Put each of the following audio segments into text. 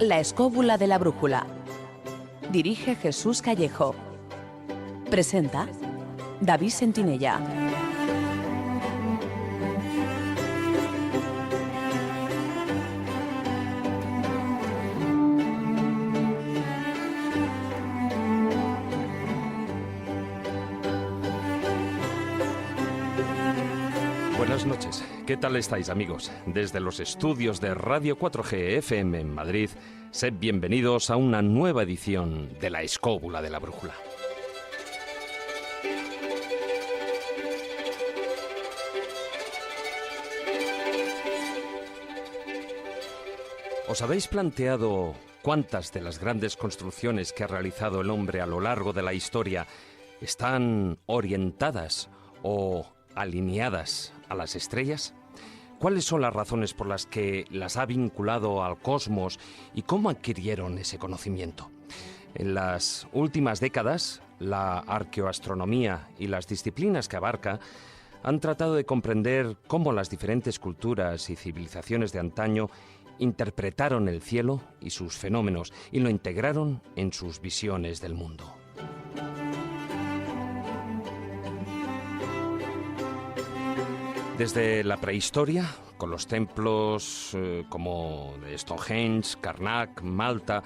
La escóbula de la brújula. Dirige Jesús Callejo. Presenta David Sentinella. Buenas noches. ¿Qué tal estáis, amigos? Desde los estudios de Radio 4G FM en Madrid, sed bienvenidos a una nueva edición de La Escóbula de la Brújula. ¿Os habéis planteado cuántas de las grandes construcciones que ha realizado el hombre a lo largo de la historia están orientadas o alineadas a las estrellas? ¿Cuáles son las razones por las que las ha vinculado al cosmos y cómo adquirieron ese conocimiento? En las últimas décadas, la arqueoastronomía y las disciplinas que abarca han tratado de comprender cómo las diferentes culturas y civilizaciones de antaño interpretaron el cielo y sus fenómenos y lo integraron en sus visiones del mundo. Desde la prehistoria, con los templos como Stonehenge, Karnak, Malta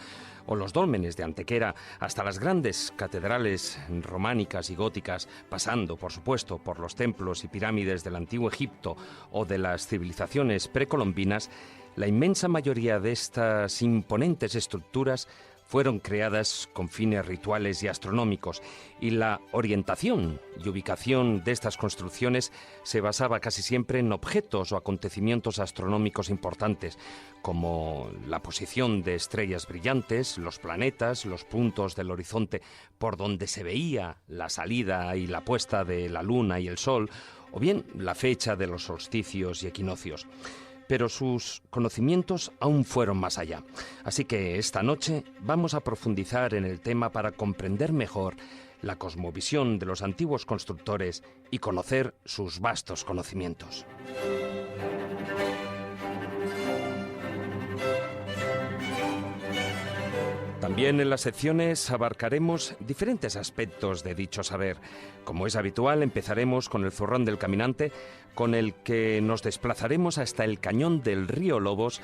o los dólmenes de Antequera, hasta las grandes catedrales románicas y góticas, pasando, por supuesto, por los templos y pirámides del Antiguo Egipto o de las civilizaciones precolombinas, la inmensa mayoría de estas imponentes estructuras fueron creadas con fines rituales y astronómicos, y la orientación y ubicación de estas construcciones se basaba casi siempre en objetos o acontecimientos astronómicos importantes, como la posición de estrellas brillantes, los planetas, los puntos del horizonte por donde se veía la salida y la puesta de la luna y el sol, o bien la fecha de los solsticios y equinoccios. Pero sus conocimientos aún fueron más allá. Así que esta noche vamos a profundizar en el tema para comprender mejor la cosmovisión de los antiguos constructores y conocer sus vastos conocimientos. También en las secciones abarcaremos diferentes aspectos de dicho saber. Como es habitual, empezaremos con el zurrón del caminante, con el que nos desplazaremos hasta el cañón del río Lobos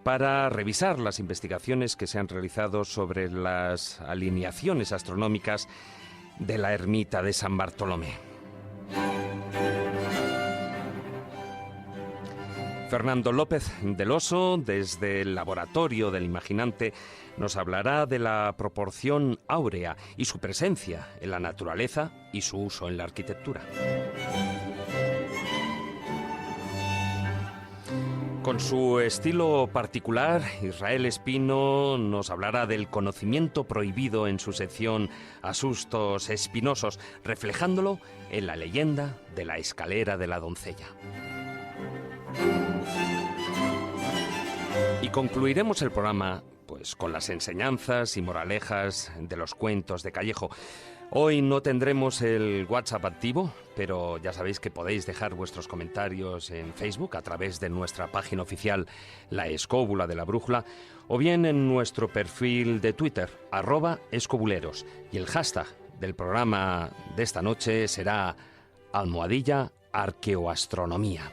para revisar las investigaciones que se han realizado sobre las alineaciones astronómicas de la ermita de San Bartolomé. Fernando López del Oso, desde el Laboratorio del Imaginante, nos hablará de la proporción áurea y su presencia en la naturaleza y su uso en la arquitectura. Con su estilo particular, Israel Espino nos hablará del conocimiento prohibido en su sección Asustos Espinosos, reflejándolo en la leyenda de la escalera de la doncella. Y concluiremos el programa con las enseñanzas y moralejas de los cuentos de Callejo. Hoy no tendremos el WhatsApp activo, pero ya sabéis que podéis dejar vuestros comentarios en Facebook a través de nuestra página oficial La Escóbula de la Brújula, o bien en nuestro perfil de Twitter, @escobuleros, y el hashtag del programa de esta noche será #arqueoastronomía.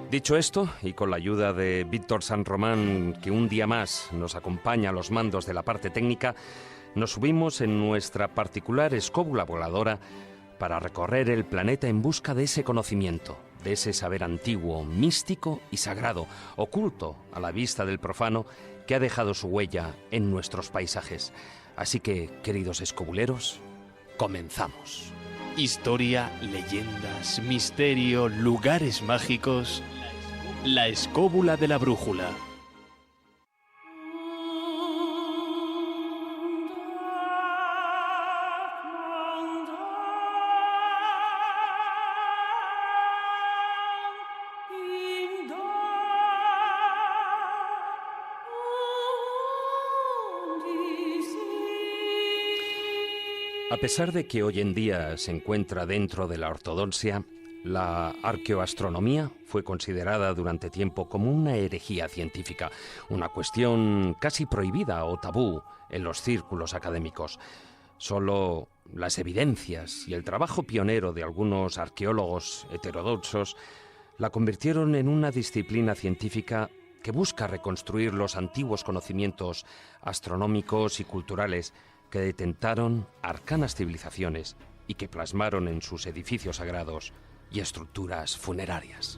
Dicho esto, y con la ayuda de Víctor San Román, que un día más nos acompaña a los mandos de la parte técnica, nos subimos en nuestra particular escóbula voladora para recorrer el planeta en busca de ese conocimiento, de ese saber antiguo, místico y sagrado, oculto a la vista del profano, que ha dejado su huella en nuestros paisajes. Así que, queridos escobuleros, comenzamos. Historia, leyendas, misterio, lugares mágicos. La Escóbula de la Brújula. A pesar de que hoy en día se encuentra dentro de la ortodoxia, La arqueoastronomía fue considerada durante tiempo como una herejía científica, una cuestión casi prohibida o tabú en los círculos académicos. Solo las evidencias y el trabajo pionero de algunos arqueólogos heterodoxos la convirtieron en una disciplina científica que busca reconstruir los antiguos conocimientos astronómicos y culturales que detentaron arcanas civilizaciones y que plasmaron en sus edificios sagrados y estructuras funerarias.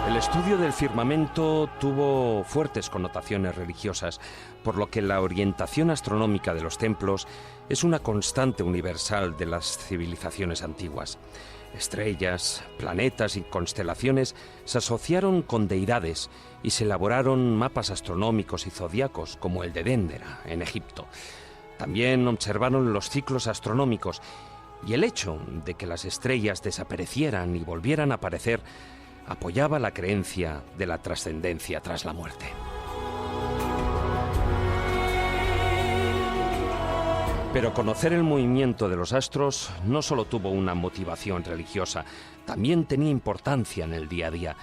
El estudio del firmamento tuvo fuertes connotaciones religiosas, por lo que la orientación astronómica de los templos es una constante universal de las civilizaciones antiguas. Estrellas, planetas y constelaciones se asociaron con deidades y se elaboraron mapas astronómicos y zodiacos como el de Dendera, en Egipto. También observaron los ciclos astronómicos y el hecho de que las estrellas desaparecieran y volvieran a aparecer apoyaba la creencia de la trascendencia tras la muerte. Pero conocer el movimiento de los astros no solo tuvo una motivación religiosa, también tenía importancia en el día a día.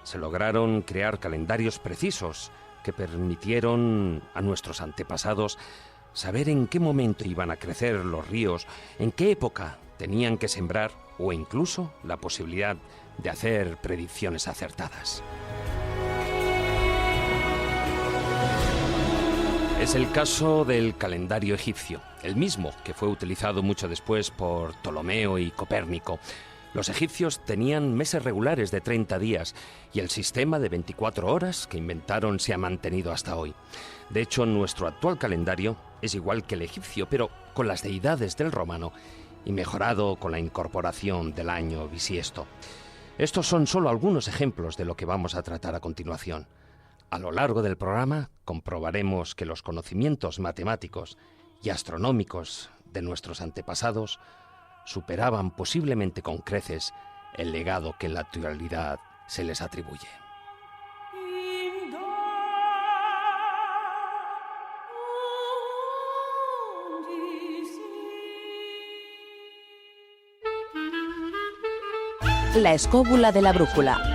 Se lograron crear calendarios precisos que permitieron a nuestros antepasados saber en qué momento iban a crecer los ríos, en qué época tenían que sembrar o incluso la posibilidad de hacer predicciones acertadas. Es el caso del calendario egipcio, el mismo que fue utilizado mucho después por Ptolomeo y Copérnico. Los egipcios tenían meses regulares de 30 días y el sistema de 24 horas que inventaron se ha mantenido hasta hoy. De hecho, nuestro actual calendario es igual que el egipcio, pero con las deidades del romano y mejorado con la incorporación del año bisiesto. Estos son solo algunos ejemplos de lo que vamos a tratar a continuación. A lo largo del programa comprobaremos que los conocimientos matemáticos y astronómicos de nuestros antepasados superaban posiblemente con creces el legado que en la actualidad se les atribuye. La escóbula de la brújula.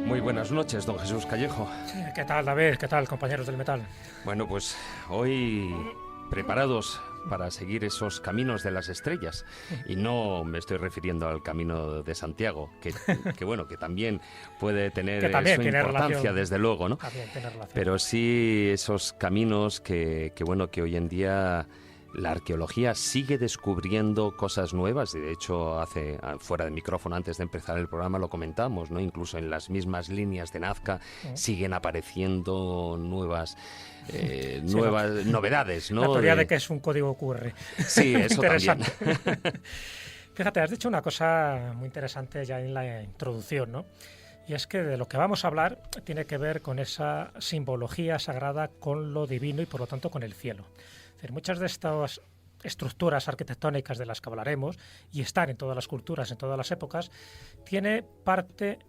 Muy buenas noches, don Jesús Callejo. ¿Qué tal, David? ¿Qué tal, compañeros del metal? Bueno, pues hoy preparados para seguir esos caminos de las estrellas. Y no me estoy refiriendo al camino de Santiago, que bueno, que también puede tener que también su tiene importancia, relación, desde luego, ¿no? También tiene relación. Pero sí esos caminos que hoy en día la arqueología sigue descubriendo cosas nuevas. Y de hecho, fuera de micrófono, antes de empezar el programa, lo comentamos, ¿no? Incluso en las mismas líneas de Nazca siguen apareciendo nuevas novedades, ¿no? La teoría de que es un código QR. Sí, eso también. Fíjate, has dicho una cosa muy interesante ya en la introducción, ¿no? Y es que de lo que vamos a hablar tiene que ver con esa simbología sagrada con lo divino y por lo tanto con el cielo. Es decir, muchas de estas estructuras arquitectónicas de las que hablaremos, y están en todas las culturas, en todas las épocas, tiene parte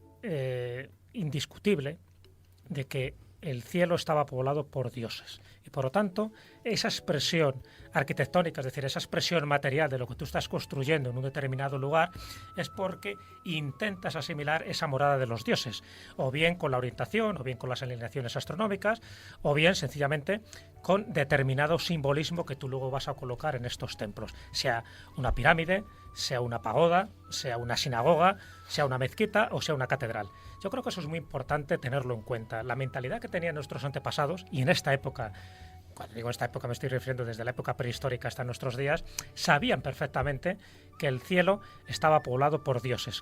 indiscutible de que el cielo estaba poblado por dioses. Y por lo tanto, esa expresión arquitectónica, es decir, esa expresión material de lo que tú estás construyendo en un determinado lugar, es porque intentas asimilar esa morada de los dioses, o bien con la orientación, o bien con las alineaciones astronómicas, o bien sencillamente con determinado simbolismo que tú luego vas a colocar en estos templos, sea una pirámide, sea una pagoda, sea una sinagoga, sea una mezquita o sea una catedral. Yo creo que eso es muy importante tenerlo en cuenta. La mentalidad que tenían nuestros antepasados, y en esta época, cuando digo esta época me estoy refiriendo desde la época prehistórica hasta nuestros días, sabían perfectamente que el cielo estaba poblado por dioses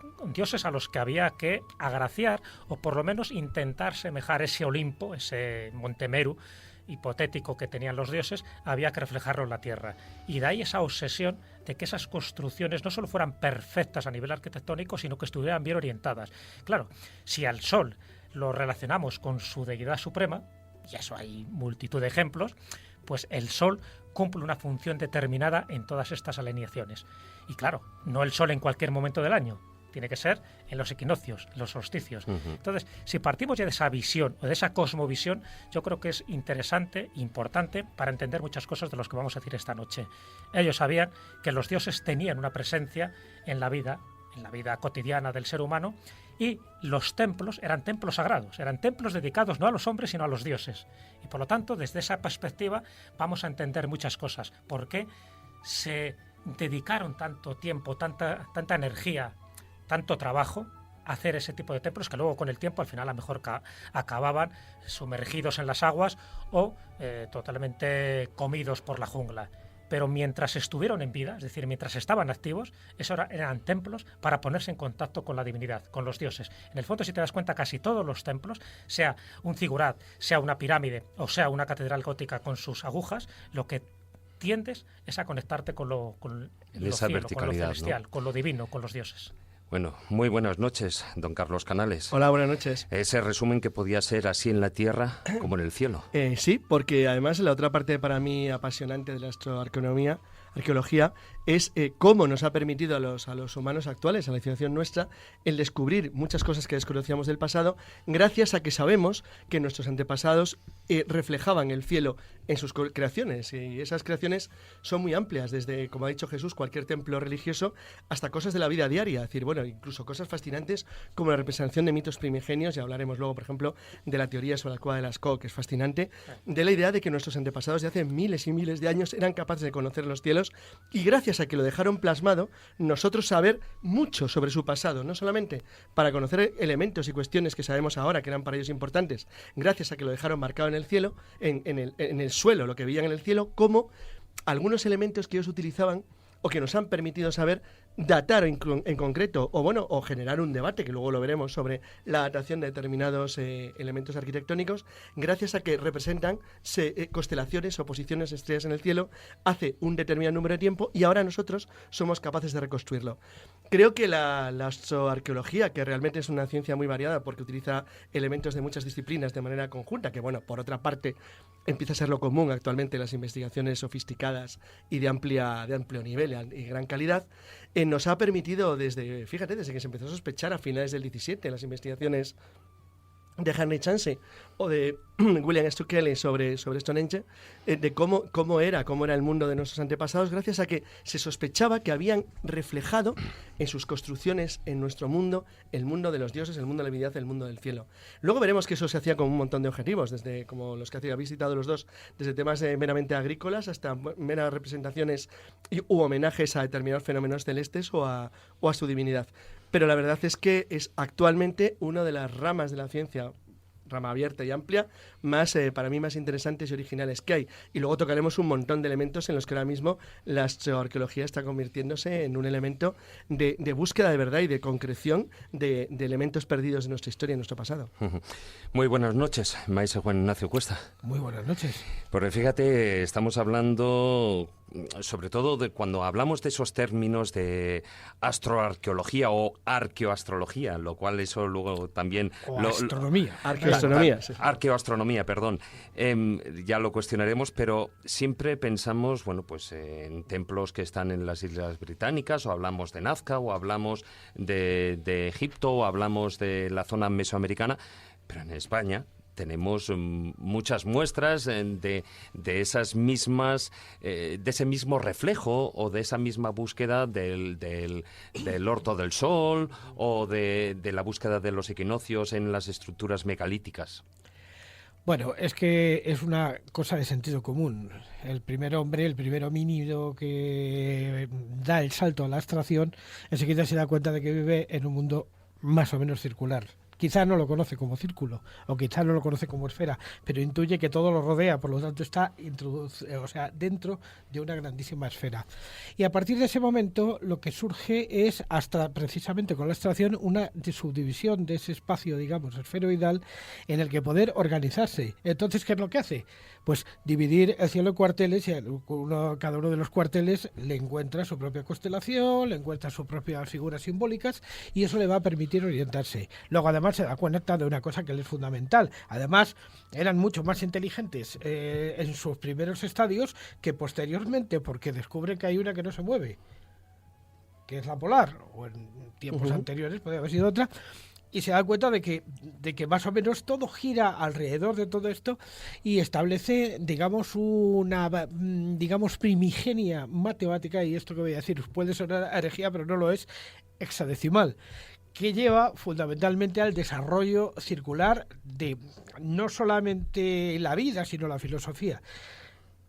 a los que había que agraciar o por lo menos intentar semejar ese Olimpo, ese Monte Meru hipotético que tenían los dioses, había que reflejarlo en la tierra. Y de ahí esa obsesión de que esas construcciones no solo fueran perfectas a nivel arquitectónico, sino que estuvieran bien orientadas. Claro, si al sol lo relacionamos con su deidad suprema, y eso hay multitud de ejemplos, pues el sol cumple una función determinada en todas estas alineaciones. Y claro, no el sol en cualquier momento del año, tiene que ser en los equinoccios, en los solsticios. Entonces, si partimos ya de esa visión o de esa cosmovisión, yo creo que es interesante, importante, para entender muchas cosas de los que vamos a decir esta noche. Ellos sabían que los dioses tenían una presencia en la vida cotidiana del ser humano, y los templos eran templos sagrados, eran templos dedicados no a los hombres, sino a los dioses. Y por lo tanto, desde esa perspectiva, vamos a entender muchas cosas. ¿Por qué se dedicaron tanto tiempo, tanta energía, tanto trabajo a hacer ese tipo de templos que luego con el tiempo al final a lo mejor acababan sumergidos en las aguas o totalmente comidos por la jungla? Pero mientras estuvieron en vida, es decir, mientras estaban activos, eso eran templos para ponerse en contacto con la divinidad, con los dioses. En el fondo, si te das cuenta, casi todos los templos, sea un zigurat, sea una pirámide o sea una catedral gótica con sus agujas, lo que tiendes es a conectarte con lo cielo, con lo celestial, ¿no? Con lo divino, con los dioses. Bueno, muy buenas noches, don Carlos Canales. Hola, buenas noches. Ese resumen que podía ser así en la tierra como en el cielo. Sí, porque además la otra parte para mí apasionante de la astroarqueología es cómo nos ha permitido a los humanos actuales, a la civilización nuestra, el descubrir muchas cosas que desconocíamos del pasado, gracias a que sabemos que nuestros antepasados reflejaban el cielo en sus creaciones, y esas creaciones son muy amplias, desde, como ha dicho Jesús, cualquier templo religioso, hasta cosas de la vida diaria, es decir, bueno, incluso cosas fascinantes como la representación de mitos primigenios, y hablaremos luego, por ejemplo, de la teoría sobre la cueva de Lascaux, que es fascinante, de la idea de que nuestros antepasados de hace miles y miles de años eran capaces de conocer los cielos, y gracias a que lo dejaron plasmado, nosotros saber mucho sobre su pasado, no solamente para conocer elementos y cuestiones que sabemos ahora que eran para ellos importantes, gracias a que lo dejaron marcado en el cielo, en el suelo, lo que veían en el cielo, como algunos elementos que ellos utilizaban o que nos han permitido saber datar en concreto, o generar un debate, que luego lo veremos, sobre la datación de determinados elementos arquitectónicos, gracias a que representan constelaciones o posiciones de estrellas en el cielo hace un determinado número de tiempo, y ahora nosotros somos capaces de reconstruirlo. Creo que la astroarqueología, que realmente es una ciencia muy variada porque utiliza elementos de muchas disciplinas de manera conjunta, que bueno, por otra parte empieza a ser lo común actualmente en las investigaciones sofisticadas y de amplio nivel y gran calidad, nos ha permitido desde que se empezó a sospechar a finales del 17 las investigaciones de Henry Chance o de William Stukeley sobre Stonehenge, de cómo era el mundo de nuestros antepasados, gracias a que se sospechaba que habían reflejado en sus construcciones en nuestro mundo el mundo de los dioses, el mundo de la divinidad, el mundo del cielo. Luego veremos que eso se hacía con un montón de objetivos, desde como los que habéis citado los dos, desde temas meramente agrícolas hasta meras representaciones u homenajes a determinados fenómenos celestes o a su divinidad. Pero la verdad es que es actualmente una de las ramas de la ciencia, rama abierta y amplia, para mí más interesantes y originales que hay. Y luego tocaremos un montón de elementos en los que ahora mismo la astroarqueología está convirtiéndose en un elemento de búsqueda de verdad y de concreción de elementos perdidos de nuestra historia y nuestro pasado. Muy buenas noches, maestro Juan Ignacio Cuesta. Muy buenas noches. Porque fíjate, estamos hablando sobre todo de cuando hablamos de esos términos de astroarqueología o arqueoastrología, lo cual eso luego también... astronomía. Arqueoastronomía. Sí. Arqueoastronomía, perdón. Ya lo cuestionaremos, pero siempre pensamos, en templos que están en las Islas Británicas, o hablamos de Nazca, o hablamos de Egipto, o hablamos de la zona mesoamericana, pero en España tenemos muchas muestras de esas mismas, de ese mismo reflejo o de esa misma búsqueda del orto del sol o de la búsqueda de los equinoccios en las estructuras megalíticas. Bueno, es que es una cosa de sentido común. El primer hombre, el primer homínido que da el salto a la abstracción, enseguida se da cuenta de que vive en un mundo más o menos circular. Quizá no lo conoce como círculo, o quizá no lo conoce como esfera, pero intuye que todo lo rodea, por lo tanto está dentro de una grandísima esfera. Y a partir de ese momento lo que surge es, hasta precisamente con la abstracción, una subdivisión de ese espacio, digamos, esferoidal, en el que poder organizarse. Entonces, ¿qué es lo que hace? Pues dividir el cielo en cuarteles, y cada uno de los cuarteles le encuentra su propia constelación, le encuentra sus propias figuras simbólicas, y eso le va a permitir orientarse. Luego, además, se da cuenta de una cosa que es fundamental. Además, eran mucho más inteligentes en sus primeros estadios que posteriormente, porque descubren que hay una que no se mueve, que es la polar, o en tiempos anteriores podría haber sido otra, y se da cuenta de que más o menos todo gira alrededor de todo esto y establece, digamos, una primigenia matemática, y esto que voy a decir puede sonar herejía, pero no lo es, hexadecimal, que lleva fundamentalmente al desarrollo circular de no solamente la vida, sino la filosofía.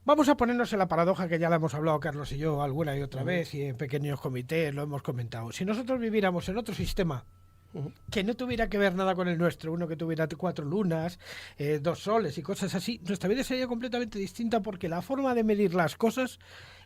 Vamos a ponernos en la paradoja que ya la hemos hablado Carlos y yo alguna y otra vez, y en pequeños comités lo hemos comentado. Si nosotros viviéramos en otro sistema que no tuviera que ver nada con el nuestro, uno que tuviera 4 lunas, 2 soles y cosas así, nuestra vida sería completamente distinta, porque la forma de medir las cosas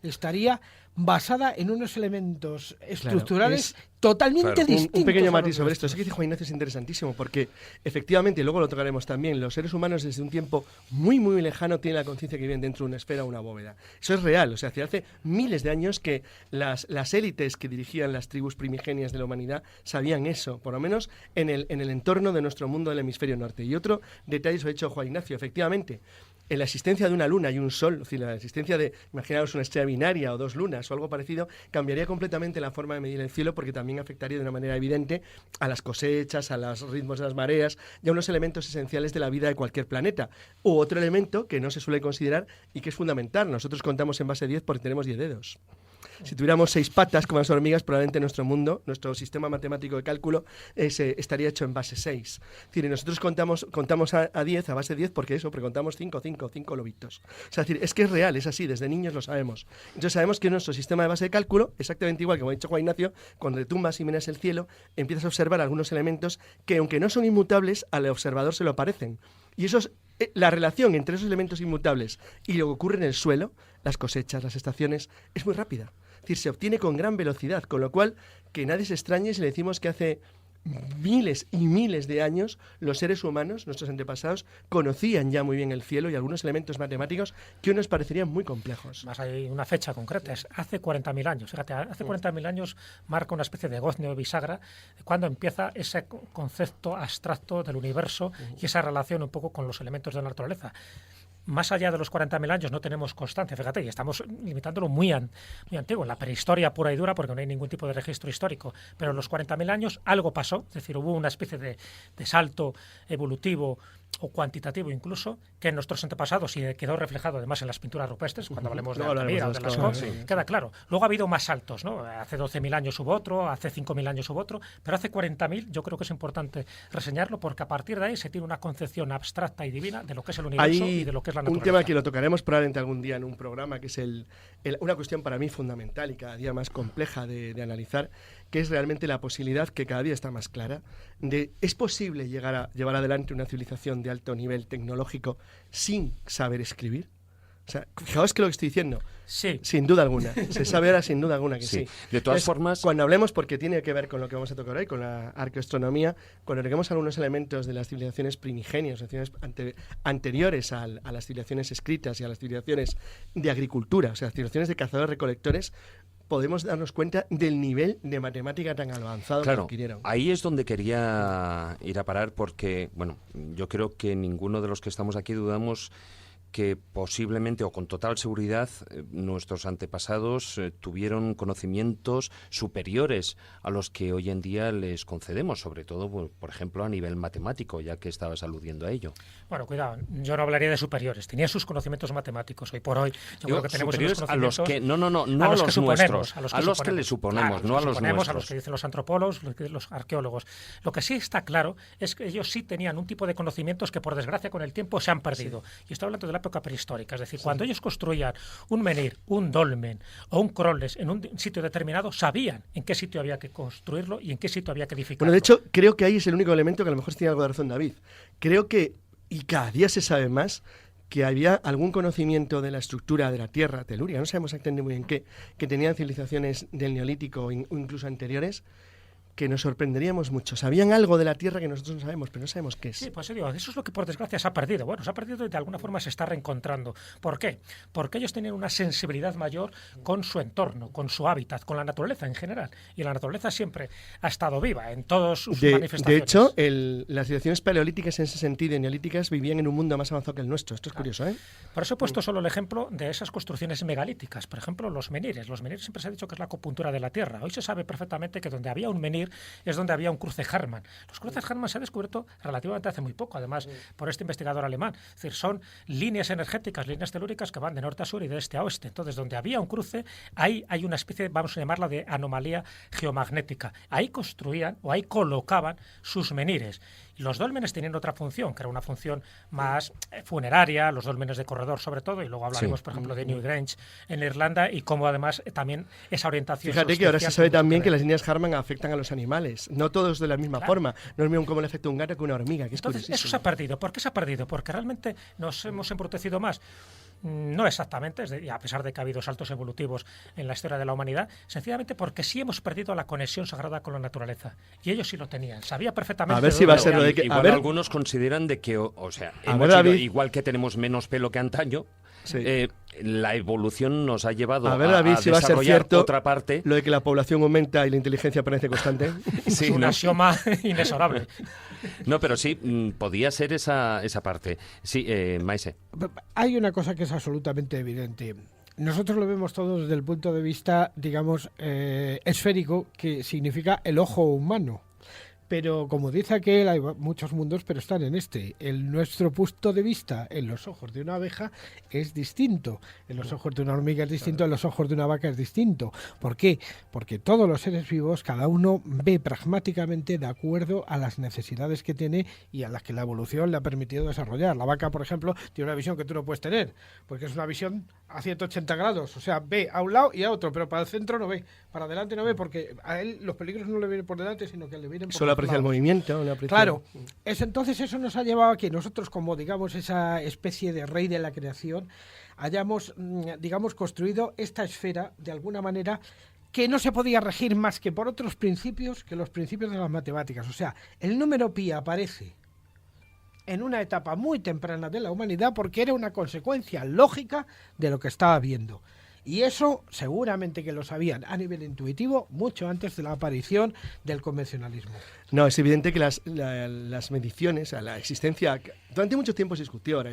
estaría basada en unos elementos estructurales totalmente distintos. Un pequeño matiz sobre esto. Eso que dice Juan Ignacio es interesantísimo, porque efectivamente, y luego lo tocaremos también, los seres humanos desde un tiempo muy, muy lejano tienen la conciencia que viven dentro de una esfera o una bóveda. Eso es real. O sea, hace miles de años que las élites que dirigían las tribus primigenias de la humanidad sabían eso, por lo menos en el entorno de nuestro mundo del hemisferio norte. Y otro detalle, eso ha dicho Juan Ignacio, efectivamente, en la existencia de una luna y un sol, es decir, la existencia de, imaginaos, una estrella binaria o 2 lunas o algo parecido, cambiaría completamente la forma de medir el cielo, porque también afectaría de una manera evidente a las cosechas, a los ritmos de las mareas y a unos elementos esenciales de la vida de cualquier planeta. U otro elemento que no se suele considerar y que es fundamental. Nosotros contamos en base 10 porque tenemos 10 dedos. Si tuviéramos 6 patas como las hormigas, probablemente nuestro mundo, nuestro sistema matemático de cálculo estaría hecho en base 6. Es decir, nosotros contamos a 10, a base 10, porque contamos 5 lobitos. O sea, es que es real, es así, desde niños lo sabemos. Entonces sabemos que nuestro sistema de base de cálculo, exactamente igual que como ha dicho Juan Ignacio, cuando tumbas y miras el cielo, empiezas a observar algunos elementos que, aunque no son inmutables, al observador se lo parecen. Y eso es la relación entre esos elementos inmutables y lo que ocurre en el suelo, las cosechas, las estaciones, es muy rápida. Es decir, se obtiene con gran velocidad, con lo cual que nadie se extrañe si le decimos que hace miles y miles de años los seres humanos, nuestros antepasados, conocían ya muy bien el cielo y algunos elementos matemáticos que hoy nos parecerían muy complejos. Más hay una fecha concreta, es hace 40.000 años. Fíjate, hace 40.000 años marca una especie de goznio bisagra cuando empieza ese concepto abstracto del universo y esa relación un poco con los elementos de la naturaleza. Más allá de los 40.000 años no tenemos constancia, fíjate, y estamos limitándolo muy antiguo, en la prehistoria pura y dura, porque no hay ningún tipo de registro histórico. Pero en los 40.000 años algo pasó, es decir, hubo una especie de salto evolutivo o cuantitativo incluso, que en nuestros antepasados, y quedó reflejado además en las pinturas rupestres, cuando hablemos de Altamira o de Lascaux, queda claro. Luego ha habido más saltos, ¿no? Hace 12.000 años hubo otro, hace 5.000 años hubo otro, pero hace 40.000 yo creo que es importante reseñarlo, porque a partir de ahí se tiene una concepción abstracta y divina de lo que es el universo y de lo que es la naturaleza. Un tema que lo tocaremos probablemente algún día en un programa, que es una cuestión para mí fundamental y cada día más compleja de analizar, que es realmente la posibilidad, que cada día está más clara, de ¿es posible llevar adelante una civilización de alto nivel tecnológico sin saber escribir? O sea, fijaos que lo que estoy diciendo, sí, sin duda alguna, se sabe ahora sin duda alguna que sí. De todas formas, cuando hablemos, porque tiene que ver con lo que vamos a tocar hoy, con la arqueoastronomía, cuando toquemos algunos elementos de las civilizaciones primigenias, civilizaciones anteriores a las civilizaciones escritas y a las civilizaciones de agricultura, o sea, las civilizaciones de cazadores-recolectores, podemos darnos cuenta del nivel de matemática tan avanzado que adquirieron. Ahí es donde quería ir a parar, porque, bueno, yo creo que ninguno de los que estamos aquí dudamos que posiblemente o con total seguridad nuestros antepasados tuvieron conocimientos superiores a los que hoy en día les concedemos, sobre todo, por ejemplo, a nivel matemático, ya que estabas aludiendo a ello. Bueno, cuidado, yo no hablaría de superiores, tenían sus conocimientos matemáticos. Hoy por hoy yo creo que tenemos unos conocimientos a los que no a los nuestros, a los que le suponemos, no a los nuestros. A los que dicen los antropólogos, los arqueólogos. Lo que sí está claro es que ellos sí tenían un tipo de conocimientos que por desgracia con el tiempo se han perdido. Y estoy hablando de la época prehistórica. Es decir, cuando ellos construían un menhir, un dolmen o un crolles en un sitio determinado, sabían en qué sitio había que construirlo y en qué sitio había que edificarlo. Bueno, de hecho, creo que ahí es el único elemento que a lo mejor tiene algo de razón David. Creo que, y cada día se sabe más, que había algún conocimiento de la estructura de la Tierra telúrica, no sabemos exactamente muy bien qué, que tenían civilizaciones del Neolítico o incluso anteriores, que nos sorprenderíamos mucho. Sabían algo de la Tierra que nosotros no sabemos, pero no sabemos qué es. Sí, pues digo, eso es lo que por desgracia se ha perdido. Bueno, se ha perdido y de alguna forma se está reencontrando. ¿Por qué? Porque ellos tenían una sensibilidad mayor con su entorno, con su hábitat, con la naturaleza en general. Y la naturaleza siempre ha estado viva en todas sus manifestaciones. De hecho, las civilizaciones paleolíticas en ese sentido y neolíticas vivían en un mundo más avanzado que el nuestro. Esto es curioso, ¿eh? Por eso he puesto solo el ejemplo de esas construcciones megalíticas. Por ejemplo, los menhires. Los menhires siempre se ha dicho que es la acupuntura de la Tierra. Hoy se sabe perfectamente que donde había un menhir es donde había un cruce Hartmann. Los cruces Hartmann se han descubierto relativamente hace muy poco, además, por este investigador alemán. Es decir, son líneas energéticas, líneas telúricas que van de norte a sur y de este a oeste. Entonces, donde había un cruce, ahí hay una especie, vamos a llamarla, de anomalía geomagnética. Ahí construían o ahí colocaban sus menhires. Los dólmenes tenían otra función, que era una función más funeraria, los dólmenes de corredor sobre todo, y luego hablaremos, por ejemplo, de Newgrange en Irlanda y cómo además también esa orientación. Fíjate que ahora se sabe también que las líneas Hartmann afectan a los animales, no todos de la misma forma. No es mismo como el efecto un gato que una hormiga, que es Entonces, eso se ha perdido. ¿Por qué se ha perdido? Porque realmente nos hemos embrutecido más. No exactamente, a pesar de que ha habido saltos evolutivos en la historia de la humanidad, sencillamente porque sí hemos perdido la conexión sagrada con la naturaleza. Y ellos sí lo tenían. Sabía perfectamente. A ver si va a ser lo de que. Igual algunos consideran de que, o sea, igual que tenemos menos pelo que antaño, sí. La evolución nos ha llevado a ver, David, si va a ser cierto otra parte. Lo de que la población aumenta y la inteligencia parece constante. Sí, es un axioma inexorable. No, pero sí, podía ser esa parte. Sí, Maise. Hay una cosa que es absolutamente evidente. Nosotros lo vemos todo desde el punto de vista, digamos, esférico, que significa el ojo humano. Pero como dice aquel, hay muchos mundos, pero están en este. Nuestro punto de vista en los ojos de una abeja es distinto. En los ojos de una hormiga es distinto, en los ojos de una vaca es distinto. ¿Por qué? Porque todos los seres vivos, cada uno ve pragmáticamente de acuerdo a las necesidades que tiene y a las que la evolución le ha permitido desarrollar. La vaca, por ejemplo, tiene una visión que tú no puedes tener, porque es una visión a 180 grados. O sea, ve a un lado y a otro, pero para el centro no ve. Para adelante no ve, porque a él los peligros no le vienen por delante, sino que le vienen por aprecia el movimiento. Claro, entonces eso nos ha llevado a que nosotros, como digamos esa especie de rey de la creación, hayamos, digamos, construido esta esfera de alguna manera que no se podía regir más que por otros principios que los principios de las matemáticas. O sea, el número pi aparece en una etapa muy temprana de la humanidad porque era una consecuencia lógica de lo que estaba viendo. Y eso seguramente que lo sabían a nivel intuitivo mucho antes de la aparición del convencionalismo. No, es evidente que las mediciones, la existencia, durante mucho tiempo se discutió, ahora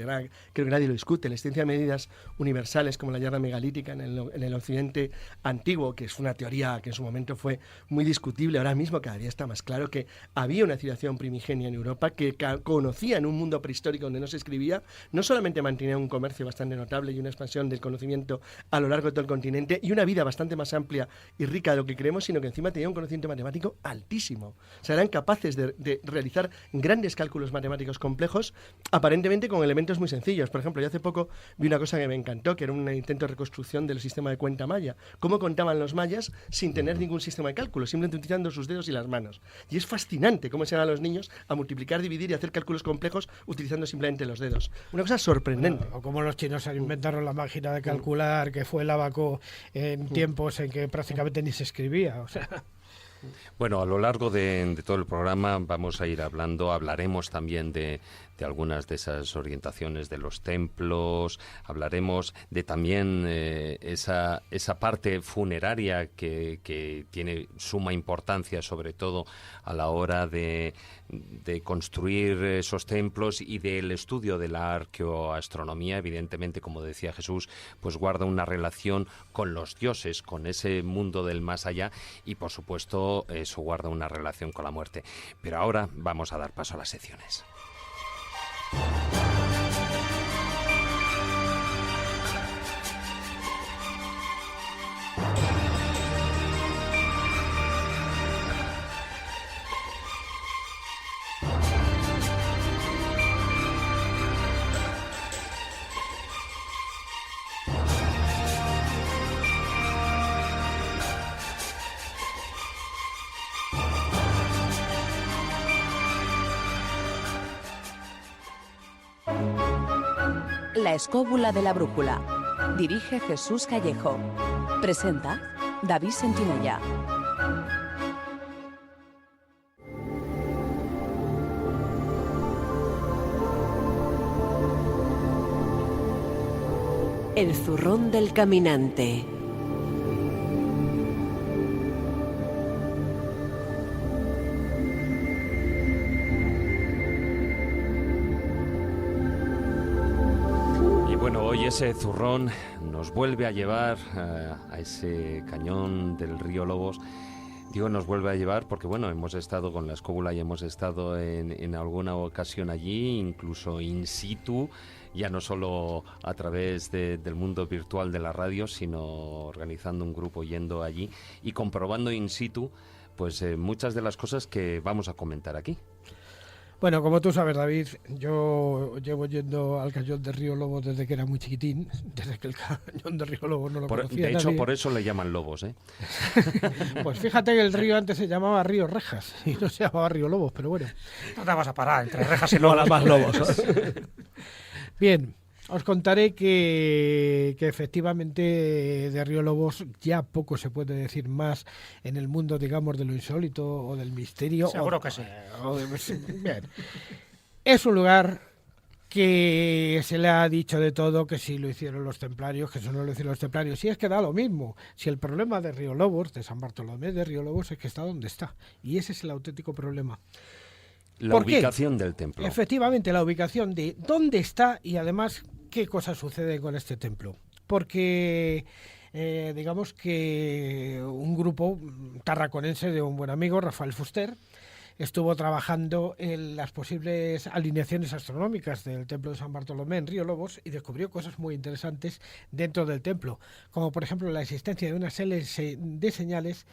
creo que nadie lo discute, la existencia de medidas universales como la yarda megalítica en el occidente antiguo, que es una teoría que en su momento fue muy discutible, ahora mismo cada día está más claro que había una civilización primigenia en Europa que conocía en un mundo prehistórico donde no se escribía, no solamente mantenía un comercio bastante notable y una expansión del conocimiento a lo largo de todo el continente y una vida bastante más amplia y rica de lo que creemos, sino que encima tenía un conocimiento matemático altísimo. O sea, eran capaces de realizar grandes cálculos matemáticos complejos, aparentemente con elementos muy sencillos. Por ejemplo, yo hace poco vi una cosa que me encantó, que era un intento de reconstrucción del sistema de cuenta maya. Cómo contaban los mayas sin tener ningún sistema de cálculo, simplemente utilizando sus dedos y las manos. Y es fascinante cómo se van a los niños a multiplicar, dividir y hacer cálculos complejos utilizando simplemente los dedos. Una cosa sorprendente. Bueno, o como los chinos inventaron la máquina de calcular, que fue el abaco en tiempos en que prácticamente ni se escribía. O sea... Bueno, a lo largo de todo el programa vamos a ir hablaremos también de algunas de esas orientaciones de los templos, hablaremos de también esa parte funeraria que tiene suma importancia, sobre todo a la hora de construir esos templos y del estudio de la arqueoastronomía. Evidentemente, como decía Jesús, pues guarda una relación con los dioses, con ese mundo del más allá y, por supuesto, eso guarda una relación con la muerte. Pero ahora vamos a dar paso a las secciones. La escóbula de la brújula. Dirige Jesús Callejo. Presenta David Sentinella. El zurrón del caminante. Y bueno, hoy ese zurrón nos vuelve a llevar a ese cañón del río Lobos. Digo, nos vuelve a llevar porque, bueno, hemos estado con la escóbula y hemos estado en alguna ocasión allí, incluso in situ, ya no solo a través del mundo virtual de la radio, sino organizando un grupo yendo allí y comprobando in situ pues muchas de las cosas que vamos a comentar aquí. Bueno, como tú sabes, David, yo llevo yendo al cañón de Río Lobos desde que era muy chiquitín, desde que el cañón de Río Lobos no lo conocía De hecho, nadie. por eso le llaman Lobos, ¿eh? Pues fíjate que el río antes se llamaba Río Rejas y no se llamaba Río Lobos, pero bueno. No te vas a parar entre rejas y Mola lobos. más Lobos. Bien, os contaré que efectivamente de Río Lobos ya poco se puede decir más en el mundo, digamos, de lo insólito o del misterio. Seguro que sí. Bien. Es un lugar que se le ha dicho de todo, que si lo hicieron los templarios, que si no lo hicieron los templarios. Si es que da lo mismo. Si el problema de Río Lobos, de San Bartolomé de Río Lobos, es que está donde está. Y ese es el auténtico problema. La ¿Por qué? ubicación del templo. Efectivamente, la ubicación de dónde está y además qué cosas suceden con este templo. Porque digamos que un grupo tarraconense de un buen amigo, Rafael Fuster, estuvo trabajando en las posibles alineaciones astronómicas del templo de San Bartolomé en Río Lobos y descubrió cosas muy interesantes dentro del templo, como por ejemplo la existencia de una serie de señales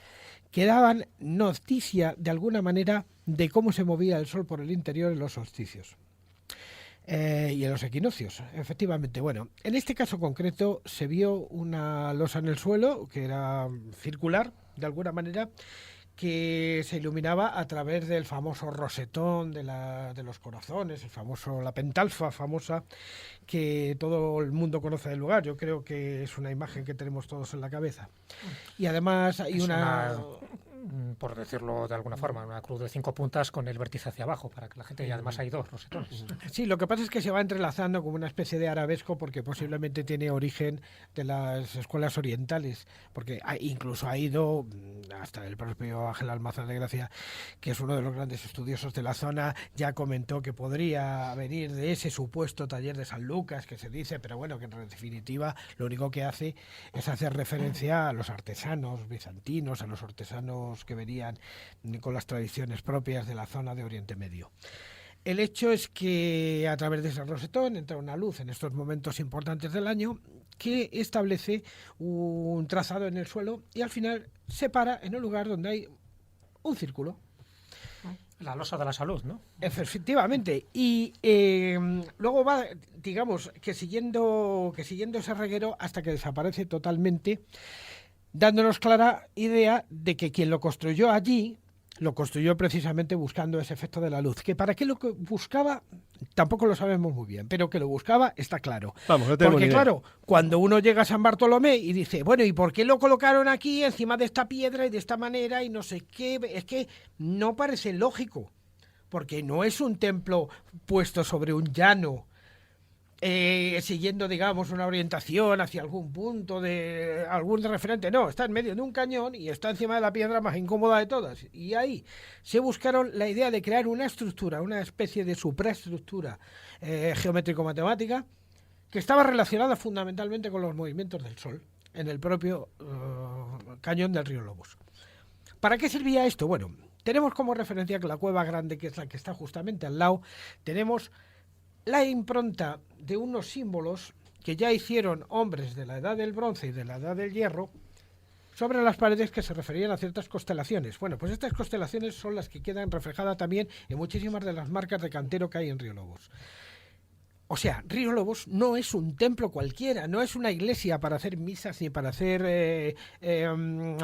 que daban noticia de alguna manera de cómo se movía el sol por el interior en los solsticios. Y en los equinoccios, efectivamente. Bueno, en este caso concreto se vio una losa en el suelo que era circular, de alguna manera, que se iluminaba a través del famoso rosetón de los corazones, la pentalfa famosa que todo el mundo conoce del lugar. Yo creo que es una imagen que tenemos todos en la cabeza. Y además hay por decirlo de alguna forma, una cruz de 5 puntas con el vértice hacia abajo, para que la gente, y además hay 2 rosetones. Sí, lo que pasa es que se va entrelazando como una especie de arabesco porque posiblemente tiene origen de las escuelas orientales, porque incluso ha ido hasta el propio Ángel Almazán de Gracia, que es uno de los grandes estudiosos de la zona, ya comentó que podría venir de ese supuesto taller de San Lucas que se dice, pero bueno, que en definitiva lo único que hace es hacer referencia a los artesanos bizantinos, a los artesanos que venían con las tradiciones propias de la zona de Oriente Medio. El hecho es que a través de ese rosetón entra una luz en estos momentos importantes del año que establece un trazado en el suelo y al final se para en un lugar donde hay un círculo. La losa de la salud, ¿no? Efectivamente. Y luego va, digamos, que siguiendo ese reguero hasta que desaparece totalmente, dándonos clara idea de que quien lo construyó allí, lo construyó precisamente buscando ese efecto de la luz. Que para qué lo buscaba, tampoco lo sabemos muy bien, pero que lo buscaba está claro. Vamos, no tenemos porque ni idea. claro, cuando uno llega a San Bartolomé y dice, bueno, ¿y por qué lo colocaron aquí encima de esta piedra y de esta manera y no sé qué? Es que no parece lógico, porque no es un templo puesto sobre un llano, siguiendo, digamos, una orientación hacia algún punto de algún referente. No, está en medio de un cañón y está encima de la piedra más incómoda de todas. Y ahí se buscaron la idea de crear una estructura, una especie de supraestructura geométrico-matemática que estaba relacionada fundamentalmente con los movimientos del Sol en el propio cañón del río Lobos. ¿Para qué servía esto? Bueno, tenemos como referencia que la Cueva Grande, que es la que está justamente al lado, tenemos la impronta de unos símbolos que ya hicieron hombres de la Edad del Bronce y de la Edad del Hierro sobre las paredes que se referían a ciertas constelaciones. Bueno, pues estas constelaciones son las que quedan reflejadas también en muchísimas de las marcas de cantero que hay en Río Lobos. O sea, Río Lobos no es un templo cualquiera, no es una iglesia para hacer misas, ni para hacer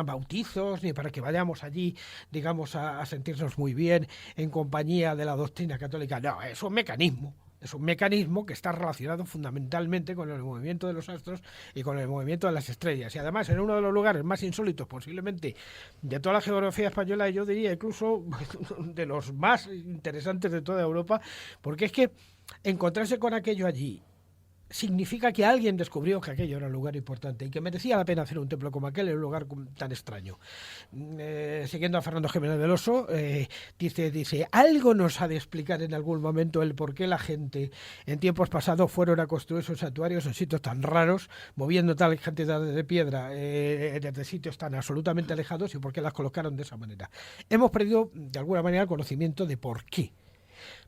bautizos, ni para que vayamos allí, digamos, a sentirnos muy bien en compañía de la doctrina católica. No, es un mecanismo Es un mecanismo que está relacionado fundamentalmente con el movimiento de los astros y con el movimiento de las estrellas. Y además en uno de los lugares más insólitos posiblemente de toda la geografía española, yo diría incluso de los más interesantes de toda Europa, porque es que encontrarse con aquello allí significa que alguien descubrió que aquello era un lugar importante y que merecía la pena hacer un templo como aquel en un lugar tan extraño. Siguiendo a Fernando Jiménez del Oso, dice, algo nos ha de explicar en algún momento el por qué la gente en tiempos pasados fueron a construir sus santuarios en sitios tan raros, moviendo tal cantidad de piedra desde sitios tan absolutamente alejados y por qué las colocaron de esa manera. Hemos perdido de alguna manera el conocimiento de por qué.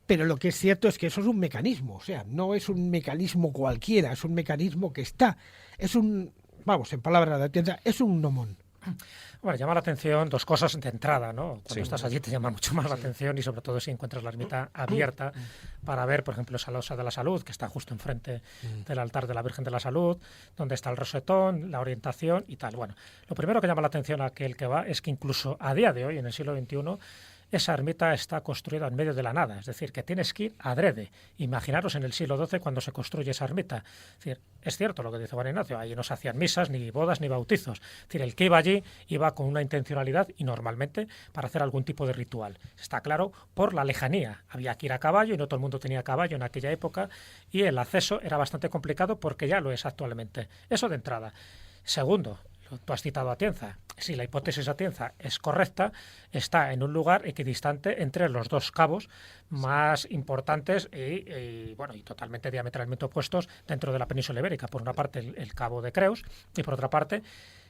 Pero lo que es cierto es que eso es un mecanismo, o sea, no es un mecanismo cualquiera, es un mecanismo que está, es un, vamos, en palabras de tienda, es un gnomón. Bueno, llama la atención dos cosas de entrada, ¿no? Cuando estás allí te llama mucho más la atención y sobre todo si encuentras la ermita abierta para ver, por ejemplo, esa losa de la salud que está justo enfrente del altar de la Virgen de la Salud, donde está el rosetón, la orientación y tal. Bueno, lo primero que llama la atención a aquel que va es que incluso a día de hoy, en el siglo XXI, esa ermita está construida en medio de la nada, es decir, que tienes que ir adrede. Imaginaros en el siglo XII cuando se construye esa ermita. Es decir, es cierto lo que dice Juan Ignacio, ahí no se hacían misas, ni bodas, ni bautizos. Es decir, el que iba allí iba con una intencionalidad y normalmente para hacer algún tipo de ritual. Está claro por la lejanía. Había que ir a caballo y no todo el mundo tenía caballo en aquella época y el acceso era bastante complicado porque ya lo es actualmente. Eso de entrada. Segundo, tú has citado Atienza. Si la hipótesis de Atienza es correcta, está en un lugar equidistante entre los dos cabos más importantes y totalmente diametralmente opuestos dentro de la península ibérica. Por una parte el cabo de Creus y por otra parte,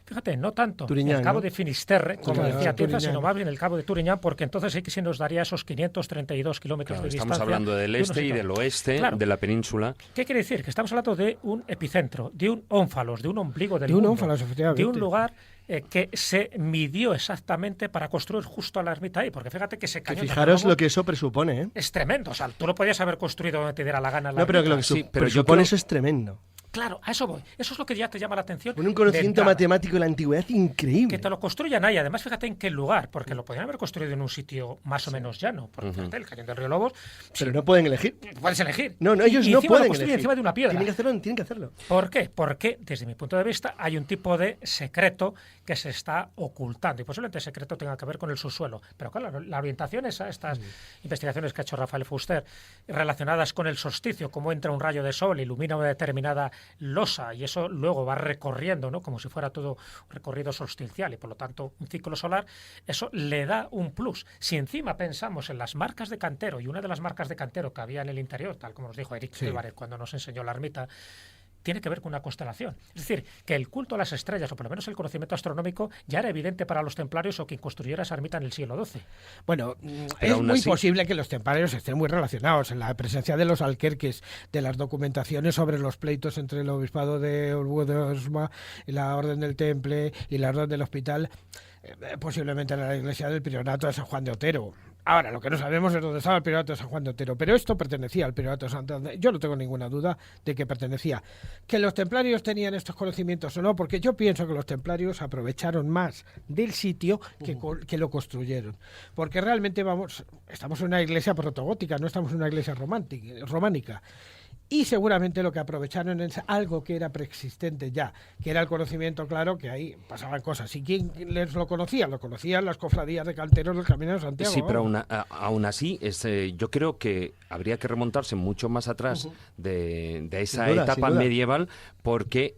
fíjate, no tanto Turiñán, el cabo ¿no? de Finisterre, como decía Atienza, Turiñán, sino más bien el cabo de Turiñán, porque entonces sí que se nos daría esos 532 kilómetros Claro, de distancia. estamos hablando del este y del oeste, Claro. de la península. ¿Qué quiere decir? Que estamos hablando de un epicentro, de un ónfalos, de un ombligo del De un mundo, ónfalos, efectivamente. de un lugar que se midió exactamente para construir justo la ermita ahí, porque fíjate que ese Que cañón de fijaros Robo lo que eso presupone, ¿eh? es tremendo, o sea, tú lo podías haber construido donde te diera la gana. No, pero que lo que Sí, pero yo presupone creo- eso es tremendo. Claro, a eso voy. Eso es lo que ya te llama la atención. Con un de conocimiento entrada. matemático de la antigüedad increíble. Que te lo construyan ahí. Además, fíjate en qué lugar, porque lo podrían haber construido en un sitio más o menos llano. Porque fíjate, el Cañón del Río Lobos, Pero no pueden elegir. puedes elegir. No, ellos Y no encima lo pueden construyen elegir. encima de una piedra. Tienen que hacerlo. ¿Por qué? Porque, desde mi punto de vista, hay un tipo de secreto que se está ocultando y posiblemente ese secreto tenga que ver con el subsuelo. Pero claro, la orientación es a estas investigaciones que ha hecho Rafael Fuster relacionadas con el solsticio, cómo entra un rayo de sol, ilumina una determinada losa y eso luego va recorriendo, ¿no? Como si fuera todo un recorrido solsticial y por lo tanto un ciclo solar, eso le da un plus. Si encima pensamos en las marcas de cantero, y una de las marcas de cantero que había en el interior, tal como nos dijo Eric Álvarez cuando nos enseñó la ermita, tiene que ver con una constelación. Es decir, que el culto a las estrellas, o por lo menos el conocimiento astronómico, ya era evidente para los templarios o quien construyera esa ermita en el siglo XII. Bueno, Pero es aún muy así- posible que los templarios estén muy relacionados en la presencia de los alquerques, de las documentaciones sobre los pleitos entre el obispado de Urbu de Osma, y la Orden del Temple y la Orden del Hospital, posiblemente en la iglesia del Priorato de San Juan de Otero. Ahora, lo que no sabemos es dónde estaba el Priorato de San Juan de Otero, pero esto pertenecía al Priorato de Santander. Yo no tengo ninguna duda de que pertenecía. Que los templarios tenían estos conocimientos o no, porque yo pienso que los templarios aprovecharon más del sitio que lo construyeron. Porque realmente estamos en una iglesia protogótica, no estamos en una iglesia románica. Y seguramente lo que aprovecharon es algo que era preexistente ya, que era el conocimiento, claro, que ahí pasaban cosas. ¿Y quién les lo conocía? Lo conocían las cofradías de canteros del Camino de Santiago. Sí, pero vamos. aún así, yo creo que habría que remontarse mucho más atrás de esa Sin duda, etapa sin duda. medieval, porque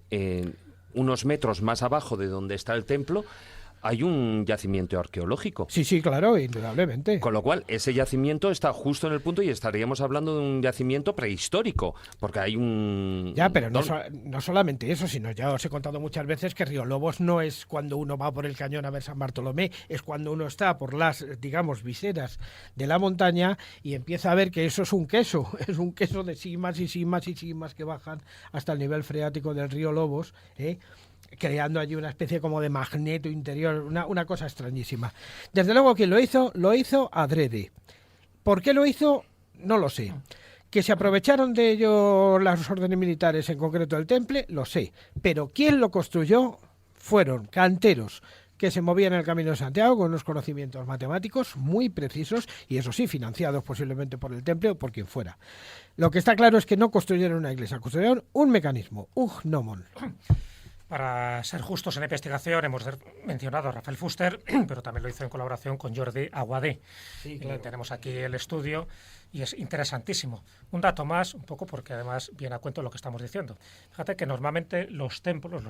unos metros más abajo de donde está el templo hay un yacimiento arqueológico. Sí, claro, indudablemente. Con lo cual, ese yacimiento está justo en el punto y estaríamos hablando de un yacimiento prehistórico, porque hay un... Ya, pero no solamente eso, sino ya os he contado muchas veces que Río Lobos no es cuando uno va por el cañón a ver San Bartolomé, es cuando uno está por las, digamos, viseras de la montaña y empieza a ver que eso es un queso de simas y simas y simas que bajan hasta el nivel freático del Río Lobos, creando allí una especie como de magneto interior, una cosa extrañísima. Desde luego quien lo hizo adrede. ¿Por qué lo hizo? No lo sé. Que se aprovecharon de ello las órdenes militares, en concreto el Temple, lo sé. Pero ¿quién lo construyó? Fueron canteros que se movían en el Camino de Santiago con unos conocimientos matemáticos muy precisos y, eso sí, financiados posiblemente por el Temple o por quien fuera. Lo que está claro es que no construyeron una iglesia, construyeron un mecanismo, un gnomon. Para ser justos en la investigación, hemos mencionado a Rafael Fuster, pero también lo hizo en colaboración con Jordi Aguadé. Sí, claro. Tenemos aquí el estudio y es interesantísimo. Un dato más, un poco porque además viene a cuento lo que estamos diciendo. Fíjate que normalmente los templos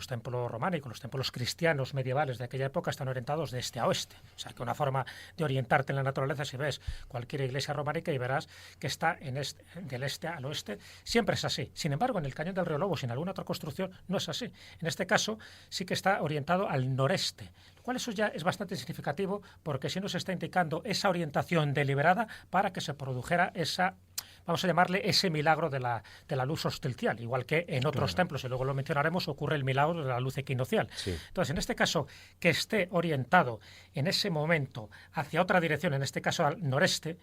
románicos, los templos cristianos medievales de aquella época están orientados de este a oeste. O sea, que una forma de orientarte en la naturaleza, si ves cualquier iglesia románica y verás que está del este al oeste, siempre es así. Sin embargo, en el Cañón del Río Lobos y en alguna otra construcción no es así. En este caso sí que está orientado al noreste, lo cual eso ya es bastante significativo porque sí nos está indicando esa orientación deliberada para que se produjera esa, vamos a llamarle, ese milagro de la luz solsticial, igual que en otros templos, y luego lo mencionaremos, ocurre el milagro de la luz equinoccial. Sí. Entonces, en este caso, que esté orientado en ese momento hacia otra dirección, en este caso al noreste,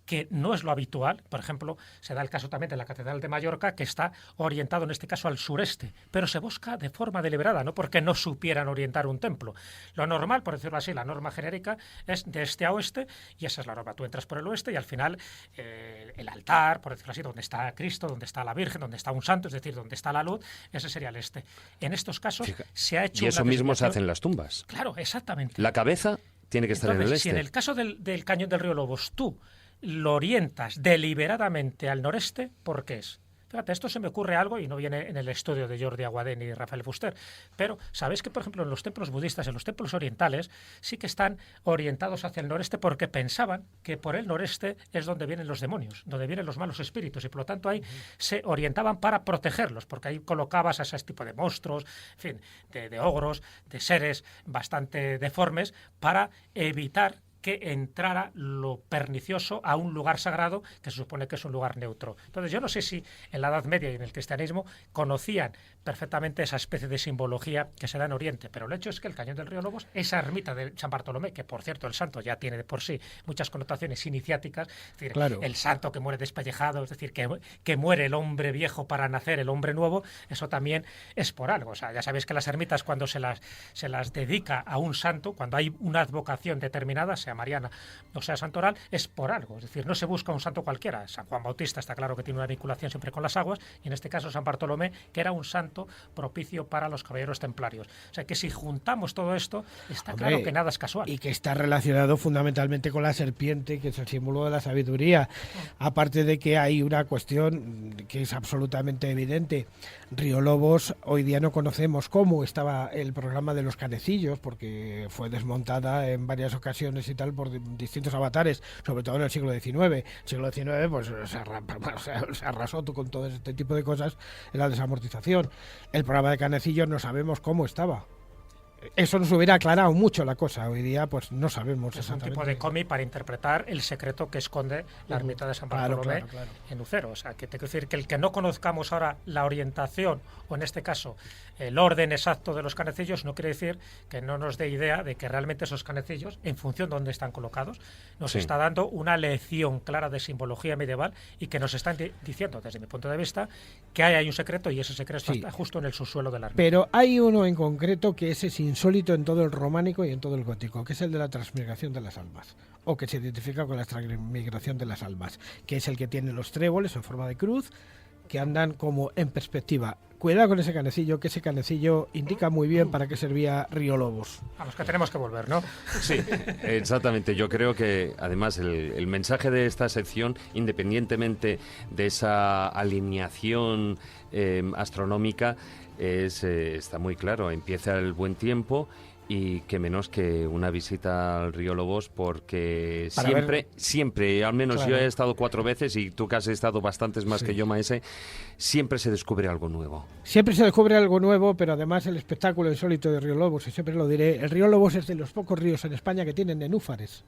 que no es lo habitual. Por ejemplo, se da el caso también de la Catedral de Mallorca, que está orientado en este caso al sureste, pero se busca de forma deliberada, no porque no supieran orientar un templo. Lo normal, por decirlo así, la norma genérica es de este a oeste, y esa es la norma. Tú entras por el oeste y al final el altar, por decirlo así, donde está Cristo, donde está la Virgen, donde está un santo, es decir, donde está la luz, ese sería el este. En estos casos se ha hecho y eso mismo se hace en las tumbas. Claro, exactamente. La cabeza tiene que estar en el este. Si en el caso del Cañón del Río Lobos tú lo orientas deliberadamente al noreste, ¿por qué es? Fíjate, esto se me ocurre algo y no viene en el estudio de Jordi Aguadé ni Rafael Fuster, pero sabéis que, por ejemplo, en los templos budistas, en los templos orientales, sí que están orientados hacia el noreste porque pensaban que por el noreste es donde vienen los demonios, donde vienen los malos espíritus, y por lo tanto ahí se orientaban para protegerlos, porque ahí colocabas a ese tipo de monstruos, en fin, de ogros, de seres bastante deformes, para evitar que entrara lo pernicioso a un lugar sagrado que se supone que es un lugar neutro. Entonces, yo no sé si en la Edad Media y en el cristianismo conocían perfectamente esa especie de simbología que se da en Oriente, pero el hecho es que el Cañón del Río Lobos, esa ermita de San Bartolomé, que por cierto el santo ya tiene de por sí muchas connotaciones iniciáticas, es decir, claro, el santo que muere despellejado, es decir, que muere el hombre viejo para nacer el hombre nuevo, eso también es por algo. O sea, ya sabéis que las ermitas, cuando se las dedica a un santo, cuando hay una advocación determinada, sea mariana o sea santoral, es por algo. Es decir, no se busca un santo cualquiera. San Juan Bautista está claro que tiene una vinculación siempre con las aguas, y en este caso San Bartolomé, que era un santo propicio para los caballeros templarios. O sea que si juntamos todo esto, está claro que nada es casual. Y que está relacionado fundamentalmente con la serpiente, que es el símbolo de la sabiduría. Aparte de que hay una cuestión que es absolutamente evidente. Río Lobos, hoy día no conocemos cómo estaba el programa de los canecillos, porque fue desmontada en varias ocasiones y tal por distintos avatares, sobre todo en el siglo XIX. El siglo XIX pues se arrasó con todo este tipo de cosas en la desamortización. El programa de canecillos no sabemos cómo estaba. Eso nos hubiera aclarado mucho la cosa. Hoy día pues no sabemos exactamente. Es un tipo de cómic para interpretar el secreto que esconde la ermita de San Bartolomé claro. en Lucero. O sea, que te quiero decir que el que no conozcamos ahora la orientación, o en este caso el orden exacto de los canecillos, no quiere decir que no nos dé idea de que realmente esos canecillos, en función de dónde están colocados, nos está dando una lección clara de simbología medieval, y que nos están diciendo, desde mi punto de vista, que hay un secreto, y ese secreto está justo en el subsuelo de la ermita. Pero hay uno en concreto que ese es insólito en todo el románico y en todo el gótico, que es el de la transmigración de las almas, o que se identifica con la transmigración de las almas, que es el que tiene los tréboles en forma de cruz, que andan como en perspectiva. Cuidado con ese canecillo, que ese canecillo indica muy bien para qué servía Río Lobos. Vamos, que tenemos que volver, ¿no? Sí, exactamente. Yo creo que, además, el mensaje de esta sección, independientemente de esa alineación astronómica, está muy claro. Empieza el buen tiempo, y que menos que una visita al Río Lobos, porque siempre, al menos yo he estado 4 veces, y tú que has estado bastantes más que yo, Maese, siempre se descubre algo nuevo. Siempre se descubre algo nuevo, pero además el espectáculo insólito de Río Lobos, y siempre lo diré, el Río Lobos es de los pocos ríos en España que tienen nenúfares.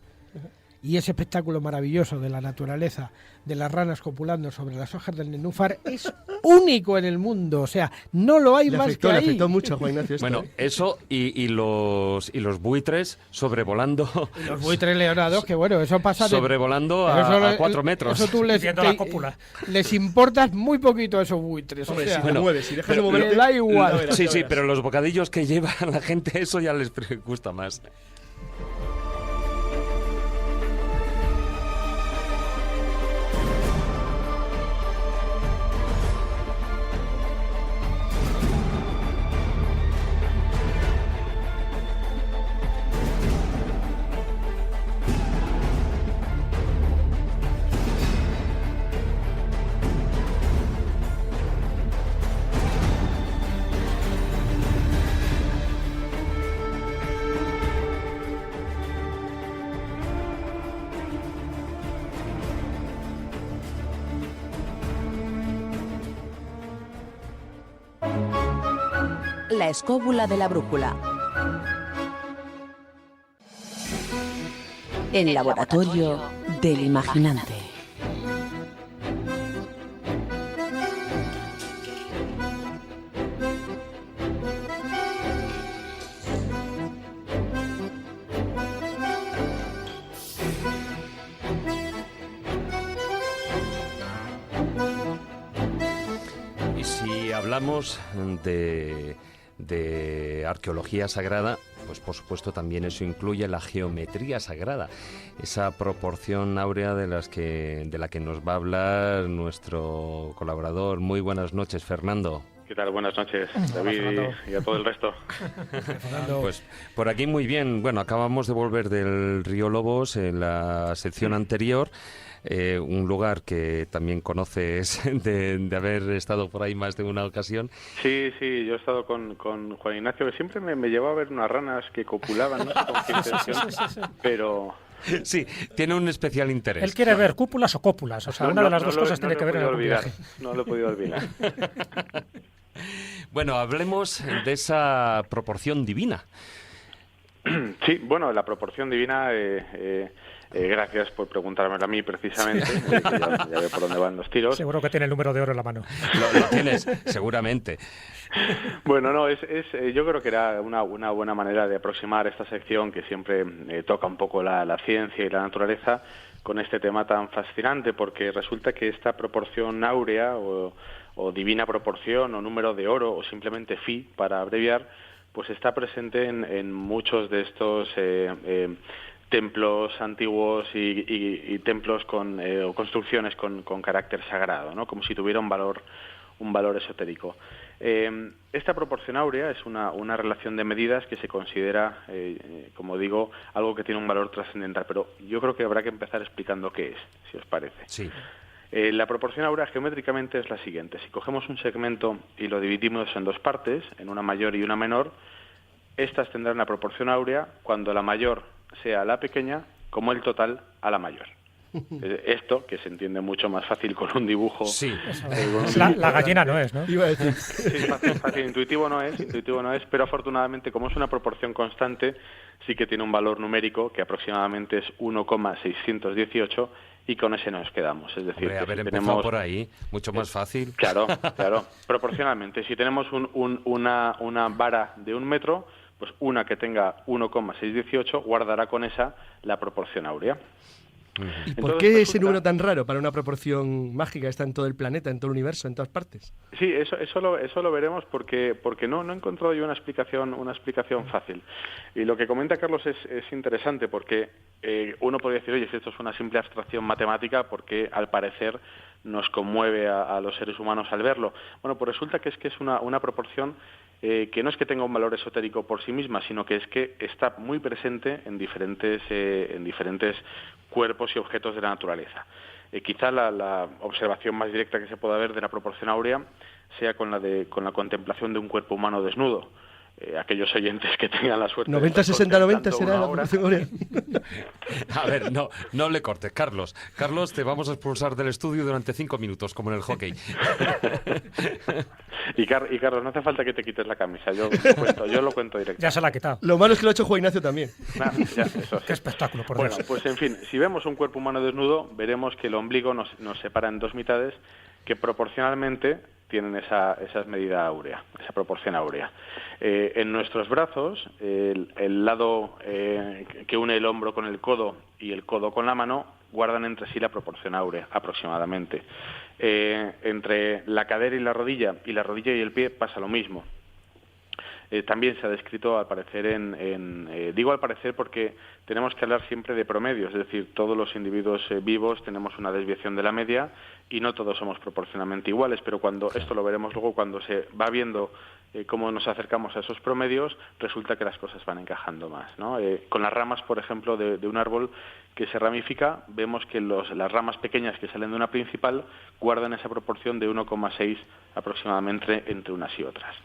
y ese espectáculo maravilloso de la naturaleza, de las ranas copulando sobre las hojas del nenúfar, es único en el mundo. O sea, no lo hay más que ahí. Le afectó mucho a Juan Ignacio esto, Bueno, eso y los buitres sobrevolando. Y los buitres leonados, que bueno, eso pasa sobrevolando a 4 metros. Eso tú la cópula. les importas muy poquito a esos buitres. Hombre, o sea, si te mueves, si dejas de pero moverte, le da igual. Sí, pero los bocadillos que lleva la gente, eso ya les gusta más. La escóbula de la brújula. El laboratorio del imaginante. Y si hablamos de arqueología sagrada, pues por supuesto también eso incluye la geometría sagrada, esa proporción áurea de la que nos va a hablar nuestro colaborador. Muy buenas noches, Fernando. ¿Qué tal? Buenas noches, David y a todo el resto. Pues por aquí muy bien. Bueno, acabamos de volver del Río Lobos en la sección anterior. Un lugar que también conoces de haber estado por ahí más de una ocasión. Sí, yo he estado con Juan Ignacio, que siempre me llevaba a ver unas ranas que copulaban, no sé con qué intención, pero... Sí, tiene un especial interés. Él quiere ver cúpulas o cópulas, o sea, una de las dos cosas tiene que ver en el viaje. No lo he podido olvidar. Bueno, hablemos de esa proporción divina. Sí, bueno, la proporción divina... gracias por preguntármelo a mí precisamente, ya veo por dónde van los tiros. Seguro que tiene el número de oro en la mano. Lo tienes, seguramente. Bueno, no, yo creo que era una buena manera de aproximar esta sección que siempre toca un poco la ciencia y la naturaleza con este tema tan fascinante, porque resulta que esta proporción áurea o divina proporción o número de oro o simplemente phi para abreviar, pues está presente en muchos de estos templos antiguos y templos o construcciones con carácter sagrado, ¿no? Como si tuviera un valor esotérico. Esta proporción áurea es una relación de medidas que se considera, como digo, algo que tiene un valor trascendental, pero yo creo que habrá que empezar explicando qué es, si os parece. Sí. La proporción áurea geométricamente es la siguiente. Si cogemos un segmento y lo dividimos en dos partes, en una mayor y una menor, estas tendrán la proporción áurea cuando la mayor sea la pequeña como el total a la mayor. Esto, que se entiende mucho más fácil con un dibujo. Sí. La gallina no es, ¿no? Iba a decir. Sí, fácil. Intuitivo no es, pero afortunadamente, como es una proporción constante, sí que tiene un valor numérico que aproximadamente es 1,618 y con ese nos quedamos. Es decir, Hombre, haber si empezado tenemos... por ahí, mucho más fácil. Claro, proporcionalmente. Si tenemos una vara de 1 metro, pues una que tenga 1,618 guardará con esa la proporción áurea. ¿Y por qué ese número tan raro para una proporción mágica está en todo el planeta, en todo el universo, en todas partes? Sí, eso lo veremos porque no he encontrado yo una explicación fácil. Y lo que comenta Carlos es interesante porque uno podría decir, oye, si esto es una simple abstracción matemática, porque al parecer nos conmueve a los seres humanos al verlo. Bueno, pues resulta que es una proporción que no es que tenga un valor esotérico por sí misma, sino que es que está muy presente en diferentes cuerpos y objetos de la naturaleza. Quizá la observación más directa que se pueda ver de la proporción áurea sea con la contemplación de un cuerpo humano desnudo. Aquellos oyentes que tengan la suerte 90-60-90 será la proporción áurea. A ver, no le cortes, Carlos. Carlos, te vamos a expulsar del estudio durante 5 minutos, como en el hockey. Y Carlos, no hace falta que te quites la camisa, yo lo cuento directo. Ya se la ha quitado. Lo malo es que lo ha hecho Juan Ignacio también. Ya, eso sí. Qué espectáculo, por Bueno, Dios. pues en fin, si vemos un cuerpo humano desnudo, veremos que el ombligo nos separa en dos mitades que proporcionalmente tienen esa medida áurea, esa proporción áurea. En nuestros brazos, el lado que une el hombro con el codo y el codo con la mano guardan entre sí la proporción áurea, aproximadamente. Entre la cadera y la rodilla y el pie pasa lo mismo. También se ha descrito, al parecer, digo al parecer porque tenemos que hablar siempre de promedios, es decir, todos los individuos vivos tenemos una desviación de la media y no todos somos proporcionalmente iguales, pero esto lo veremos luego, cuando se va viendo cómo nos acercamos a esos promedios, resulta que las cosas van encajando más, ¿no? Con las ramas, por ejemplo, de un árbol que se ramifica, vemos que las ramas pequeñas que salen de una principal guardan esa proporción de 1,6 aproximadamente entre unas y otras.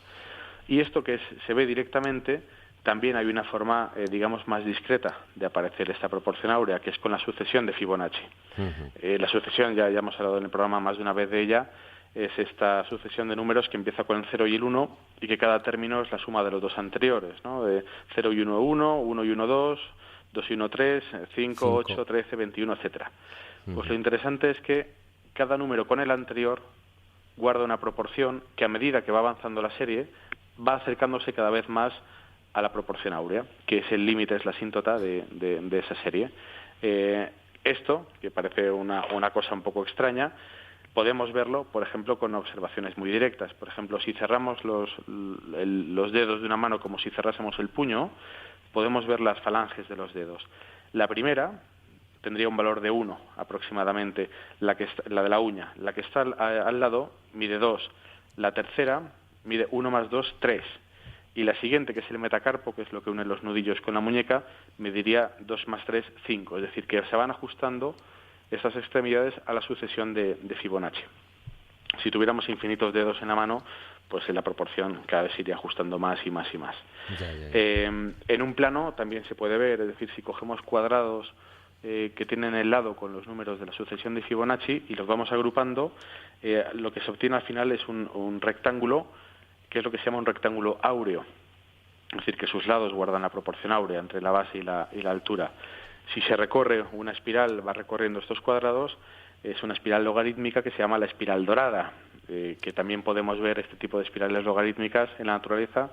Y esto que se ve directamente, también hay una forma, digamos, más discreta de aparecer esta proporción áurea, que es con la sucesión de Fibonacci. Uh-huh. La sucesión, ya hemos hablado en el programa más de una vez de ella, es esta sucesión de números que empieza con el 0 y el 1 y que cada término es la suma de los dos anteriores, ¿no? De 0 y 1, 1, 1 y 1, 2, 2 y 1, 3, 5, 8, 13, 21, etcétera. Uh-huh. Pues lo interesante es que cada número con el anterior guarda una proporción que, a medida que va avanzando la serie, va acercándose cada vez más a la proporción áurea, que es el límite, es la asíntota de esa serie. Esto, que parece una cosa un poco extraña, podemos verlo, por ejemplo, con observaciones muy directas. Por ejemplo, si cerramos los dedos de una mano como si cerrásemos el puño, podemos ver las falanges de los dedos. La primera tendría un valor de 1 aproximadamente, la de la uña. La que está al lado mide 2. La tercera mide 1 más 2, 3. Y la siguiente, que es el metacarpo, que es lo que une los nudillos con la muñeca, mediría 2 más 3, 5. Es decir, que se van ajustando estas extremidades a la sucesión de Fibonacci. Si tuviéramos infinitos dedos en la mano, pues en la proporción cada vez se iría ajustando más y más y más. Ya. En un plano también se puede ver, es decir, si cogemos cuadrados que tienen el lado con los números de la sucesión de Fibonacci y los vamos agrupando, lo que se obtiene al final es un rectángulo, que es lo que se llama un rectángulo áureo, es decir, que sus lados guardan la proporción áurea entre la base y la altura. Si se recorre una espiral, va recorriendo estos cuadrados, es una espiral logarítmica que se llama la espiral dorada, que también podemos ver este tipo de espirales logarítmicas en la naturaleza,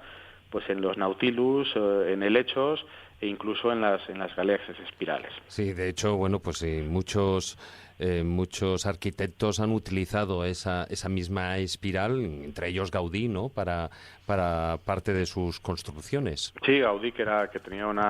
pues en los nautilus, en helechos e incluso en las galaxias espirales. Sí, de hecho, bueno, pues muchos arquitectos han utilizado esa misma espiral, entre ellos Gaudí, ¿no?, para parte de sus construcciones. Sí, Gaudí, que tenía un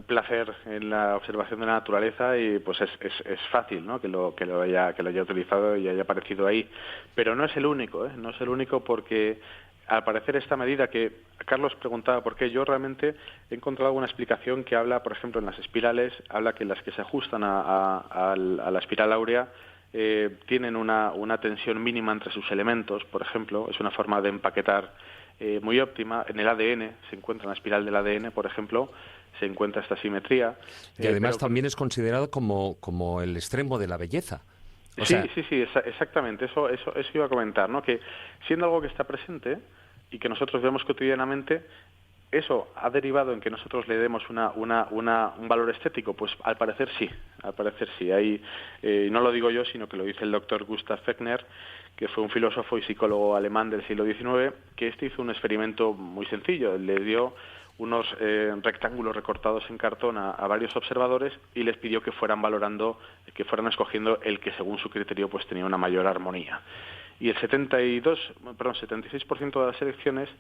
placer en la observación de la naturaleza, y pues es fácil, ¿no?, que lo haya utilizado y haya aparecido ahí. Pero no es el único, no es el único, porque al parecer esta medida, que Carlos preguntaba por qué, yo realmente he encontrado alguna explicación que habla, por ejemplo, en las espirales, habla que las que se ajustan a la espiral áurea tienen una tensión mínima entre sus elementos, por ejemplo, es una forma de empaquetar muy óptima. En el ADN se encuentra, en la espiral del ADN, por ejemplo, se encuentra esta simetría. Y además también es considerado como el extremo de la belleza. Sí, exactamente, eso iba a comentar, ¿no?, que siendo algo que está presente y que nosotros vemos cotidianamente, ¿eso ha derivado en que nosotros le demos un valor estético? Pues al parecer sí. Hay, no lo digo yo, sino que lo dice el doctor Gustav Fechner, que fue un filósofo y psicólogo alemán del siglo XIX, que hizo un experimento muy sencillo. Le dio unos rectángulos recortados en cartón a varios observadores y les pidió que fueran escogiendo el que según su criterio pues tenía una mayor armonía. Y el 76% de las selecciones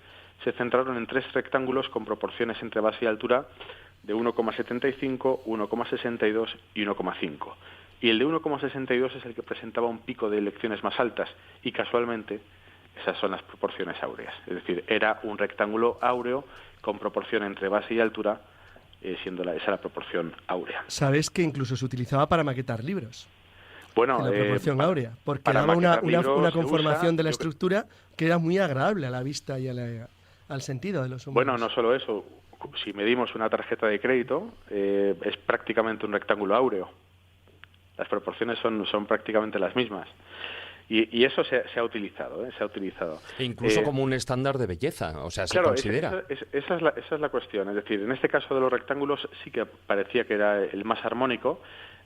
se centraron en 3 rectángulos con proporciones entre base y altura de 1,75, 1,62 y 1,5. Y el de 1,62 es el que presentaba un pico de elecciones más altas, y casualmente esas son las proporciones áureas. Es decir, era un rectángulo áureo con proporción entre base y altura, siendo esa la proporción áurea. ¿Sabes que incluso se utilizaba para maquetar libros? Bueno, la proporción áurea, porque daba una conformación de la estructura que era muy agradable a la vista y al sentido de los humanos. Bueno, no solo eso. Si medimos una tarjeta de crédito, es prácticamente un rectángulo áureo. Las proporciones son prácticamente las mismas. Y eso se ha utilizado, se ha utilizado. E incluso como un estándar de belleza, o sea, se claro, considera. Esa es la cuestión. Es decir, en este caso de los rectángulos sí que parecía que era el más armónico.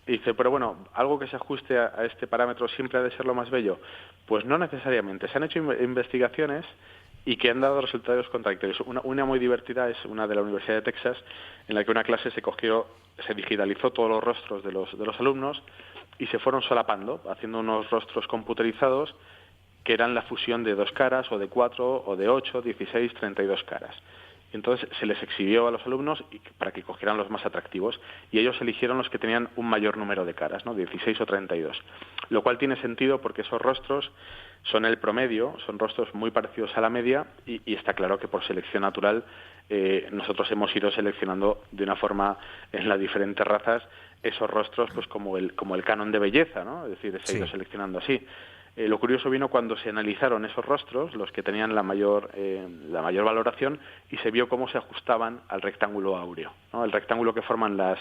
Y dice, pero bueno, algo que se ajuste a este parámetro siempre ha de ser lo más bello. Pues no necesariamente. Se han hecho investigaciones y que han dado resultados contradictorios. Una muy divertida es una de la Universidad de Texas, en la que una clase se digitalizó todos los rostros de los alumnos y se fueron solapando, haciendo unos rostros computerizados que eran la fusión de 2 caras, o de 4, o de 8, 16, 32 caras. Entonces se les exhibió a los alumnos para que cogieran los más atractivos, y ellos eligieron los que tenían un mayor número de caras, ¿no? 16 o 32. Lo cual tiene sentido porque esos rostros son el promedio, son rostros muy parecidos a la media, y está claro que por selección natural nosotros hemos ido seleccionando de una forma en las diferentes razas esos rostros, pues como el canon de belleza, ¿no? Es decir, se ha ido seleccionando así. Lo curioso vino cuando se analizaron esos rostros, los que tenían la mayor valoración, y se vio cómo se ajustaban al rectángulo áureo, ¿no? El rectángulo que forman las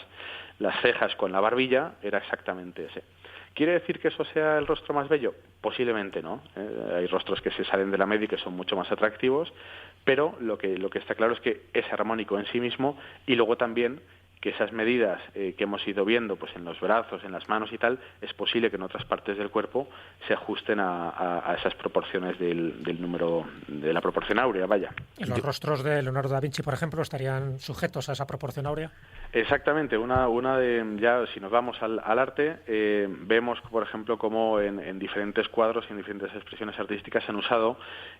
cejas con la barbilla era exactamente ese. ¿Quiere decir que eso sea el rostro más bello? Posiblemente no. Hay rostros que se salen de la media y que son mucho más atractivos, pero lo que está claro es que es armónico en sí mismo, y luego también que esas medidas que hemos ido viendo pues en los brazos, en las manos y tal, es posible que en otras partes del cuerpo se ajusten a esas proporciones del número, de la proporción áurea, vaya. ¿Y los rostros de Leonardo da Vinci, por ejemplo, estarían sujetos a esa proporción áurea? Exactamente. Ya si nos vamos al arte, vemos, por ejemplo, cómo en diferentes cuadros y en diferentes expresiones artísticas se han usado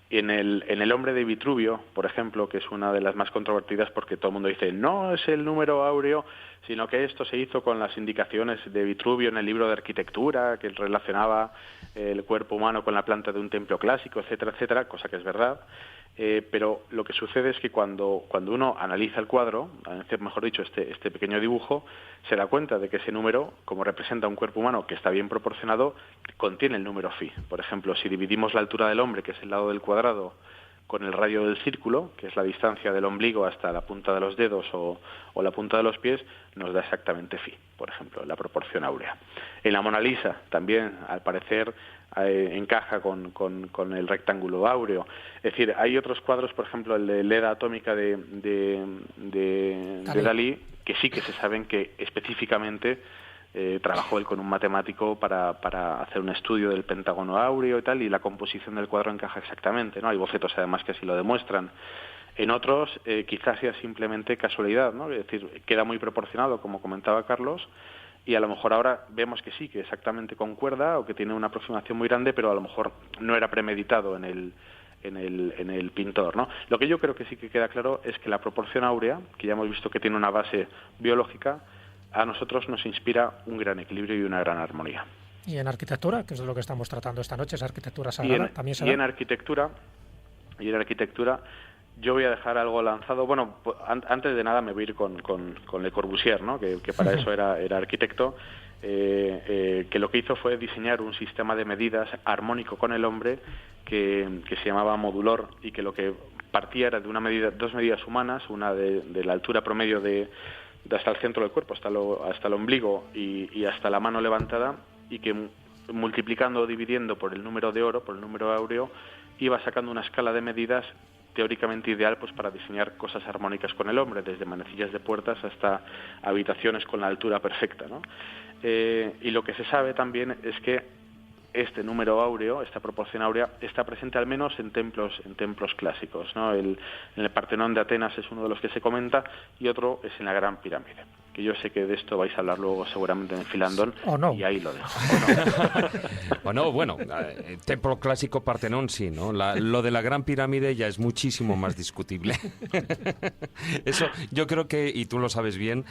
en el hombre de Vitruvio, por ejemplo, que es una de las más controvertidas porque todo el mundo dice, no es el número áureo, sino que esto se hizo con las indicaciones de Vitruvio en el libro de arquitectura, que relacionaba el cuerpo humano con la planta de un templo clásico, etcétera, etcétera, cosa que es verdad. Pero lo que sucede es que cuando uno analiza el cuadro, mejor dicho, este pequeño dibujo, se da cuenta de que ese número, como representa un cuerpo humano que está bien proporcionado, contiene el número phi. Por ejemplo, si dividimos la altura del hombre, que es el lado del cuadrado, con el radio del círculo, que es la distancia del ombligo hasta la punta de los dedos o la punta de los pies, nos da exactamente phi, por ejemplo, la proporción áurea. En la Mona Lisa también, al parecer, encaja con el rectángulo áureo. Es decir, hay otros cuadros, por ejemplo, el de Leda atómica de Dalí, que sí que se saben que específicamente trabajó él con un matemático para hacer un estudio del pentágono áureo y tal, y la composición del cuadro encaja exactamente, ¿no? Hay bocetos además que así lo demuestran. En otros quizás sea simplemente casualidad, ¿no? Es decir, queda muy proporcionado, como comentaba Carlos, y a lo mejor ahora vemos que sí, que exactamente concuerda o que tiene una aproximación muy grande, pero a lo mejor no era premeditado en el pintor, ¿no? Lo que yo creo que sí que queda claro es que la proporción áurea, que ya hemos visto que tiene una base biológica, a nosotros nos inspira un gran equilibrio y una gran armonía. ¿Y en arquitectura, que es de lo que estamos tratando esta noche, es arquitectura sagrada? ¿También se da? Y en arquitectura yo voy a dejar algo lanzado. Bueno, antes de nada me voy a ir con Le Corbusier, ¿no? que para eso era arquitecto, que lo que hizo fue diseñar un sistema de medidas armónico con el hombre que se llamaba modulor, y que lo que partía era de dos medidas humanas, una de la altura promedio de hasta el centro del cuerpo, hasta el ombligo y hasta la mano levantada, y que multiplicando o dividiendo por el número de oro, por el número áureo, iba sacando una escala de medidas teóricamente ideal pues para diseñar cosas armónicas con el hombre, desde manecillas de puertas hasta habitaciones con la altura perfecta, ¿no? Y lo que se sabe también es que este número áureo, esta proporción áurea, está presente al menos en templos clásicos, ¿no? En el Partenón de Atenas es uno de los que se comenta, y otro es en la Gran Pirámide, que yo sé que de esto vais a hablar luego seguramente en Filandón, y ahí lo dejo. Bueno, templo clásico Partenón sí, ¿no? Lo de la Gran Pirámide ya es muchísimo más discutible. Eso yo creo que, y tú lo sabes bien,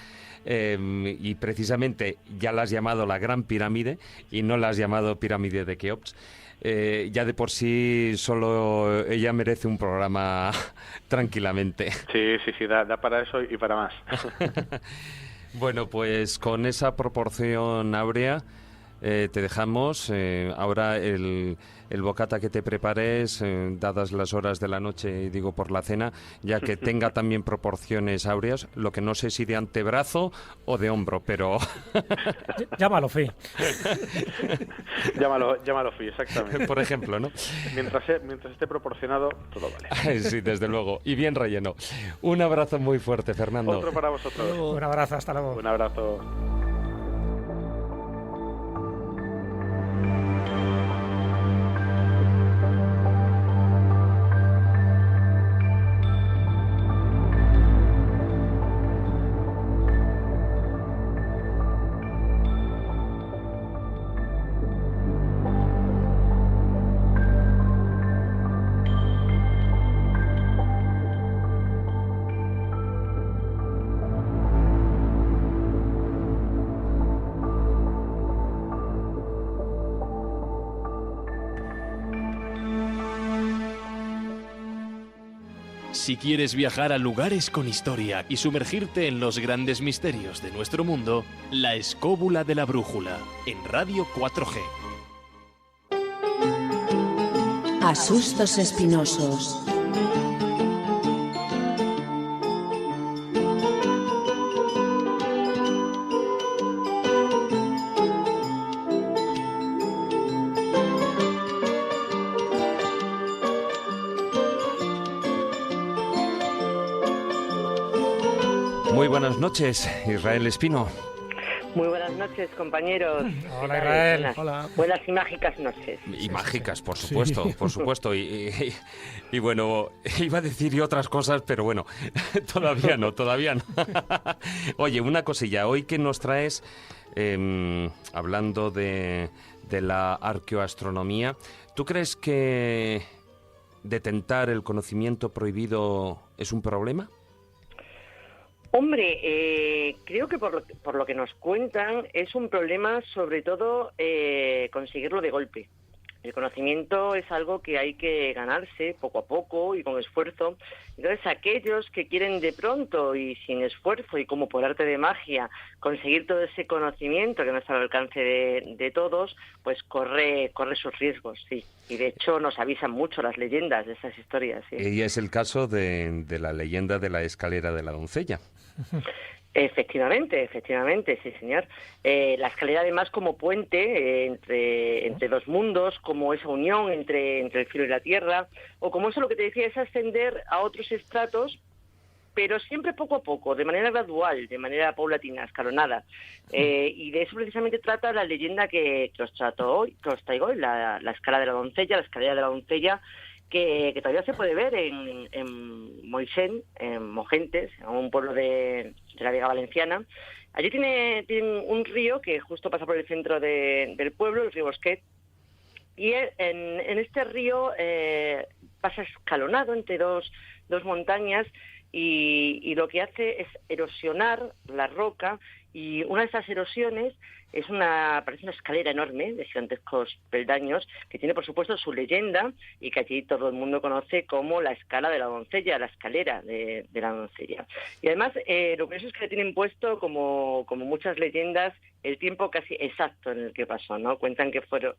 y precisamente ya la has llamado la Gran Pirámide y no la has llamado Pirámide de Keops. Ya de por sí solo ella merece un programa tranquilamente. Sí, da para eso y para más. Bueno, pues con esa proporción áurea te dejamos. Ahora el bocata que te prepares, dadas las horas de la noche, digo por la cena, ya que tenga también proporciones áureas, lo que no sé si de antebrazo o de hombro, pero... Llámalo Fi. Llámalo Fi, exactamente. Por ejemplo, ¿no? Mientras esté proporcionado, todo vale. Sí, desde luego. Y bien relleno. Un abrazo muy fuerte, Fernando. Otro para vosotros. Un abrazo, hasta luego. Un abrazo. Si quieres viajar a lugares con historia y sumergirte en los grandes misterios de nuestro mundo, La Escóbula de la Brújula, en Radio 4G. Asustos espinosos. Muy buenas noches, Israel Espino. Muy buenas noches, compañeros. Hola, Israel. Hola. Buenas y mágicas noches. Y mágicas, por supuesto, por supuesto. Y bueno, iba a decir y otras cosas, pero bueno, todavía no. Oye, una cosilla, hoy que nos traes, hablando de la arqueoastronomía, ¿tú crees que detentar el conocimiento prohibido es un problema? Hombre, creo que por lo que nos cuentan es un problema sobre todo conseguirlo de golpe. El conocimiento es algo que hay que ganarse poco a poco y con esfuerzo. Entonces, aquellos que quieren de pronto y sin esfuerzo y como por arte de magia conseguir todo ese conocimiento que no está al alcance de todos, pues corre sus riesgos, sí. Y de hecho nos avisan mucho las leyendas de esas historias, sí. Y es el caso de la leyenda de la escalera de la doncella. Efectivamente, sí, señor. La escalera, además, como puente entre dos mundos, como esa unión entre el cielo y la tierra, o como eso lo que te decía, es ascender a otros estratos, pero siempre poco a poco, de manera gradual, de manera paulatina, escalonada. Y de eso precisamente trata la leyenda que os traigo hoy, la escala de la doncella, la escalera de la doncella, que todavía se puede ver en Moixent, en Mogentes, en un pueblo de la Vega Valenciana. Allí tiene un río que justo pasa por el centro del pueblo, el río Bosquet, y en este río pasa escalonado entre dos montañas y lo que hace es erosionar la roca, y una de esas erosiones parece una escalera enorme de gigantescos peldaños que tiene, por supuesto, su leyenda y que allí todo el mundo conoce como la escala de la doncella, la escalera de la doncella. Y además, lo curioso es que le tienen puesto, como muchas leyendas, el tiempo casi exacto en el que pasó, ¿no? Cuentan que fueron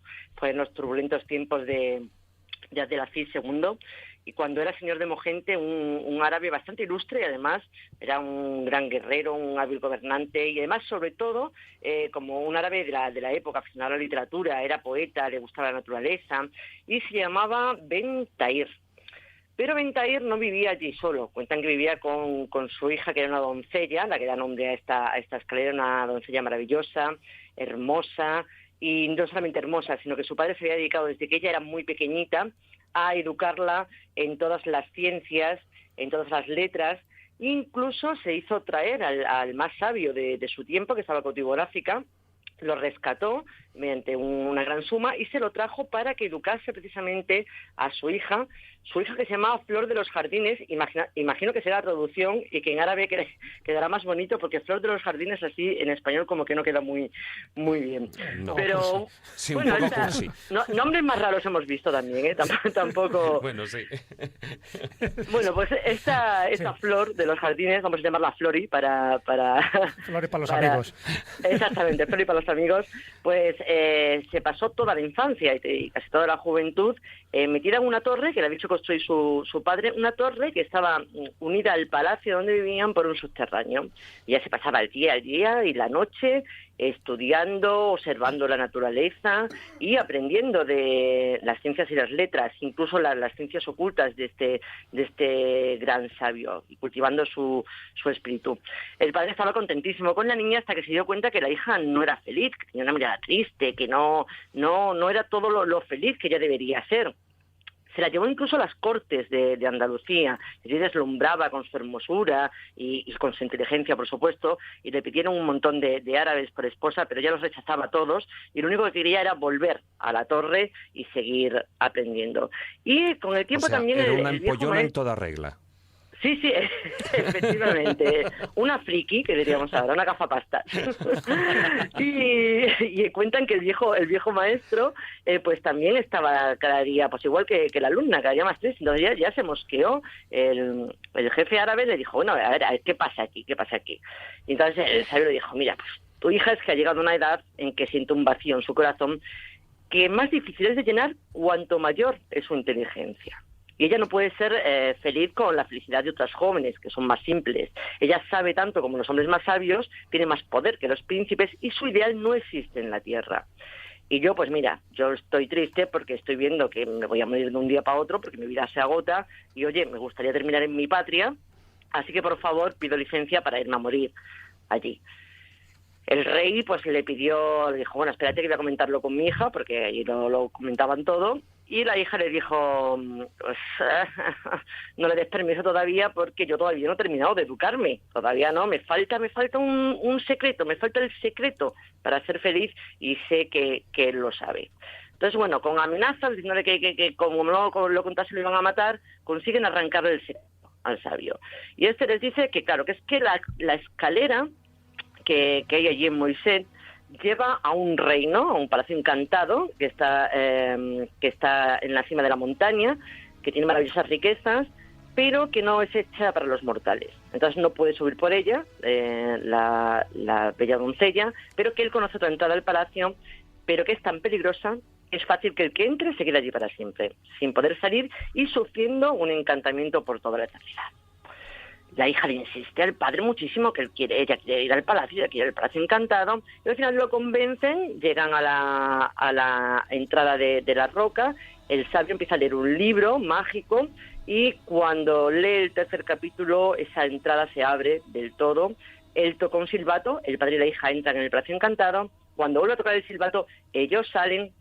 los turbulentos tiempos de Abdelaziz II, y cuando era señor de Mogente, un árabe bastante ilustre, y además era un gran guerrero, un hábil gobernante, y además, sobre todo, como un árabe de la época, aficionado a la literatura, era poeta, le gustaba la naturaleza, y se llamaba Ben Tahir. Pero Ben Tahir no vivía allí solo. Cuentan que vivía con su hija, que era una doncella, la que da nombre a esta escalera, una doncella maravillosa, hermosa, y no solamente hermosa, sino que su padre se había dedicado desde que ella era muy pequeñita a educarla en todas las ciencias, en todas las letras. Incluso se hizo traer al más sabio de su tiempo, que estaba cautivo en África, lo rescató mediante una gran suma y se lo trajo para que educase precisamente a su hija que se llamaba Flor de los Jardines. Imagino que será la traducción y que en árabe quedará más bonito, porque Flor de los Jardines así en español como que no queda muy bien. No, pero sí, bueno, un poco sí. Nombres más raros hemos visto también, ¿eh? Tampoco. Bueno, sí. Bueno, pues esta Flor de los Jardines, vamos a llamarla Flori para Flori para los amigos. Exactamente, Flori para los amigos. Pues se pasó toda la infancia y casi toda la juventud metida en una torre que le había hecho construir su padre, una torre que estaba unida al palacio donde vivían por un subterráneo. Y ya se pasaba el día y la noche estudiando, observando la naturaleza y aprendiendo de las ciencias y las letras, incluso las ciencias ocultas de este gran sabio, y cultivando su espíritu. El padre estaba contentísimo con la niña hasta que se dio cuenta que la hija no era feliz, que tenía una mirada triste, que no era todo lo feliz que ella debería ser. Se la llevó incluso a las cortes de Andalucía, y deslumbraba con su hermosura y con su inteligencia, por supuesto, y le pidieron un montón de árabes por esposa, pero ella los rechazaba a todos, y lo único que quería era volver a la torre y seguir aprendiendo. Y con el tiempo también... Era una empollona en toda regla. Sí, efectivamente. Una friki, que diríamos ahora, una gafapasta. y cuentan que el viejo maestro, pues también estaba cada día, pues igual que la alumna, cada día más triste. Entonces ya se mosqueó. El jefe árabe le dijo, bueno, a ver, ¿qué pasa aquí? Y entonces el sabio le dijo, mira, pues tu hija es que ha llegado a una edad en que siente un vacío en su corazón que más difícil es de llenar cuanto mayor es su inteligencia. Y ella no puede ser feliz con la felicidad de otras jóvenes, que son más simples. Ella sabe tanto como los hombres más sabios, tiene más poder que los príncipes, y su ideal no existe en la tierra. Y yo, pues mira, yo estoy triste porque estoy viendo que me voy a morir de un día para otro, porque mi vida se agota, y oye, me gustaría terminar en mi patria, así que por favor pido licencia para irme a morir allí. El rey pues le dijo, bueno, espérate que voy a comentarlo con mi hija, porque allí lo comentaban todo, y la hija le dijo, pues no le des permiso todavía porque yo todavía no he terminado de educarme, todavía no, me falta un secreto, me falta el secreto para ser feliz, y sé que él lo sabe. Entonces, bueno, con amenazas, diciéndole que como no lo contase lo iban a matar, consiguen arrancarle el secreto al sabio. Y este les dice que, claro, que es que la escalera que hay allí en Moisés lleva a un reino, a un palacio encantado que está en la cima de la montaña, que tiene maravillosas riquezas, pero que no es hecha para los mortales. Entonces no puede subir por ella la bella doncella, pero que él conoce toda entrada al palacio, pero que es tan peligrosa que es fácil que el que entre se quede allí para siempre, sin poder salir y sufriendo un encantamiento por toda la eternidad. La hija le insiste al padre muchísimo que ella quiere ir al palacio, encantado, y al final lo convencen, llegan a la entrada de la roca, el sabio empieza a leer un libro mágico, y cuando lee el tercer capítulo, esa entrada se abre del todo, él toca un silbato, el padre y la hija entran en el palacio encantado, cuando vuelve a tocar el silbato, ellos salen,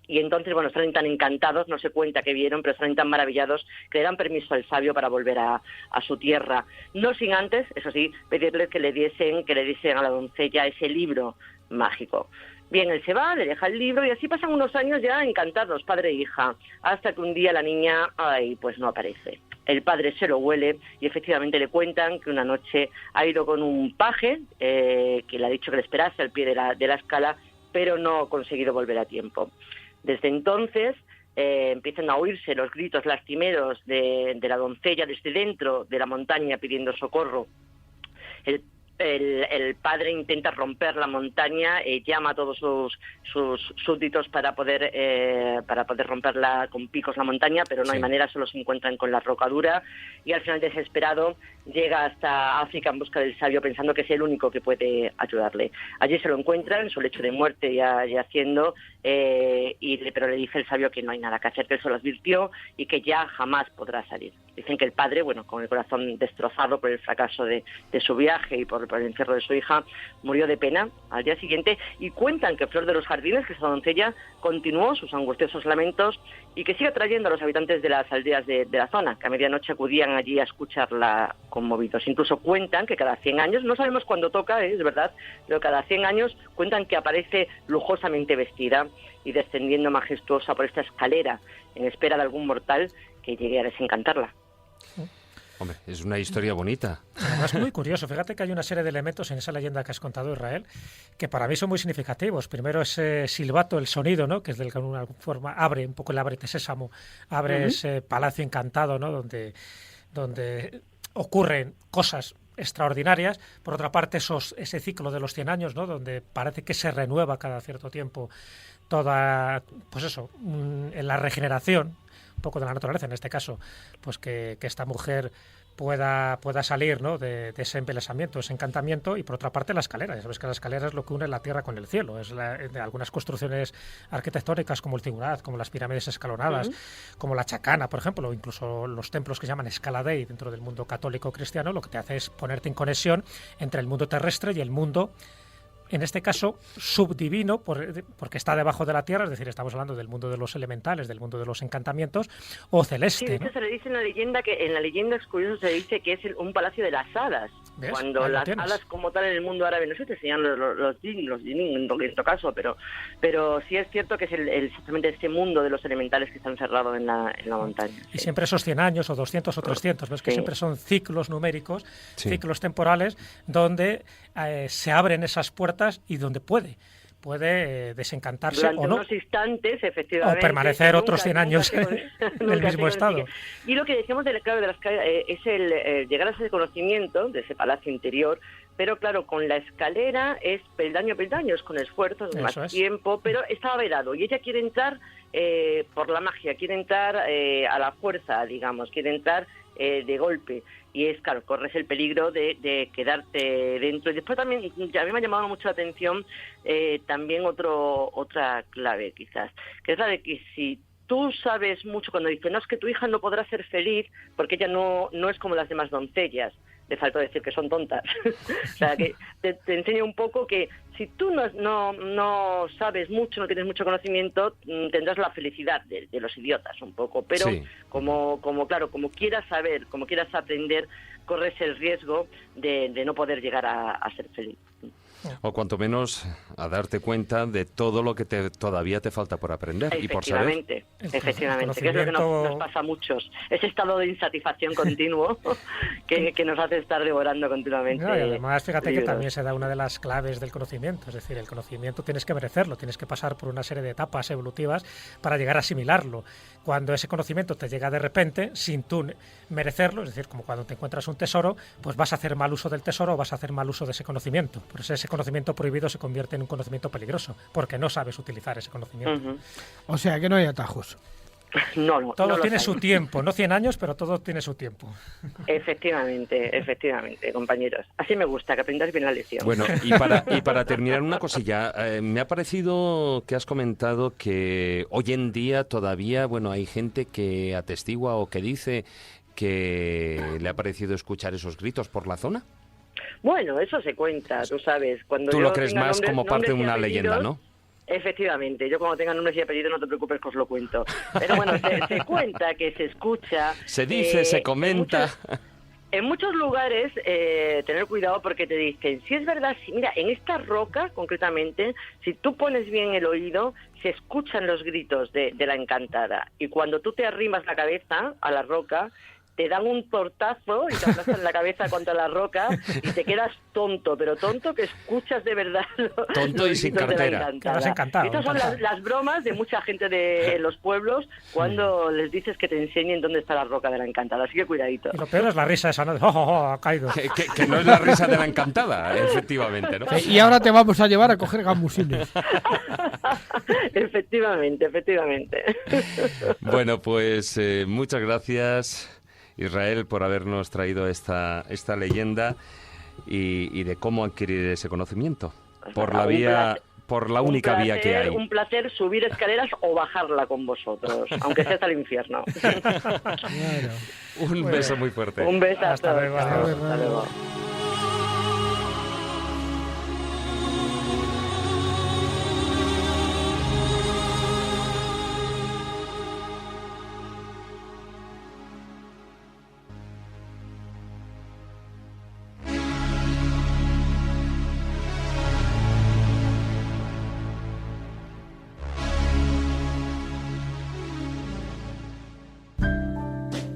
y entonces, bueno, salen tan encantados, no se cuenta qué vieron, pero salen tan maravillados que le dan permiso al sabio para volver a su tierra. No sin antes, eso sí, pedirles que le diesen a la doncella ese libro mágico. Bien, él se va, le deja el libro y así pasan unos años ya encantados, padre e hija, hasta que un día la niña, pues no aparece. El padre se lo huele y efectivamente le cuentan que una noche ha ido con un paje que le ha dicho que le esperase al pie de la escala, pero no ha conseguido volver a tiempo. Desde entonces empiezan a oírse los gritos lastimeros de la doncella desde dentro de la montaña pidiendo socorro. El padre intenta romper la montaña, llama a todos sus súbditos para poder romperla con picos la montaña, pero no hay manera, solo se encuentran con la roca dura, y al final, desesperado, llega hasta África en busca del sabio, pensando que es el único que puede ayudarle. Allí se lo encuentra en su lecho de muerte yaciendo, pero le dice el sabio que no hay nada que hacer, que él se lo advirtió y que ya jamás podrá salir. Dicen que el padre, bueno, con el corazón destrozado por el fracaso de su viaje y por el encierro de su hija, murió de pena al día siguiente, y cuentan que Flor de los Jardines, que esa doncella, continuó sus angustiosos lamentos y que sigue atrayendo a los habitantes de las aldeas de la zona, que a medianoche acudían allí a escucharla conmovidos. Incluso cuentan que cada 100 años, no sabemos cuándo toca, es verdad, pero cada 100 años cuentan que aparece lujosamente vestida y descendiendo majestuosa por esta escalera en espera de algún mortal que llegue a desencantarla. Hombre, es una historia bonita. Además, muy curioso. Fíjate que hay una serie de elementos en esa leyenda que has contado, Israel, que para mí son muy significativos. Primero, ese silbato, el sonido, ¿no?, que es del que de alguna forma abre un poco el ábrete sésamo, abre ese palacio encantado, ¿no?, donde ocurren cosas extraordinarias. Por otra parte, ese ciclo de los 100 años, ¿no? Donde parece que se renueva cada cierto tiempo toda, pues eso, en la regeneración un poco de la naturaleza, en este caso, pues que esta mujer pueda salir, ¿no? de ese embelesamiento, ese encantamiento. Y por otra parte la escalera, ya sabes que la escalera es lo que une la tierra con el cielo, es de algunas construcciones arquitectónicas como el zigurat, como las pirámides escalonadas, como la chacana, por ejemplo, o incluso los templos que se llaman Scala Dei dentro del mundo católico cristiano, lo que te hace es ponerte en conexión entre el mundo terrestre y el mundo, en este caso, subdivino, porque está debajo de la tierra, es decir, estamos hablando del mundo de los elementales, del mundo de los encantamientos, o celeste. Sí, de hecho, ¿no? se le dice en la leyenda es curioso, se dice que es un palacio de las hadas. ¿Ves? Cuando las hadas como tal en el mundo árabe, no sé, te enseñan los jinn en tu caso, pero sí es cierto que es exactamente ese mundo de los elementales que está encerrado en la montaña. Y siempre esos 100 años, o 200 o 300, ves que siempre son ciclos numéricos, ciclos temporales, donde se abren esas puertas y donde puede desencantarse durante o no. Unos instantes, efectivamente. O permanecer otros 100 años en el mismo estado. Y lo que decíamos es el llegar a ese conocimiento de ese palacio interior, pero claro, con la escalera es peldaño a peldaño, es con esfuerzos, más tiempo, pero está vedado. Y ella quiere entrar por la magia, quiere entrar a la fuerza, digamos, quiere entrar de golpe. Y es, claro, corres el peligro de quedarte dentro. Y después también, a mí me ha llamado mucho la atención también otra clave, quizás, que es la de que si tú sabes mucho, cuando dices, no, es que tu hija no podrá ser feliz porque ella no es como las demás doncellas, le faltó decir que son tontas. O sea, que te enseña un poco que si tú no sabes mucho, no tienes mucho conocimiento, tendrás la felicidad de los idiotas un poco, pero como quieras saber, como quieras aprender, corres el riesgo de no poder llegar a ser feliz. O cuanto menos a darte cuenta de todo lo que todavía te falta por aprender y por saber. Efectivamente, que es lo que nos pasa a muchos. Ese estado de insatisfacción continuo que nos hace estar devorando continuamente. No, y además, fíjate que también se da una de las claves del conocimiento. Es decir, el conocimiento tienes que merecerlo, tienes que pasar por una serie de etapas evolutivas para llegar a asimilarlo. Cuando ese conocimiento te llega de repente, sin tú merecerlo, es decir, como cuando te encuentras un tesoro, pues vas a hacer mal uso del tesoro o vas a hacer mal uso de ese conocimiento. Por eso ese conocimiento prohibido se convierte en un conocimiento peligroso, porque no sabes utilizar ese conocimiento. O sea, que no hay atajos. No, todo tiene su tiempo, no 100 años, pero todo tiene su tiempo. Efectivamente, compañeros. Así me gusta, que aprendas bien la lección. Bueno, y para terminar una cosilla, me ha parecido que has comentado que hoy en día todavía, hay gente que atestigua o que dice que le ha parecido escuchar esos gritos por la zona. Bueno, eso se cuenta, tú sabes. Tú lo crees más como parte de una leyenda, ¿no? Efectivamente, yo cuando tenga nombres y apellidos no te preocupes que os lo cuento. Pero bueno, se cuenta, que se escucha. Se dice, se comenta. En muchos lugares, tener cuidado porque te dicen, si es verdad, mira, en esta roca concretamente, si tú pones bien el oído, se escuchan los gritos de la encantada. Y cuando tú te arrimas la cabeza a la roca, te dan un tortazo y te aplastan la cabeza contra la roca y te quedas tonto, pero tonto que escuchas de verdad tonto y sin cartera. Quedas encantado. Estas son las bromas de mucha gente de los pueblos cuando les dices que te enseñen dónde está la roca de la encantada, así que cuidadito. Y lo peor es la risa esa, ¿no? Ha caído. Que no es la risa de la encantada, efectivamente, ¿no? Y ahora te vamos a llevar a coger gamusines. Efectivamente. Bueno, pues muchas gracias, Israel, por habernos traído esta leyenda y de cómo adquirir ese conocimiento por la única vía que hay. Un placer subir escaleras o bajarla con vosotros, aunque sea hasta el infierno. Un beso muy fuerte. Un beso hasta luego. Hasta luego.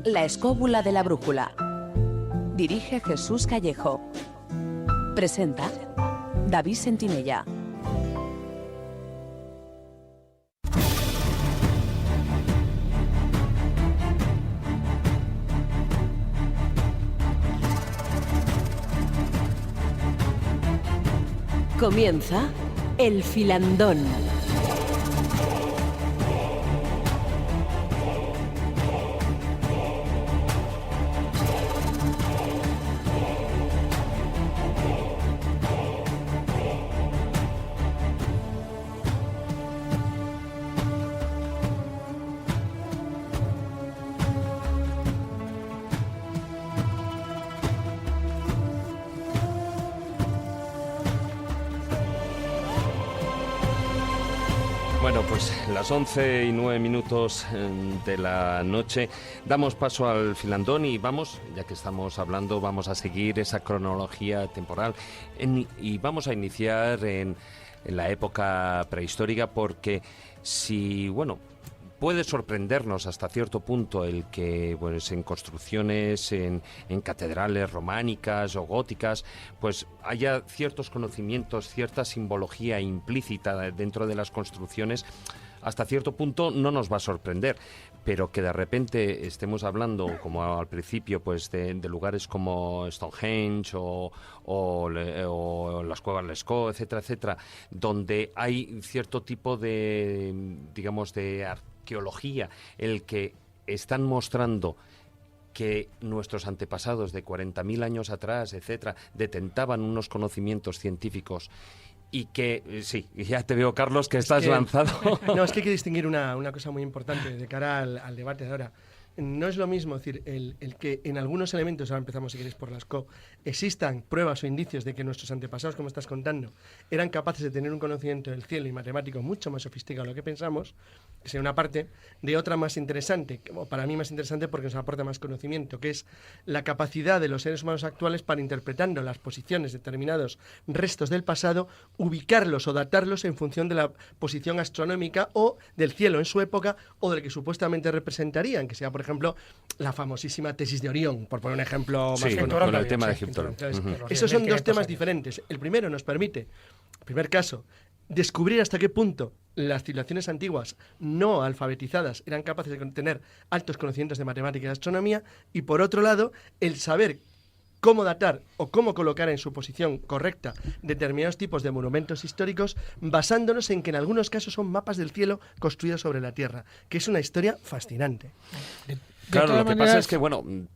La escóbula de la brújula. Dirige Jesús Callejo. Presenta David Sentinella. Comienza El Filandón. Bueno, pues las 11:09 de la noche damos paso al Filandón y vamos, ya que estamos hablando, vamos a seguir esa cronología temporal y vamos a iniciar en la época prehistórica porque puede sorprendernos hasta cierto punto el que pues en construcciones, en catedrales románicas o góticas, pues haya ciertos conocimientos, cierta simbología implícita dentro de las construcciones. Hasta cierto punto no nos va a sorprender, pero que de repente estemos hablando, como al principio, pues de lugares como Stonehenge o las cuevas Lascaux, etcétera, etcétera, donde hay cierto tipo de, digamos, de arqueología, el que están mostrando que nuestros antepasados de 40.000 años atrás, etcétera, detentaban unos conocimientos científicos y que, sí, ya te veo, Carlos, que estás lanzado. No, es que hay que distinguir una cosa muy importante de cara al debate de ahora. No es lo mismo decir el que en algunos elementos, ahora empezamos si queréis por Lascaux, existan pruebas o indicios de que nuestros antepasados, como estás contando, eran capaces de tener un conocimiento del cielo y matemático mucho más sofisticado de lo que pensamos, que sería una parte, de otra más interesante, o para mí más interesante porque nos aporta más conocimiento, que es la capacidad de los seres humanos actuales para, interpretando las posiciones de determinados restos del pasado, ubicarlos o datarlos en función de la posición astronómica o del cielo en su época o del que supuestamente representarían, que sea, por ejemplo, la famosísima tesis de Orión, por poner un ejemplo más conocido. Con el tema de Egipto. Esos son dos temas diferentes. El primero nos permite, primer caso, descubrir hasta qué punto las civilizaciones antiguas no alfabetizadas eran capaces de tener altos conocimientos de matemática y astronomía, y por otro lado, el saber cómo datar o cómo colocar en su posición correcta determinados tipos de monumentos históricos, basándonos en que en algunos casos son mapas del cielo construidos sobre la Tierra, que es una historia fascinante. Claro, lo que pasa es que,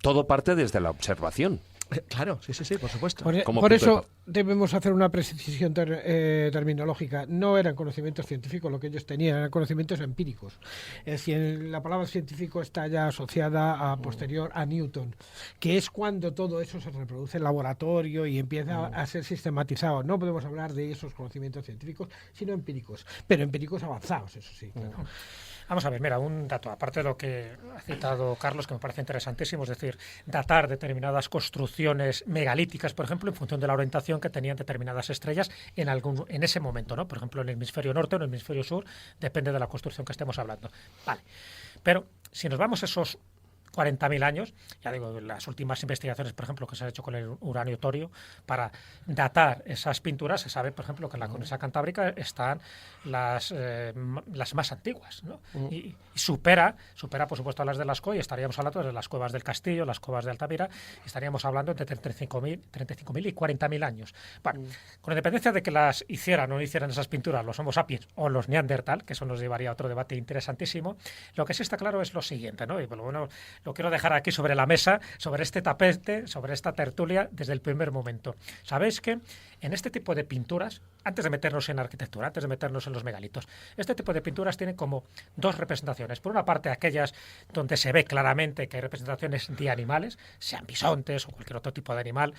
todo parte desde la observación. Claro, sí, por supuesto. Por eso debemos hacer una precisión terminológica. No eran conocimientos científicos lo que ellos tenían, eran conocimientos empíricos. Es decir, la palabra científico está ya asociada a posterior a Newton, que es cuando todo eso se reproduce en laboratorio y empieza a ser sistematizado. No podemos hablar de esos conocimientos científicos, sino empíricos, pero empíricos avanzados, eso sí, claro. Vamos a ver, mira, un dato, aparte de lo que ha citado Carlos, que me parece interesantísimo, es decir, datar determinadas construcciones megalíticas, por ejemplo, en función de la orientación que tenían determinadas estrellas en ese momento, ¿no? Por ejemplo, en el hemisferio norte o en el hemisferio sur, depende de la construcción que estemos hablando. Vale, pero si nos vamos a esos 40.000 años, ya digo, las últimas investigaciones, por ejemplo, que se han hecho con el uranio torio para datar esas pinturas, se sabe, por ejemplo, que en la cornisa cantábrica están las más antiguas, ¿no? Y supera, por supuesto, a las de Lascaux, y estaríamos hablando de las cuevas del Castillo, las cuevas de Altamira, estaríamos hablando entre 35.000 y 40.000 años. Bueno, con independencia de que las hicieran o no hicieran esas pinturas los Homo sapiens o los Neandertal, que eso nos llevaría a otro debate interesantísimo, lo que sí está claro es lo siguiente, ¿no? Y bueno, lo quiero dejar aquí sobre la mesa, sobre este tapete, sobre esta tertulia, desde el primer momento. Sabéis que en este tipo de pinturas, antes de meternos en arquitectura, antes de meternos en los megalitos, este tipo de pinturas tienen como dos representaciones. Por una parte, aquellas donde se ve claramente que hay representaciones de animales, sean bisontes o cualquier otro tipo de animal,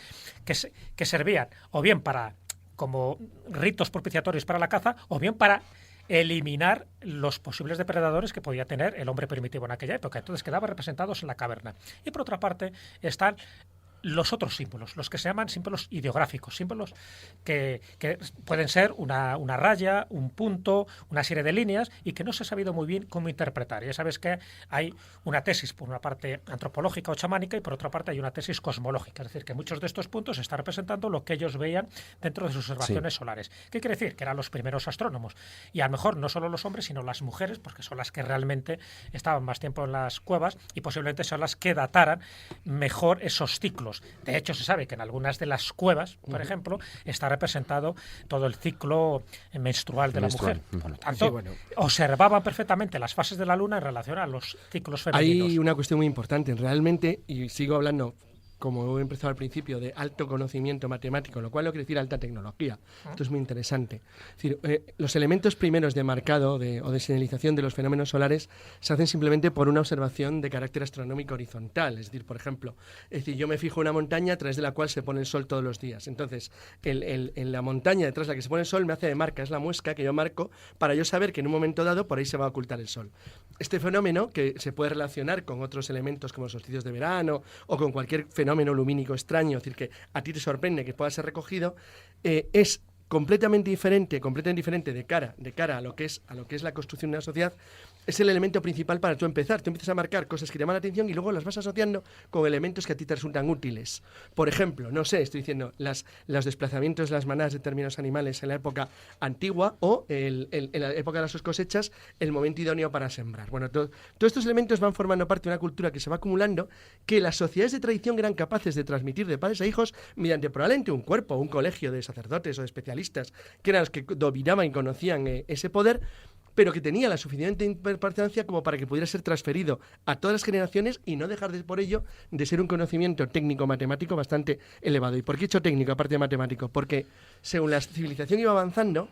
que servían o bien para como ritos propiciatorios para la caza, o bien para eliminar los posibles depredadores que podía tener el hombre primitivo en aquella época. Entonces quedaban representados en la caverna. Y por otra parte están los otros símbolos, los que se llaman símbolos ideográficos, símbolos que pueden ser una raya, un punto, una serie de líneas y que no se ha sabido muy bien cómo interpretar. Ya sabes que hay una tesis, por una parte antropológica o chamánica, y por otra parte hay una tesis cosmológica, es decir, que muchos de estos puntos están representando lo que ellos veían dentro de sus observaciones solares. ¿Qué quiere decir? Que eran los primeros astrónomos. Y a lo mejor no solo los hombres, sino las mujeres, porque son las que realmente estaban más tiempo en las cuevas y posiblemente son las que dataran mejor esos ciclos ciclos. De hecho, se sabe que en algunas de las cuevas, por ejemplo, está representado todo el ciclo menstrual de la mujer. Por lo tanto, observaban perfectamente las fases de la luna en relación a los ciclos femeninos. Hay una cuestión muy importante. Realmente, y sigo hablando, como he empezado al principio, de alto conocimiento matemático, lo cual no quiere decir alta tecnología. Esto es muy interesante. Es decir, los elementos primeros de marcado o de señalización de los fenómenos solares se hacen simplemente por una observación de carácter astronómico horizontal. Es decir, por ejemplo, yo me fijo en una montaña a través de la cual se pone el sol todos los días. Entonces, en la montaña detrás de la que se pone el sol me hace de marca, es la muesca que yo marco para yo saber que en un momento dado por ahí se va a ocultar el sol. Este fenómeno, que se puede relacionar con otros elementos como los solsticios de verano o con cualquier fenómeno lumínico extraño, es decir, que a ti te sorprende que pueda ser recogido, es completamente diferente de cara a lo que es la construcción de una sociedad. Es el elemento principal para tú empezar. Tú empiezas a marcar cosas que te llaman la atención y luego las vas asociando con elementos que a ti te resultan útiles. Por ejemplo, no sé, estoy diciendo los desplazamientos de las manadas de determinados animales en la época antigua o en la época de las cosechas, el momento idóneo para sembrar. Bueno, todos estos elementos van formando parte de una cultura que se va acumulando, que las sociedades de tradición eran capaces de transmitir de padres a hijos mediante probablemente un cuerpo, un colegio de sacerdotes o de especialistas, que eran los que dominaban y conocían ese poder, pero que tenía la suficiente importancia como para que pudiera ser transferido a todas las generaciones y no dejar por ello de ser un conocimiento técnico-matemático bastante elevado. ¿Y por qué he hecho técnico aparte de matemático? Porque según la civilización iba avanzando,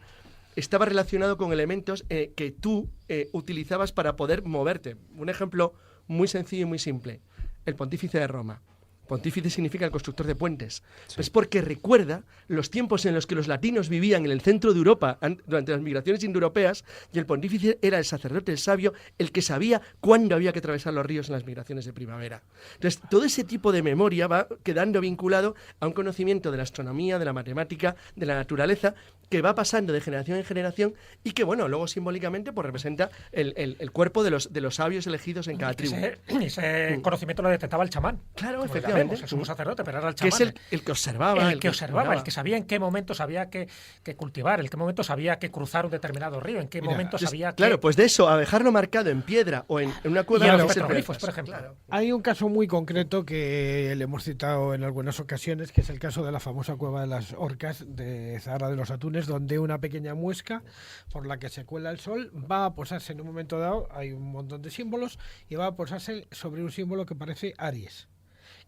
estaba relacionado con elementos que tú utilizabas para poder moverte. Un ejemplo muy sencillo y muy simple: el pontífice de Roma. Pontífice significa el constructor de puentes. Sí. Es porque recuerda los tiempos en los que los latinos vivían en el centro de Europa durante las migraciones indoeuropeas, y el pontífice era el sacerdote, el sabio, el que sabía cuándo había que atravesar los ríos en las migraciones de primavera. Entonces, todo ese tipo de memoria va quedando vinculado a un conocimiento de la astronomía, de la matemática, de la naturaleza, que va pasando de generación en generación y que, bueno, luego simbólicamente pues representa el cuerpo de los sabios elegidos en cada tribu. Ese conocimiento lo detectaba el chamán. Claro, efectivamente. Es un sacerdote, pero era el chamán. Que es el que observaba. El que sabía en qué momentos había que cultivar, en qué momentos había que cruzar un determinado río, en qué momentos había que... Claro, pues de eso, a dejarlo marcado en piedra o en una cueva... Y a los petroglifos, por ejemplo. Claro. Hay un caso muy concreto que le hemos citado en algunas ocasiones, que es el caso de la famosa cueva de las Orcas de Zahara de los Atunes, donde una pequeña muesca por la que se cuela el sol va a posarse en un momento dado, hay un montón de símbolos, y va a posarse sobre un símbolo que parece Aries,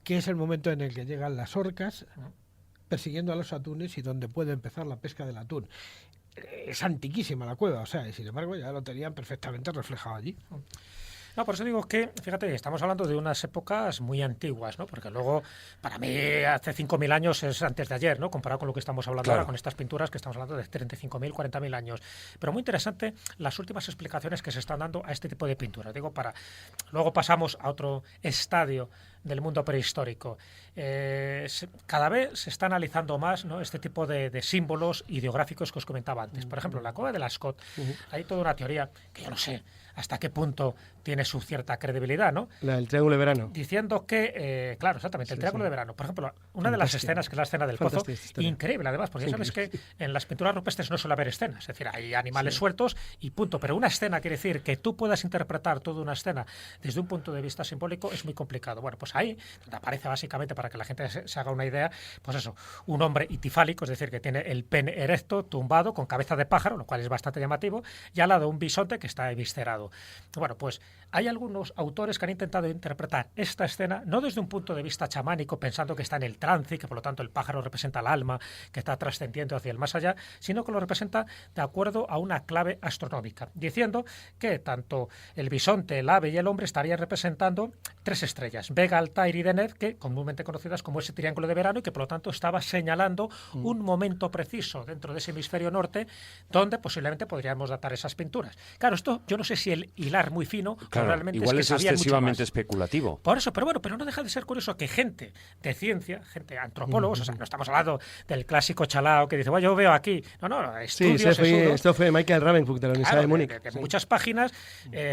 que es el momento en el que llegan las orcas persiguiendo a los atunes y donde puede empezar la pesca del atún. Es antiquísima la cueva, o sea, y sin embargo ya lo tenían perfectamente reflejado allí. No, por eso digo que, fíjate, estamos hablando de unas épocas muy antiguas, ¿no? Porque luego, para mí, hace 5.000 años es antes de ayer, ¿no? Comparado con lo que estamos hablando ahora, con estas pinturas que estamos hablando de 35.000, 40.000 años. Pero muy interesante las últimas explicaciones que se están dando a este tipo de pinturas. Digo, luego pasamos a otro estadio del mundo prehistórico. Cada vez se está analizando más, ¿no?, este tipo de símbolos ideográficos que os comentaba antes. Por ejemplo, la cueva de Lascaux, hay toda una teoría que yo no sé hasta qué punto tiene su cierta credibilidad, ¿no? El Triángulo de Verano. Diciendo que, claro, exactamente, el Triángulo de Verano. Por ejemplo, una de las escenas, que es la escena del pozo, increíble además, porque ya sabes que en las pinturas rupestres no suele haber escenas, es decir, hay animales sueltos y punto, pero una escena quiere decir que tú puedas interpretar toda una escena desde un punto de vista simbólico es muy complicado. Bueno, pues ahí, donde aparece básicamente, para que la gente se haga una idea, pues eso, un hombre itifálico, es decir, que tiene el pene erecto, tumbado, con cabeza de pájaro, lo cual es bastante llamativo, y al lado un bisonte que está eviscerado. Bueno, pues hay algunos autores que han intentado interpretar esta escena no desde un punto de vista chamánico, pensando que está en el trance y que por lo tanto el pájaro representa el alma que está trascendiendo hacia el más allá, sino que lo representa de acuerdo a una clave astronómica, diciendo que tanto el bisonte, el ave y el hombre estarían representando 3 estrellas, Vega, Altair y Deneb, que comúnmente conocidas como ese triángulo de verano, y que por lo tanto estaba señalando un momento preciso dentro de ese hemisferio norte donde posiblemente podríamos datar esas pinturas. Claro, esto yo no sé si el hilar muy fino, claro, realmente igual es que es excesivamente especulativo. Por eso, pero bueno, pero no deja de ser curioso que gente de ciencia, gente antropólogos, o sea, no estamos hablando del clásico chalao que dice, bueno, yo veo aquí, no, estudios. Esto fue Michael Ravenfuch de la Universidad de Múnich. De muchas páginas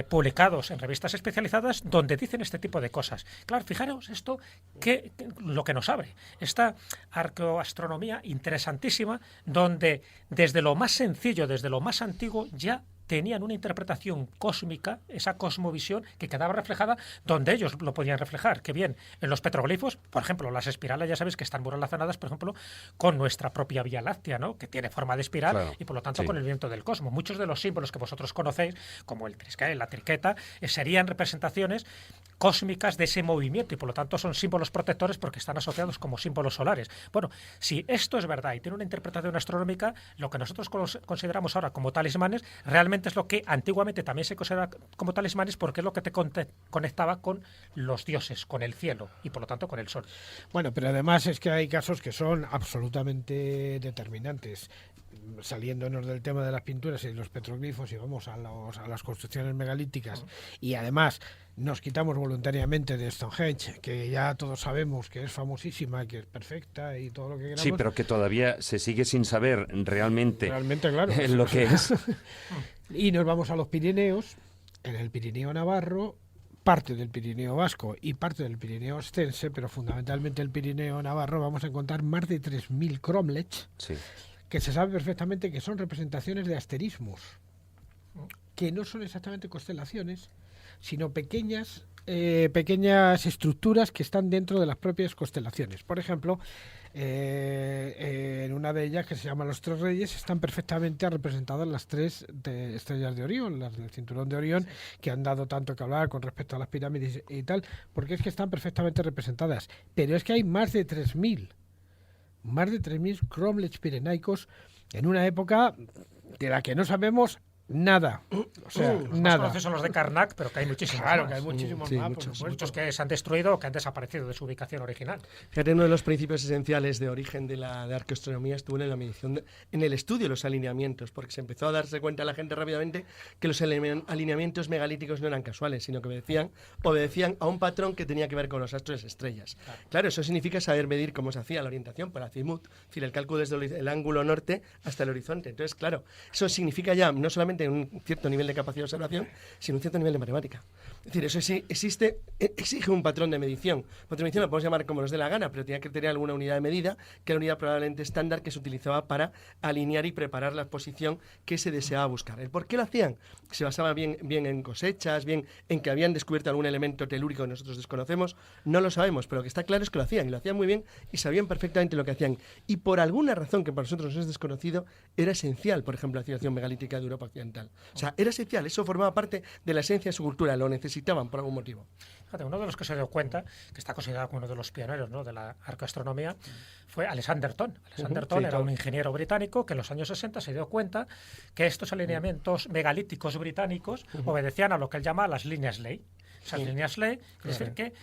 publicados en revistas especializadas donde dicen este tipo de cosas. Claro, fijaros esto, que lo que nos abre, esta arqueoastronomía interesantísima, donde desde lo más sencillo, desde lo más antiguo, ya tenían una interpretación cósmica, esa cosmovisión que quedaba reflejada donde ellos lo podían reflejar. Que bien, en los petroglifos, por ejemplo, las espirales ya sabéis que están muy relacionadas, por ejemplo, con nuestra propia Vía Láctea, ¿no? Que tiene forma de espiral, claro, y por lo tanto con el viento del cosmos. Muchos de los símbolos que vosotros conocéis, como el triskel, la triqueta, serían representaciones cósmicas de ese movimiento y por lo tanto son símbolos protectores porque están asociados como símbolos solares. Bueno, si esto es verdad y tiene una interpretación astronómica, lo que nosotros consideramos ahora como talismanes realmente es lo que antiguamente también se considera como talismanes porque es lo que te conectaba con los dioses, con el cielo y por lo tanto con el sol. Bueno, pero además es que hay casos que son absolutamente determinantes. Saliéndonos del tema de las pinturas y los petroglifos y vamos a las construcciones megalíticas y además nos quitamos voluntariamente de Stonehenge, que ya todos sabemos que es famosísima, que es perfecta y todo lo que queramos. Sí, pero que todavía se sigue sin saber realmente claro, lo que es. Y nos vamos a los Pirineos. En el Pirineo Navarro, parte del Pirineo Vasco y parte del Pirineo Ostense, pero fundamentalmente el Pirineo Navarro, vamos a encontrar más de 3.000 cromlechs, sí, que se sabe perfectamente que son representaciones de asterismos, que no son exactamente constelaciones, sino pequeñas estructuras que están dentro de las propias constelaciones. Por ejemplo, en una de ellas, que se llama Los Tres Reyes, están perfectamente representadas las 3 estrellas de Orión, las del cinturón de Orión, sí, que han dado tanto que hablar con respecto a las pirámides y tal, porque es que están perfectamente representadas. Pero es que hay más de 3.000 cromlechs pirenaicos en una época de la que no sabemos nada. O sea, los nada. más conocidos son los de Karnak, pero que hay muchísimos Claro, más. que hay muchísimos sí, más. Muchos que se han destruido o que han desaparecido de su ubicación original. Fíjate, uno de los principios esenciales de origen de la arqueoastronomía estuvo en la medición, en el estudio de los alineamientos, porque se empezó a darse cuenta la gente rápidamente que los alineamientos megalíticos no eran casuales, sino que obedecían a un patrón que tenía que ver con los astros y las estrellas. Claro, eso significa saber medir cómo se hacía la orientación por azimut, es decir, el cálculo desde el ángulo norte hasta el horizonte. Entonces, claro, eso significa ya no solamente un cierto nivel de capacidad de observación, sino un cierto nivel de matemática. Es decir, eso sí exige un patrón de medición. Patrón de medición lo podemos llamar como nos dé la gana, pero tenía que tener alguna unidad de medida, que era la unidad probablemente estándar que se utilizaba para alinear y preparar la posición que se deseaba buscar. ¿El por qué lo hacían? Se basaba bien en cosechas, bien en que habían descubierto algún elemento telúrico que nosotros desconocemos, no lo sabemos, pero lo que está claro es que lo hacían, y lo hacían muy bien, y sabían perfectamente lo que hacían. Y por alguna razón que para nosotros nos es desconocido, era esencial, por ejemplo, la civilización megalítica de Europa Occidental. O sea, era esencial, eso formaba parte de la esencia de su cultura, lo necesitaban por algún motivo. Fíjate, uno de los que se dio cuenta, que está considerado como uno de los pioneros, ¿no?, de la arqueoastronomía, fue Alexander Thom. Alexander Thom era un ingeniero británico que en los años 60 se dio cuenta que estos alineamientos megalíticos británicos obedecían a lo que él llama las líneas ley. Esas líneas ley, es decir, que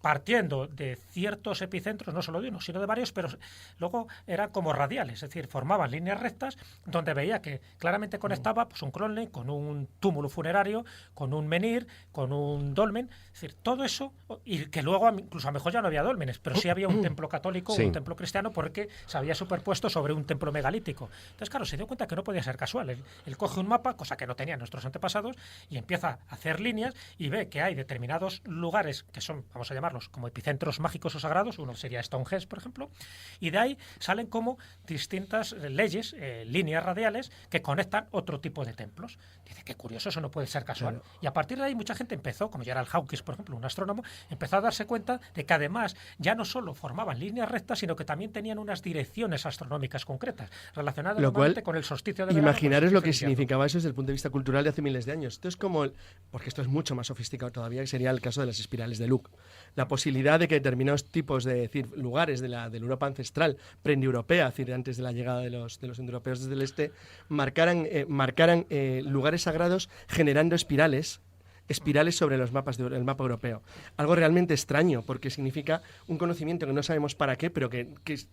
partiendo de ciertos epicentros, no solo de uno, sino de varios, pero luego eran como radiales, es decir, formaban líneas rectas donde veía que claramente conectaba pues, un cromlech con un túmulo funerario, con un menhir, con un dolmen, es decir, todo eso, y que luego incluso a lo mejor ya no había dólmenes, pero sí había un templo católico o un templo cristiano porque se había superpuesto sobre un templo megalítico. Entonces, claro, se dio cuenta que no podía ser casual. Él coge un mapa, cosa que no tenían nuestros antepasados, y empieza a hacer líneas y ve que hay determinados lugares que son, vamos a llamarlos, como epicentros mágicos o sagrados. Uno sería Stonehenge, por ejemplo, y de ahí salen como distintas leyes, líneas radiales que conectan otro tipo de templos. Dice, qué curioso, eso no puede ser casual. Claro. Y a partir de ahí mucha gente empezó, como Gerald Hawkins, por ejemplo, un astrónomo, empezó a darse cuenta de que además ya no solo formaban líneas rectas, sino que también tenían unas direcciones astronómicas concretas, relacionadas normalmente con el solsticio de verano. Imaginaros lo que significaba eso desde el punto de vista cultural de hace miles de años. Esto es como, porque esto es mucho más sofisticado todavía, que sería el caso de las espirales de Luke. La posibilidad de que determinados tipos de lugares de la Europa ancestral, pre-indoeuropea, es decir, antes de la llegada de los indoeuropeos desde el este, marcaran lugares sagrados generando espirales sobre los mapas del mapa europeo. Algo realmente extraño, porque significa un conocimiento que no sabemos para qué, pero que es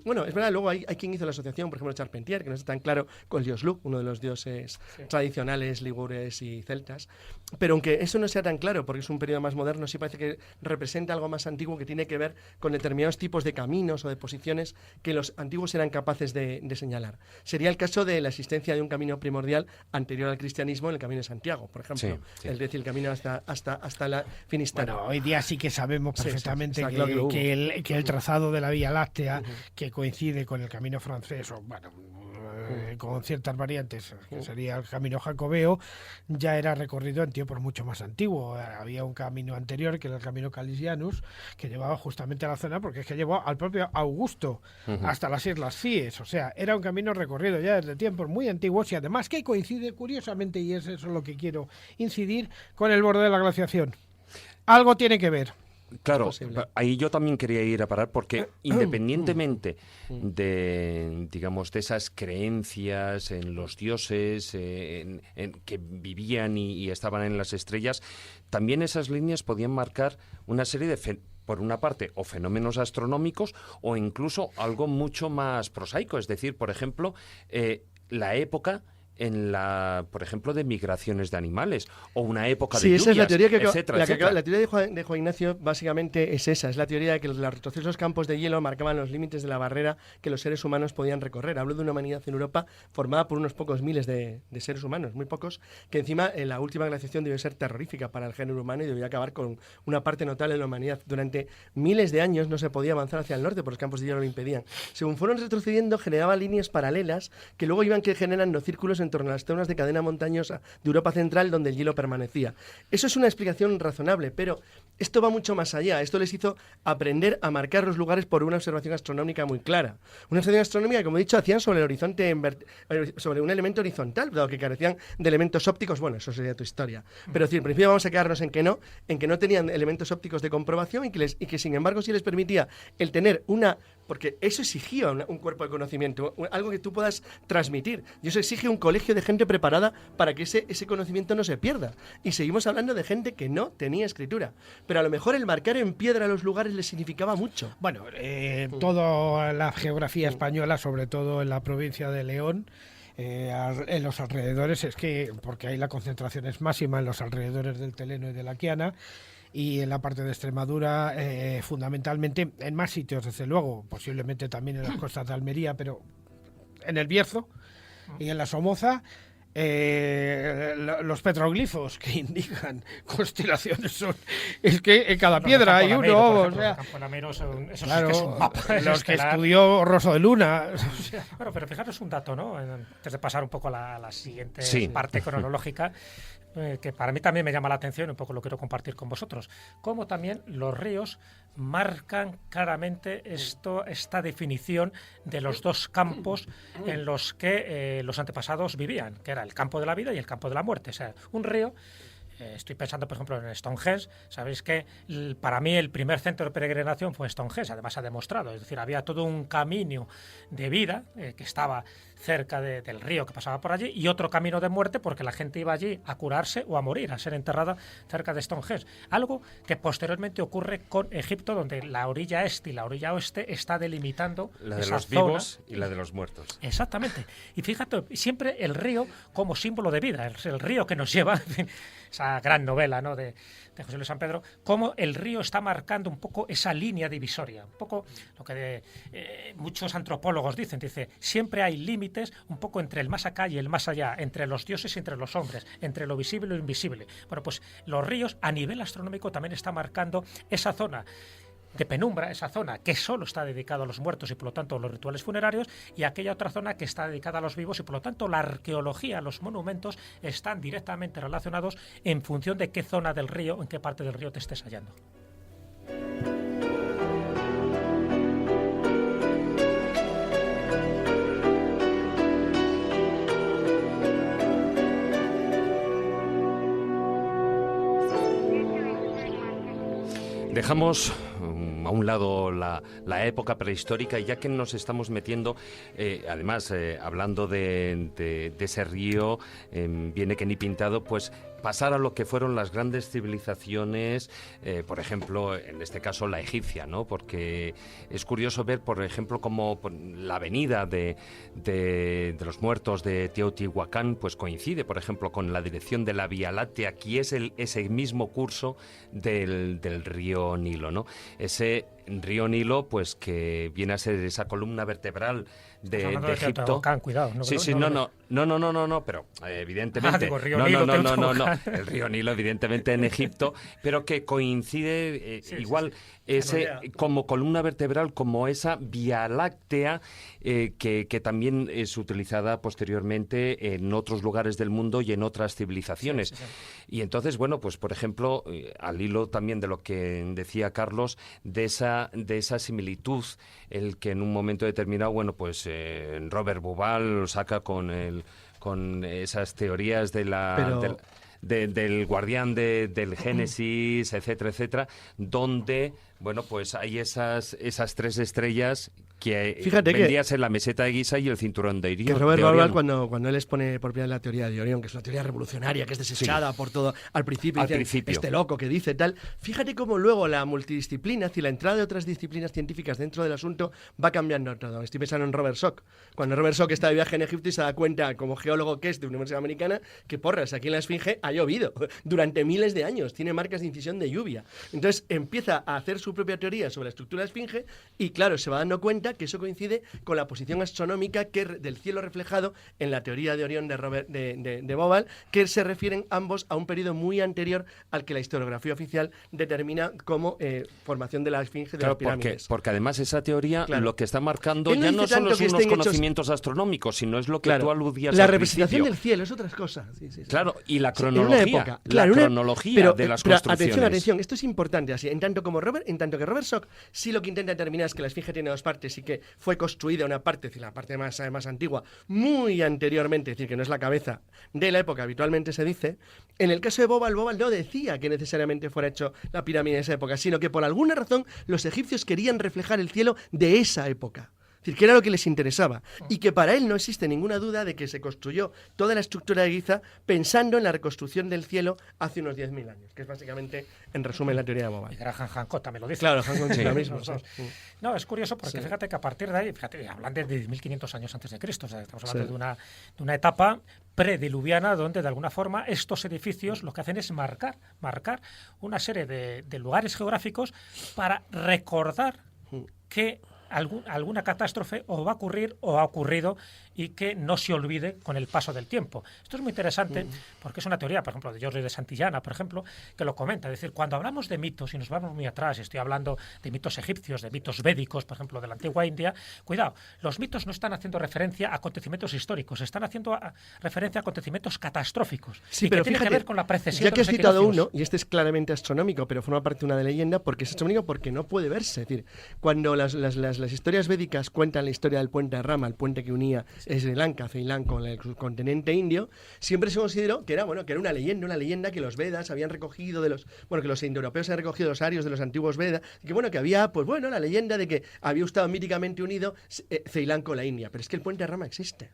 bueno, es verdad, luego hay quien hizo la asociación, por ejemplo, Charpentier, que no está tan claro, con el dios Luc, uno de los dioses tradicionales ligures y celtas. Pero aunque eso no sea tan claro, porque es un periodo más moderno, sí parece que representa algo más antiguo que tiene que ver con determinados tipos de caminos o de posiciones que los antiguos eran capaces de señalar. Sería el caso de la existencia de un camino primordial anterior al cristianismo, en el Camino de Santiago, por ejemplo. Sí. Es decir, el camino hasta la Finisterre. Bueno, hoy día sí que sabemos perfectamente que el trazado de la Vía Láctea, que coincide con el camino francés, o bueno, con ciertas variantes, que sería el camino jacobeo, ya era recorrido en tiempos mucho más antiguos. Había un camino anterior, que era el camino Calisianus, que llevaba justamente a la zona, porque es que llevó al propio Augusto hasta las Islas Cíes. O sea, era un camino recorrido ya desde tiempos muy antiguos y además que coincide curiosamente, y es eso lo que quiero incidir, con el borde de la glaciación. Algo tiene que ver. Claro, ahí yo también quería ir a parar porque independientemente de, digamos, de esas creencias en los dioses en que vivían y estaban en las estrellas, también esas líneas podían marcar una serie de por una parte, o fenómenos astronómicos o incluso algo mucho más prosaico, es decir, por ejemplo, la época en por ejemplo, de migraciones de animales o una época de lluvias, esa es la teoría etcétera. La teoría de Juan Ignacio básicamente es esa, es la teoría de que los retrocesos campos de hielo marcaban los límites de la barrera que los seres humanos podían recorrer. Hablo de una humanidad en Europa formada por unos pocos miles de seres humanos, muy pocos, que encima la última glaciación debió ser terrorífica para el género humano y debió acabar con una parte notable de la humanidad. Durante miles de años no se podía avanzar hacia el norte porque los campos de hielo lo impedían. Según fueron retrocediendo, generaba líneas paralelas que luego iban generando círculos en torno a las zonas de cadena montañosa de Europa Central donde el hielo permanecía. Eso es una explicación razonable, pero esto va mucho más allá. Esto les hizo aprender a marcar los lugares por una observación astronómica muy clara. Una observación astronómica, como he dicho, hacían sobre el horizonte, sobre un elemento horizontal, dado que carecían de elementos ópticos. Bueno, eso sería tu historia. Pero en principio vamos a quedarnos en que no tenían elementos ópticos de comprobación y que sin embargo sí les permitía el tener porque eso exigía un cuerpo de conocimiento, algo que tú puedas transmitir. Y eso exige un colegio de gente preparada para que ese conocimiento no se pierda. Y seguimos hablando de gente que no tenía escritura. Pero a lo mejor el marcar en piedra los lugares les significaba mucho. Bueno, toda la geografía española, sobre todo en la provincia de León, en los alrededores, porque ahí la concentración es máxima en los alrededores del Teleno y de la Quiana, y en la parte de Extremadura, fundamentalmente en más sitios, desde luego, posiblemente también en las costas de Almería, pero en el Bierzo y en la Somoza, los petroglifos que indican constelaciones es que en cada piedra hay uno, o sea, claro, es un mapa, los que estudió Rosso de Luna. Bueno, pero fijaros un dato, ¿no? Antes de pasar un poco a la siguiente parte cronológica, que para mí también me llama la atención, un poco lo quiero compartir con vosotros, cómo también los ríos marcan claramente esta definición de los dos campos en los que los antepasados vivían, que era el campo de la vida y el campo de la muerte. O sea, un río, estoy pensando por ejemplo en Stonehenge, sabéis que para mí el primer centro de peregrinación fue Stonehenge, además se ha demostrado, es decir, había todo un camino de vida que estaba cerca del río que pasaba por allí y otro camino de muerte porque la gente iba allí a curarse o a morir, a ser enterrada cerca de Stonehenge. Algo que posteriormente ocurre con Egipto, donde la orilla este y la orilla oeste está delimitando la de esa los zona. vivos y la de los muertos. Exactamente. Y fíjate, siempre el río como símbolo de vida, el río que nos lleva, en fin, esa gran novela, ¿no?, de José Luis San Pedro, cómo el río está marcando un poco esa línea divisoria, un poco lo que muchos antropólogos dicen, siempre hay límites un poco entre el más acá y el más allá, entre los dioses y entre los hombres, entre lo visible y lo invisible. Bueno, pues los ríos a nivel astronómico también están marcando esa zona de penumbra, esa zona que solo está dedicada a los muertos y por lo tanto a los rituales funerarios, y aquella otra zona que está dedicada a los vivos y por lo tanto la arqueología, los monumentos están directamente relacionados en función de qué zona del río, en qué parte del río te estés hallando. Dejamos a un lado la época prehistórica, y ya que nos estamos metiendo, además, hablando de ese río, viene que ni pintado, pues pasar a lo que fueron las grandes civilizaciones, por ejemplo, en este caso la egipcia, ¿no? Porque es curioso ver, por ejemplo, cómo la venida de los muertos de Teotihuacán pues coincide, por ejemplo, con la dirección de la Vía Láctea, que es ese mismo curso del río Nilo, ¿no? Ese río Nilo, pues que viene a ser esa columna vertebral de Egipto. Teotihuacán, cuidado. No, pero evidentemente... No, el río Nilo evidentemente en Egipto, pero que coincide igual como columna vertebral, como esa Vía Láctea que también es utilizada posteriormente en otros lugares del mundo y en otras civilizaciones. Y entonces, bueno, pues por ejemplo, al hilo también de lo que decía Carlos, de esa similitud, el que en un momento determinado, bueno, pues Robert Bauval lo saca con esas teorías de del guardián del Génesis, etcétera, donde, bueno, pues hay esas 3 estrellas que vendría a ser la meseta de Giza y el cinturón de Orión. Que Robert Bauval, cuando él expone por primera vez la teoría de Orión, que es una teoría revolucionaria, que es desechada por todo, al principio, este loco que dice tal, fíjate cómo luego la multidisciplina, la entrada de otras disciplinas científicas dentro del asunto va cambiando todo. Estoy pensando en Robert Schoch. Cuando Robert Schoch está de viaje en Egipto y se da cuenta, como geólogo que es de una universidad americana, que porras, aquí en la Esfinge ha llovido durante miles de años, tiene marcas de incisión de lluvia. Entonces empieza a hacer su propia teoría sobre la estructura de la Esfinge y, claro, se va dando cuenta que eso coincide con la posición astronómica del cielo reflejado en la teoría de Orión de Bauval, que se refieren ambos a un periodo muy anterior al que la historiografía oficial determina como formación de la Esfinge de las pirámides. Porque además esa teoría lo que está marcando ya no solo son unos conocimientos astronómicos, sino es lo que tú aludías la al representación principio. del cielo es otras cosas. Claro, y la cronología, cronología de las construcciones. Atención, esto es importante así. En tanto que Robert Schoch sí lo que intenta determinar es que la Esfinge tiene 2 partes y que fue construida una parte, es decir, la parte más antigua, muy anteriormente, es decir, que no es la cabeza de la época, habitualmente se dice. En el caso de Bauval no decía que necesariamente fuera hecho la pirámide en esa época, sino que por alguna razón los egipcios querían reflejar el cielo de esa época. Es decir, que era lo que les interesaba. Y que para él no existe ninguna duda de que se construyó toda la estructura de Giza pensando en la reconstrucción del cielo hace unos 10.000 años, que es básicamente, en resumen, la teoría de Bauval. Y Graham Hancock también lo dice. Claro, Hancock sí, lo mismo. No, es curioso porque fíjate que a partir de ahí, hablan de 10.500 años antes de Cristo, o sea, estamos hablando de una etapa prediluviana donde de alguna forma estos edificios lo que hacen es marcar una serie de lugares geográficos para recordar que alguna catástrofe o va a ocurrir o ha ocurrido y que no se olvide con el paso del tiempo. Esto es muy interesante porque es una teoría, por ejemplo, de Jordi de Santillana, por ejemplo, que lo comenta. Es decir, cuando hablamos de mitos y nos vamos muy atrás, estoy hablando de mitos egipcios, de mitos védicos, por ejemplo, de la antigua India, cuidado, los mitos no están haciendo referencia a acontecimientos históricos, están haciendo referencia a acontecimientos catastróficos. Sí, y pero que tiene que ver con la precesión ya que de los has citado equinoccios. uno, y este es claramente astronómico, pero forma parte de una de leyenda, porque es astronómico porque no puede verse. Es decir, cuando las historias védicas cuentan la historia del puente de Rama, el puente que unía Sri Lanka, Ceilán con el subcontinente indio, siempre se consideró que era una leyenda que los Vedas habían recogido que los indoeuropeos habían recogido los arios de los antiguos Vedas, y que había la leyenda de que había estado míticamente unido Ceilán con la India, pero es que el puente de Rama existe.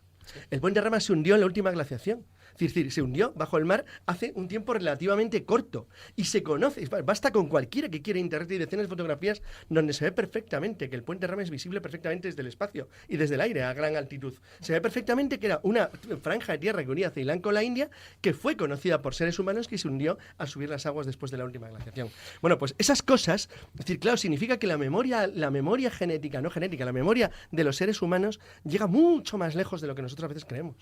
El puente de Rama se hundió en la última glaciación. Es decir, se hundió bajo el mar hace un tiempo relativamente corto. Y se conoce, basta con cualquiera que quiera internet y decenas de fotografías donde se ve perfectamente que el puente de Rama es visible perfectamente desde el espacio y desde el aire a gran altitud. Se ve perfectamente que era una franja de tierra que unía Ceilán con la India, que fue conocida por seres humanos, que se hundió al subir las aguas después de la última glaciación. Bueno, pues esas cosas, es decir, claro, significa que la memoria genética, no genética, la memoria de los seres humanos llega mucho más lejos de lo que nosotros a veces creemos.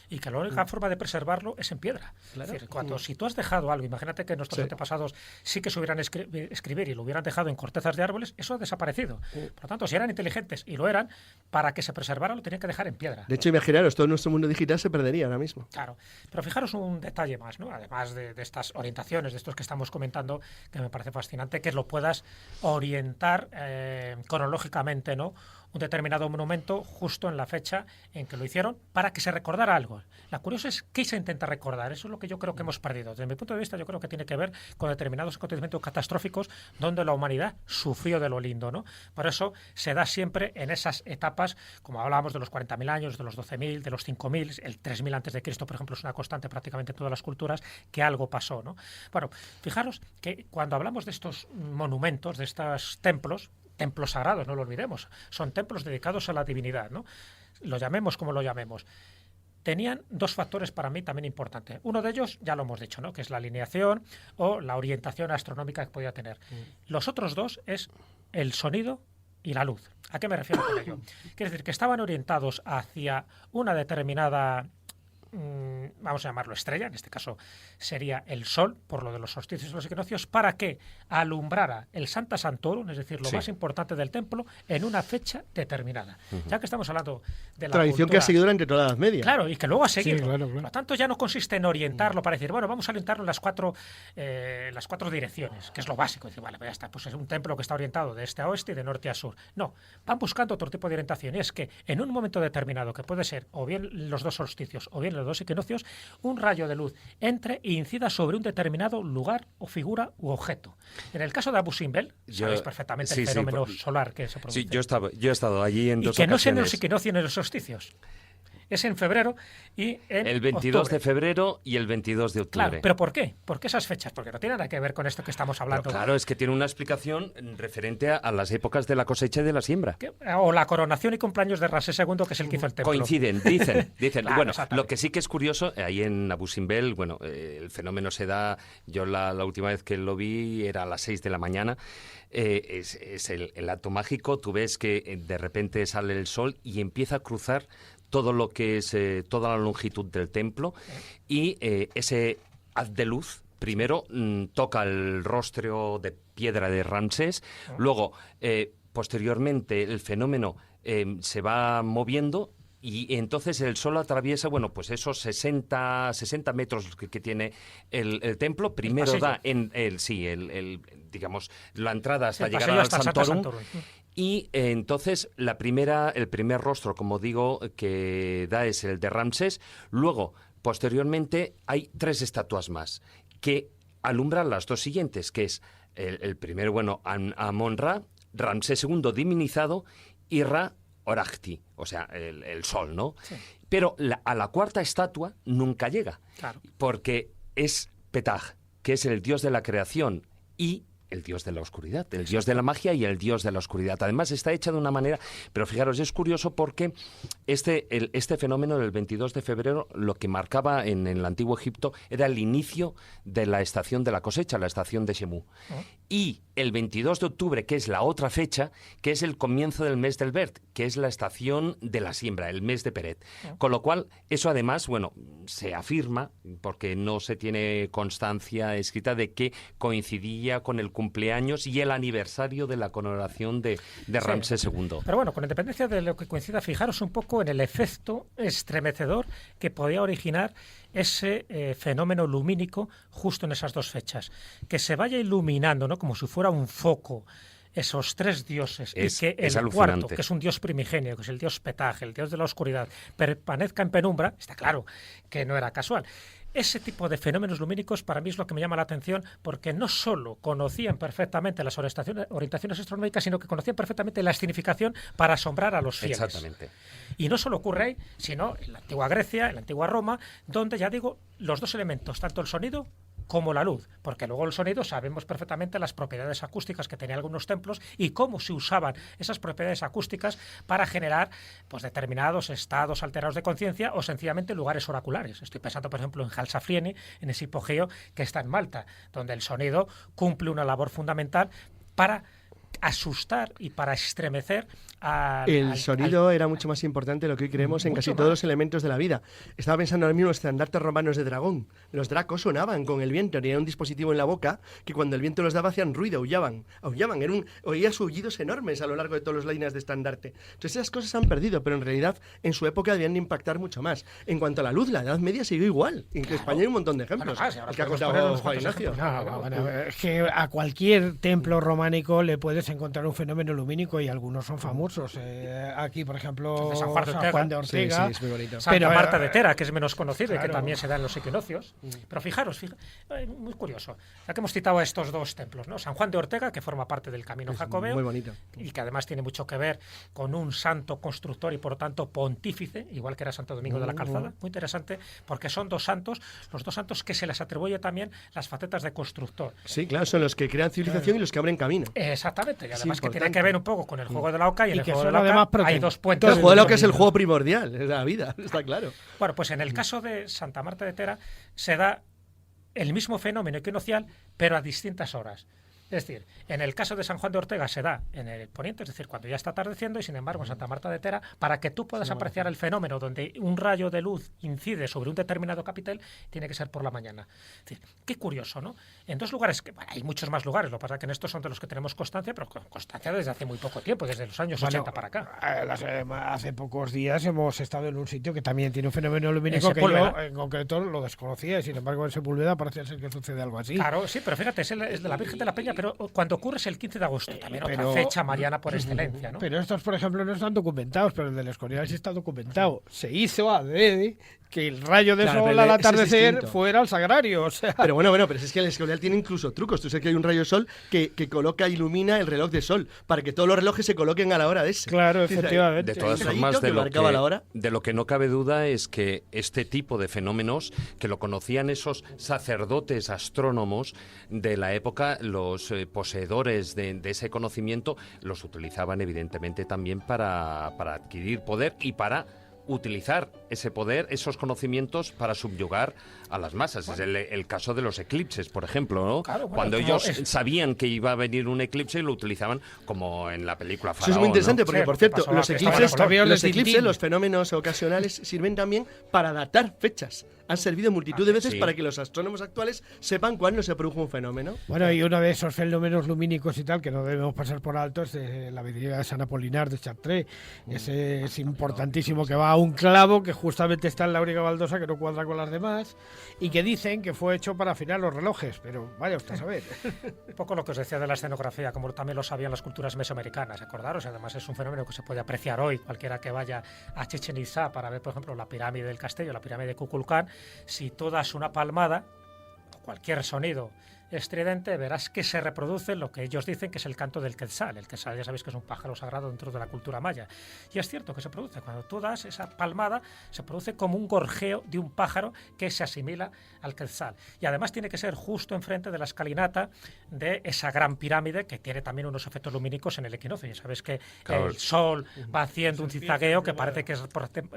Y que la única forma de preservarlo es en piedra. Claro. Es decir, si tú has dejado algo, imagínate que nuestros antepasados sí que se hubieran escribir y lo hubieran dejado en cortezas de árboles, eso ha desaparecido. Por lo tanto, si eran inteligentes y lo eran, para que se preservara lo tenían que dejar en piedra. De hecho, imaginaros, todo nuestro mundo digital se perdería ahora mismo. Claro, pero fijaros un detalle más, ¿no? Además de estas orientaciones, de estos que estamos comentando, que me parece fascinante, que lo puedas orientar cronológicamente, ¿no? Un determinado monumento justo en la fecha en que lo hicieron para que se recordara algo. La curiosa es qué se intenta recordar. Eso es lo que yo creo que hemos perdido. Desde mi punto de vista, yo creo que tiene que ver con determinados acontecimientos catastróficos donde la humanidad sufrió de lo lindo, ¿no? Por eso se da siempre en esas etapas, como hablábamos de los 40.000 años, de los 12.000, de los 5.000, el 3.000 antes de Cristo, por ejemplo, es una constante prácticamente en todas las culturas, que algo pasó, ¿no? Bueno, fijaros que cuando hablamos de estos monumentos, de estos templos sagrados, no lo olvidemos, son templos dedicados a la divinidad, ¿no? Lo llamemos como lo llamemos. Tenían 2 factores para mí también importantes. Uno de ellos, ya lo hemos dicho, ¿no? Que es la alineación o la orientación astronómica que podía tener. Los otros 2 es el sonido y la luz. ¿A qué me refiero con ello? Quiere decir que estaban orientados hacia una determinada, vamos a llamarlo estrella, en este caso sería el Sol, por lo de los solsticios y los equinoccios, para que alumbrara el Sancta Sanctorum, es decir, lo más importante del templo, en una fecha determinada. Ya que estamos hablando de la tradición cultura, que ha seguido durante toda la Edad Media. Claro, y que luego ha seguido. Sí, claro. Por lo tanto, ya no consiste en orientarlo para decir, bueno, vamos a orientarlo en las cuatro direcciones, que es lo básico. Decir, vale, pues ya está, pues es un templo que está orientado de este a oeste y de norte a sur. No, van buscando otro tipo de orientación, y es que en un momento determinado, que puede ser o bien los dos solsticios o bien los dos equinoccios, un rayo de luz entre e incida sobre un determinado lugar o figura u objeto. En el caso de Abu Simbel, sabéis perfectamente el fenómeno solar que se produce. Sí, yo he estado allí en dos ocasiones. Y que no es en los equinoccios ni en los solsticios. Es en febrero y en el 22 octubre. de febrero y el 22 de octubre. Claro, ¿pero por qué? ¿Por qué esas fechas? Porque no tiene nada que ver con esto que estamos hablando. Pero claro, es que tiene una explicación referente a las épocas de la cosecha y de la siembra. O la coronación y cumpleaños de Ramsés II, que es el que hizo el templo. Coinciden, dicen. Claro, bueno, lo que sí que es curioso, ahí en Abu Simbel, bueno, el fenómeno se da, yo la última vez que lo vi era a las 6 de la mañana, es el acto mágico, tú ves que de repente sale el sol y empieza a cruzar todo lo que es toda la longitud del templo, y ese haz de luz primero toca el rostro de piedra de Ramsés, luego posteriormente el fenómeno se va moviendo y entonces el sol atraviesa, bueno, pues esos 60 metros que tiene el templo. Primero da en digamos, la entrada hasta llegar al Santorum. Y entonces el primer rostro, como digo, que da es el de Ramsés. Luego, posteriormente, hay 3 estatuas más que alumbran las 2 siguientes, que es el primero, bueno, Amon-Ra, Ramsés II divinizado y Ra Orajti, o sea, el sol, ¿no? Sí. Pero a la 4ª estatua nunca llega, claro, porque es Petah, que es el dios de la creación y el dios de la oscuridad, el dios de la magia y el dios de la oscuridad. Además está hecha de una manera, pero fijaros, es curioso porque este fenómeno del 22 de febrero lo que marcaba en el antiguo Egipto era el inicio de la estación de la cosecha, la estación de Shemú. Y el 22 de octubre, que es la otra fecha, que es el comienzo del mes del Bert, que es la estación de la siembra, el mes de Peret. Con lo cual, eso además, bueno, se afirma, porque no se tiene constancia escrita de que coincidía con el cumpleaños y el aniversario de la coronación de Ramsés II. Pero bueno, con independencia de lo que coincida, fijaros un poco en el efecto estremecedor que podía originar ese fenómeno lumínico justo en esas 2 fechas. Que se vaya iluminando, ¿no?, como si fuera un foco, esos 3 dioses, y que el cuarto, que es un dios primigenio, que es el dios Petah, el dios de la oscuridad, permanezca en penumbra, está claro que no era casual. Ese tipo de fenómenos lumínicos para mí es lo que me llama la atención, porque no solo conocían perfectamente las orientaciones astronómicas, sino que conocían perfectamente la significación para asombrar a los fieles. Exactamente. Y no solo ocurre ahí, sino en la antigua Grecia, en la antigua Roma, donde, ya digo, los 2 elementos, tanto el sonido como la luz, porque luego el sonido sabemos perfectamente las propiedades acústicas que tenían algunos templos y cómo se usaban esas propiedades acústicas para generar, pues, determinados estados alterados de conciencia o sencillamente lugares oraculares. Estoy pensando, por ejemplo, en Halsaflieni, en ese hipogeo que está en Malta, donde el sonido cumple una labor fundamental para asustar y para estremecer el sonido era mucho más importante de lo que hoy creemos en casi todos los elementos de la vida. Estaba pensando ahora mismo en los estandartes romanos de dragón. Los dracos sonaban con el viento, tenían un dispositivo en la boca que cuando el viento los daba hacían ruido, aullaban. Oías aullidos enormes a lo largo de todas las líneas de estandarte. Entonces esas cosas se han perdido, pero en realidad en su época debían de impactar mucho más. En cuanto a la luz, la Edad Media siguió igual. En España hay un montón de ejemplos. Bueno, el que ha contado Juan Ignacio. Es que a cualquier templo románico le puedes encontrar un fenómeno lumínico y algunos son famosos. Aquí, por ejemplo, San Juan de Ortega. Sí, es muy bonito. Santa Marta de Tera, que es menos conocido, claro, y que también se da en los equinoccios. Pero fijaros, muy curioso, ya que hemos citado a estos 2 templos, ¿no? San Juan de Ortega, que forma parte del Camino Jacobeo, muy bonito, y que además tiene mucho que ver con un santo constructor y por tanto pontífice, igual que era Santo Domingo de la Calzada. Muy interesante, porque son 2 santos, los 2 santos que se les atribuye también las facetas de constructor. Sí, claro, son los que crean civilización y los que abren camino. Exactamente, y además que tiene que ver un poco con el juego de la oca, y en el juego de la además hay 2 puentes. El juego de la oca es el juego primordial de la vida, está claro. Bueno, pues en el caso de Santa Marta de Tera se da el mismo fenómeno equinoccial, pero a distintas horas. Es decir, en el caso de San Juan de Ortega se da en el poniente, es decir, cuando ya está atardeciendo, y sin embargo en Santa Marta de Tera, para que tú puedas apreciar el fenómeno donde un rayo de luz incide sobre un determinado capitel, tiene que ser por la mañana. Es decir, qué curioso, ¿no? En dos lugares, que bueno, hay muchos más lugares, lo que pasa es que en estos son de los que tenemos constancia, pero constancia desde hace muy poco tiempo, desde los años 80 para acá. Hace pocos días hemos estado en un sitio que también tiene un fenómeno lumínico que yo en concreto lo desconocía, y sin embargo en Sepúlveda parece ser que sucede algo así. Claro, sí, pero fíjate, es de la Virgen de la Peña, pero cuando ocurre es el 15 de agosto, también otra fecha mariana por excelencia, ¿no? Pero estos, por ejemplo, no están documentados, pero el del Escorial sí está documentado. Se hizo adrede que el rayo de sol al atardecer fuera al sagrario, o sea... Pero bueno, pero es que el Escorial tiene incluso trucos. Tú sabes que hay un rayo de sol que ilumina el reloj de sol, para que todos los relojes se coloquen a la hora de ese. Claro, efectivamente. De todas formas, de lo que no cabe duda es que este tipo de fenómenos, que lo conocían esos sacerdotes astrónomos de la época, los poseedores de ese conocimiento, los utilizaban evidentemente también para adquirir poder y para utilizar ese poder, esos conocimientos para subyugar a las masas. Es el caso de los eclipses, por ejemplo, ¿no? Claro, cuando ellos sabían que iba a venir un eclipse, lo utilizaban como en la película Faraón. Eso es muy interesante, ¿no? porque, por cierto, los eclipses, los fenómenos ocasionales, sirven también para datar fechas. Han servido multitud de veces para que los astrónomos actuales sepan cuándo se produjo un fenómeno. Bueno, y uno de esos fenómenos lumínicos y tal, que no debemos pasar por alto, es la vidriera de San Apolinar de Chartres. Ese es importantísimo, que va a un clavo que justamente está en la única baldosa que no cuadra con las demás, y que dicen que fue hecho para afinar los relojes, pero vaya usted a saber. Un poco lo que os decía de la escenografía, como también lo sabían las culturas mesoamericanas, acordaros, además es un fenómeno que se puede apreciar hoy, cualquiera que vaya a Chichén Itzá para ver, por ejemplo, la pirámide del Castillo, la pirámide de Kukulcán. Si tú das una palmada, o cualquier sonido estridente, verás que se reproduce lo que ellos dicen que es el canto del quetzal. El quetzal ya sabéis que es un pájaro sagrado dentro de la cultura maya. Y es cierto que se produce. Cuando tú das esa palmada, se produce como un gorjeo de un pájaro que se asimila al quetzal. Y además tiene que ser justo enfrente de la escalinata de esa gran pirámide, que tiene también unos efectos lumínicos en el equinoccio. Ya sabes que el sol va haciendo un zigzagueo que parece que es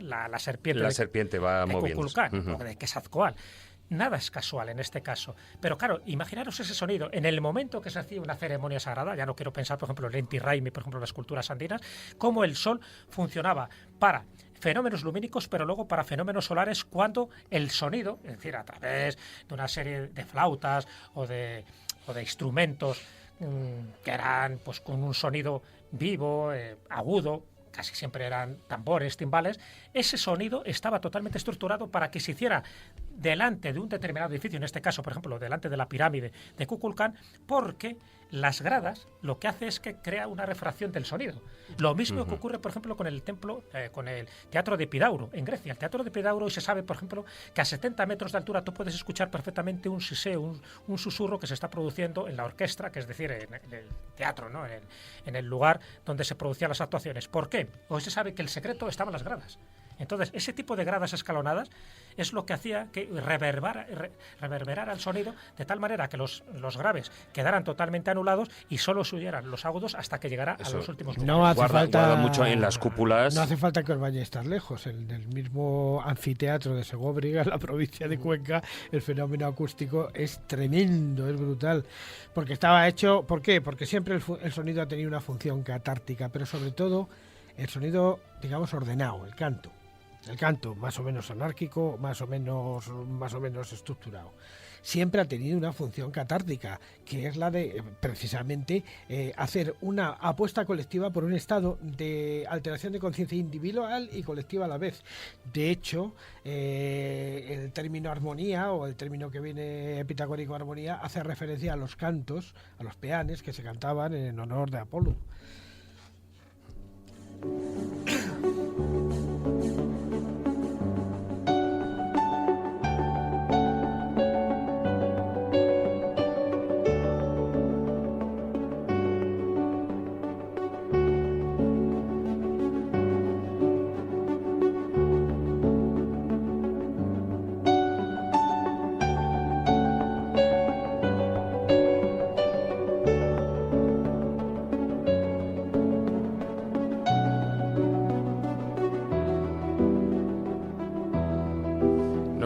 la serpiente. La serpiente va moviéndose. O de Quetzalcóatl. Nada es casual en este caso. Pero claro, imaginaros ese sonido. En el momento que se hacía una ceremonia sagrada, ya no quiero pensar, por ejemplo, en el Inti Raymi, por ejemplo, en las culturas andinas, cómo el sol funcionaba para fenómenos lumínicos, pero luego para fenómenos solares, cuando el sonido, es decir, a través de una serie de flautas o de instrumentos que eran pues con un sonido vivo, agudo, casi siempre eran tambores, timbales, ese sonido estaba totalmente estructurado para que se hiciera delante de un determinado edificio, en este caso, por ejemplo, delante de la pirámide de Kukulcán, porque las gradas lo que hace es que crea una refracción del sonido. Lo mismo que ocurre, por ejemplo, con el templo, con el Teatro de Epidauro, en Grecia. El Teatro de Epidauro, hoy se sabe, por ejemplo, que a 70 metros de altura tú puedes escuchar perfectamente un siseo, un susurro que se está produciendo en la orquesta, que es decir, en el teatro, ¿no? en el lugar donde se producían las actuaciones. ¿Por qué? Hoy se sabe que el secreto estaba en las gradas. Entonces, ese tipo de gradas escalonadas es lo que hacía que reverberara el sonido de tal manera que los graves quedaran totalmente anulados y solo se oyeran los agudos hasta que llegara a los últimos lugares. No hace guarda mucho en las cúpulas. No hace falta que os vayáis tan lejos. En el mismo anfiteatro de Segóbriga, en la provincia de Cuenca, el fenómeno acústico es tremendo, es brutal. Porque estaba hecho... ¿Por qué? Porque siempre el sonido ha tenido una función catártica, pero sobre todo el sonido, digamos, ordenado, el canto. El canto, más o menos anárquico, más o menos estructurado. Siempre ha tenido una función catártica, que es la de, precisamente, hacer una apuesta colectiva por un estado de alteración de conciencia individual y colectiva a la vez. De hecho, el término armonía, o el término que viene pitagórico armonía, hace referencia a los cantos, a los peanes que se cantaban en honor de Apolo.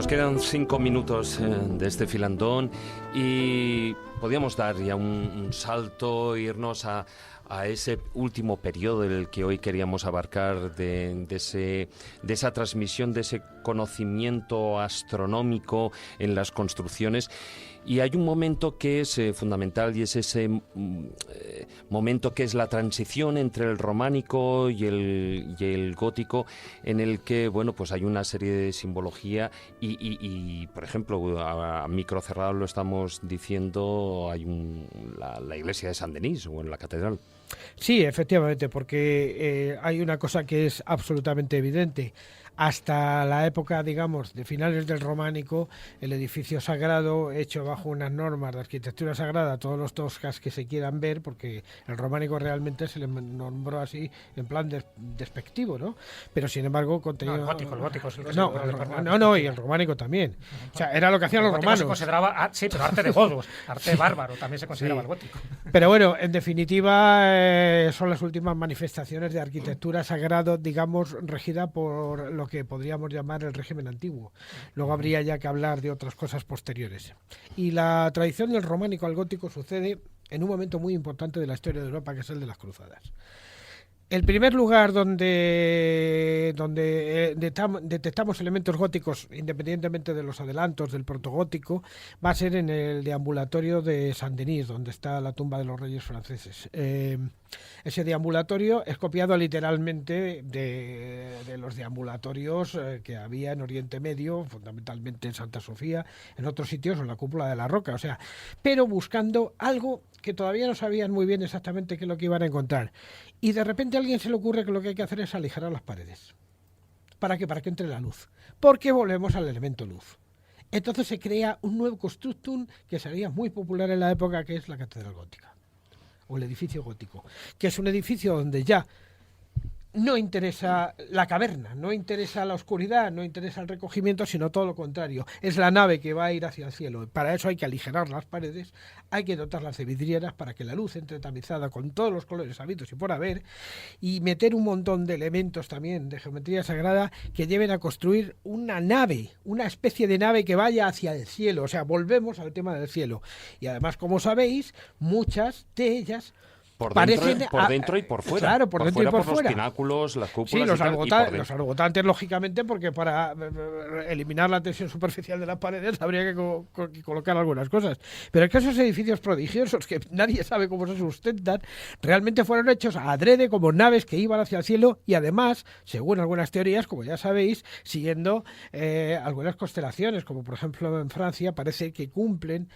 Nos quedan 5 minutos de este filandón y podríamos dar ya un salto, irnos a ese último periodo del que hoy queríamos abarcar, de esa transmisión, de ese conocimiento astronómico en las construcciones. Y hay un momento que es fundamental, y es ese momento que es la transición entre el románico y el gótico, en el que, bueno, pues hay una serie de simbología y por ejemplo, a micro cerrado lo estamos diciendo, hay la iglesia de San Denis o en la catedral. Sí, efectivamente, porque hay una cosa que es absolutamente evidente. Hasta la época, digamos, de finales del románico, el edificio sagrado, hecho bajo unas normas de arquitectura sagrada, todos los toscas que se quieran ver, porque el románico realmente se le nombró así en plan despectivo, ¿no? Pero sin embargo contenía... No, el gótico sí. No, y el románico también. O sea, era lo que hacían los romanos. Se consideraba, sí, pero arte de godos, arte bárbaro, también se consideraba el gótico. Pero bueno, en definitiva, son las últimas manifestaciones de arquitectura sagrada, digamos, regida por lo que podríamos llamar el régimen antiguo. Luego habría ya que hablar de otras cosas posteriores. Y la tradición del románico al gótico sucede en un momento muy importante de la historia de Europa, que es el de las cruzadas. El primer lugar donde detectamos elementos góticos, independientemente de los adelantos del protogótico, va a ser en el deambulatorio de Saint-Denis, donde está la tumba de los reyes franceses. Ese deambulatorio es copiado literalmente de los deambulatorios que había en Oriente Medio, fundamentalmente en Santa Sofía, en otros sitios, en la Cúpula de la Roca, o sea, pero buscando algo que todavía no sabían muy bien exactamente qué es lo que iban a encontrar. Y de repente a alguien se le ocurre que lo que hay que hacer es aligerar las paredes. ¿Para qué? Para que entre la luz. Porque volvemos al elemento luz. Entonces se crea un nuevo constructum que sería muy popular en la época, que es la Catedral Gótica, o el edificio gótico, que es un edificio donde ya no interesa la caverna, no interesa la oscuridad, no interesa el recogimiento, sino todo lo contrario. Es la nave que va a ir hacia el cielo. Para eso hay que aligerar las paredes, hay que dotarlas de vidrieras para que la luz entre tamizada con todos los colores habidos y por haber, y meter un montón de elementos también de geometría sagrada que lleven a construir una nave, una especie de nave que vaya hacia el cielo. O sea, volvemos al tema del cielo. Y además, como sabéis, muchas de ellas por dentro y por fuera. Claro, por dentro y por fuera. Los pináculos, las cúpulas. Sí, los argotantes, lógicamente, porque para eliminar la tensión superficial de las paredes habría que colocar algunas cosas. Pero es que esos edificios prodigiosos, que nadie sabe cómo se sustentan, realmente fueron hechos adrede como naves que iban hacia el cielo y además, según algunas teorías, como ya sabéis, siguiendo algunas constelaciones, como por ejemplo en Francia parece que cumplen,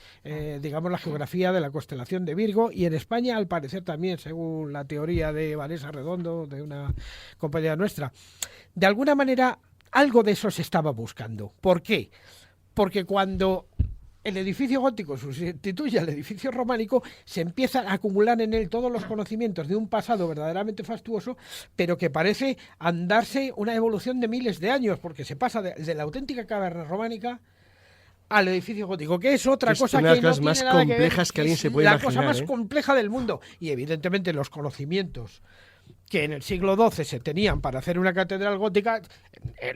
digamos, la geografía de la constelación de Virgo, y en España, al parecer, también, según la teoría de Vanessa Redondo, de una compañera nuestra. De alguna manera, algo de eso se estaba buscando. ¿Por qué? Porque cuando el edificio gótico sustituye al edificio románico, se empiezan a acumular en él todos los conocimientos de un pasado verdaderamente fastuoso, pero que parece andarse una evolución de miles de años, porque se pasa de la auténtica caverna románica al edificio gótico, que es otra cosa que no tiene más nada complejas que alguien se puede imaginar. La cosa más compleja del mundo. Y evidentemente los conocimientos que en el siglo XII se tenían para hacer una catedral gótica,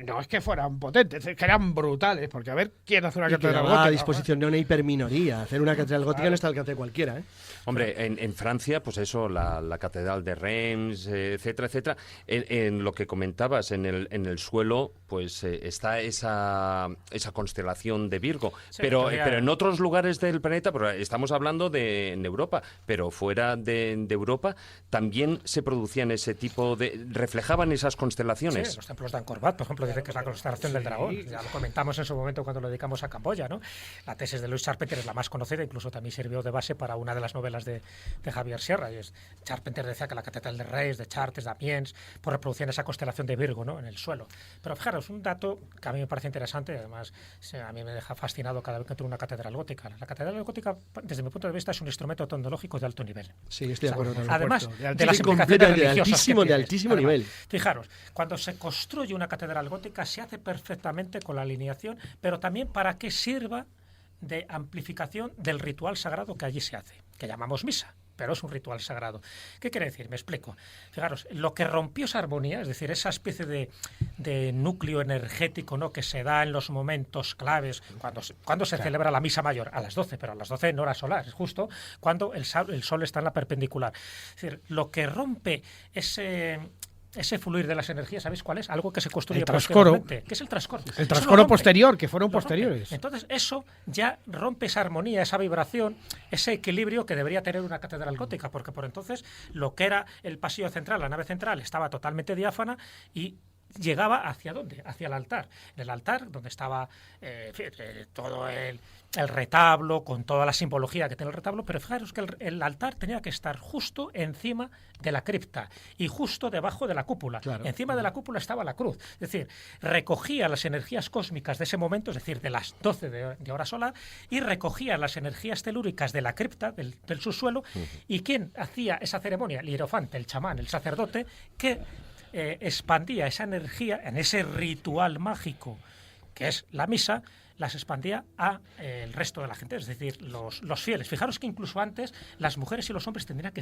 no es que fueran potentes, es que eran brutales, porque a ver quién hace una catedral gótica. A disposición de una hiperminoría. Hacer una catedral gótica no está al alcance de cualquiera, ¿eh? Hombre, en Francia, pues eso, la catedral de Reims, etcétera, etcétera. En lo que comentabas, en el suelo, pues está esa constelación de Virgo. Sí, pero en otros lugares del planeta, pero estamos hablando en Europa, pero fuera de Europa, también se producían ese tipo de... reflejaban esas constelaciones. Sí, los templos de Angkor Wat, por ejemplo, dicen que es la constelación del dragón. Ya lo comentamos en su momento cuando lo dedicamos a Camboya, ¿no? La tesis de Louis Charpentier es la más conocida, incluso también sirvió de base para una de las novelas de Javier Sierra. Y Charpentier decía que la catedral de Reis, de Chartres, de Amiens, pues reproducían esa constelación de Virgo, ¿no?, en el suelo. Pero fijaros, un dato que a mí me parece interesante, además a mí me deja fascinado cada vez que entro en una catedral gótica. La catedral gótica, desde mi punto de vista, es un instrumento tecnológico de alto nivel. Sí, estoy de acuerdo. Además de las implicaciones religiosas de altísimo nivel. Fijaros, cuando se construye una catedral gótica se hace perfectamente con la alineación, pero también para que sirva de amplificación del ritual sagrado que allí se hace, que llamamos misa. pero es un ritual sagrado. ¿Qué quiere decir? Me explico. Fijaros, lo que rompió esa armonía, es decir, esa especie de núcleo energético, ¿no?, que se da en los momentos claves, cuando se celebra la misa mayor, a las 12, pero a las 12 en hora solar, es justo cuando el sol está en la perpendicular. Es decir, lo que rompe ese fluir de las energías, ¿sabéis cuál es? Algo que se construye posteriormente. ¿Qué es el trascoro? El trascoro posterior, que fueron posteriores. Entonces, eso ya rompe esa armonía, esa vibración, ese equilibrio que debería tener una catedral gótica, porque por entonces lo que era el pasillo central, la nave central, estaba totalmente diáfana y llegaba ¿hacia dónde? Hacia el altar. En el altar, donde estaba todo el retablo, con toda la simbología que tiene el retablo, pero fijaros que el altar tenía que estar justo encima de la cripta y justo debajo de la cúpula. Claro. Encima de la cúpula estaba la cruz. Es decir, recogía las energías cósmicas de ese momento, es decir, de las 12 de hora solar, y recogía las energías telúricas de la cripta, del subsuelo. ¿Y quién hacía esa ceremonia? El hierofante, el chamán, el sacerdote, que expandía esa energía en ese ritual mágico que es la misa, las expandía a el resto de la gente, es decir, los fieles. Fijaros que incluso antes las mujeres y los hombres tenían que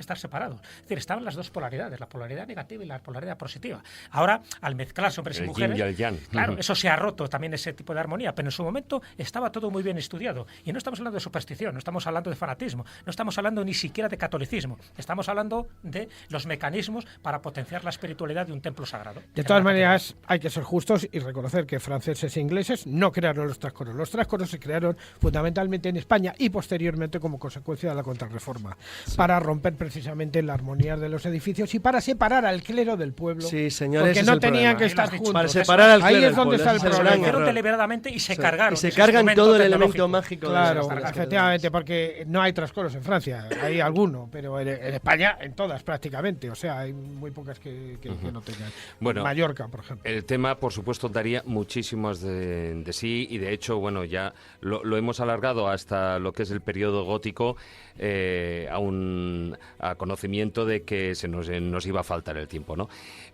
estar separados. Es decir, estaban las dos polaridades, la polaridad negativa y la polaridad positiva. Ahora, al mezclarse hombres y mujeres, yin y el yang. Claro, eso se ha roto también, ese tipo de armonía, pero en su momento estaba todo muy bien estudiado. Y no estamos hablando de superstición, no estamos hablando de fanatismo, no estamos hablando ni siquiera de catolicismo, estamos hablando de los mecanismos para potenciar la espiritualidad de un templo sagrado. De todas maneras, hay que ser justos y reconocer que franceses e ingleses no crearon los trascoros. Los trascoros se crearon fundamentalmente en España y posteriormente como consecuencia de la Contrarreforma, para romper precisamente la armonía de los edificios y para separar al clero del pueblo. Sí, señores, porque no tenían que estar juntos. Para separar al clero. Ahí es donde está el problema. Lo hicieron deliberadamente y se cargaron. Y se cargan todo el elemento mágico. Claro, efectivamente, porque no hay trascoros en Francia, hay alguno, pero en España en todas prácticamente, o sea, hay muy pocas que no tengan. Bueno, Mallorca, por ejemplo. El tema, por supuesto, daría muchísimos de sí, y de hecho, bueno, ya lo hemos alargado hasta lo que es el periodo gótico, a conocimiento de que nos iba a faltar el tiempo, ¿no?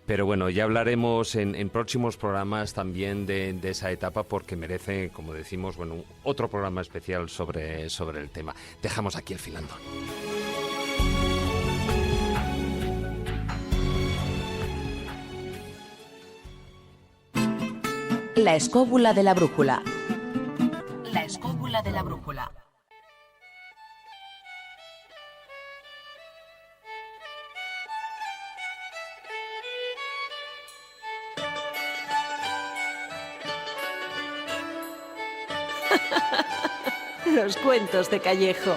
Pero bueno, ya hablaremos en próximos programas también de esa etapa, porque merece, como decimos, bueno, otro programa especial sobre el tema. Dejamos aquí el filandón. La escóbula de la brújula. La escóbula de la brújula. Los cuentos de Callejo.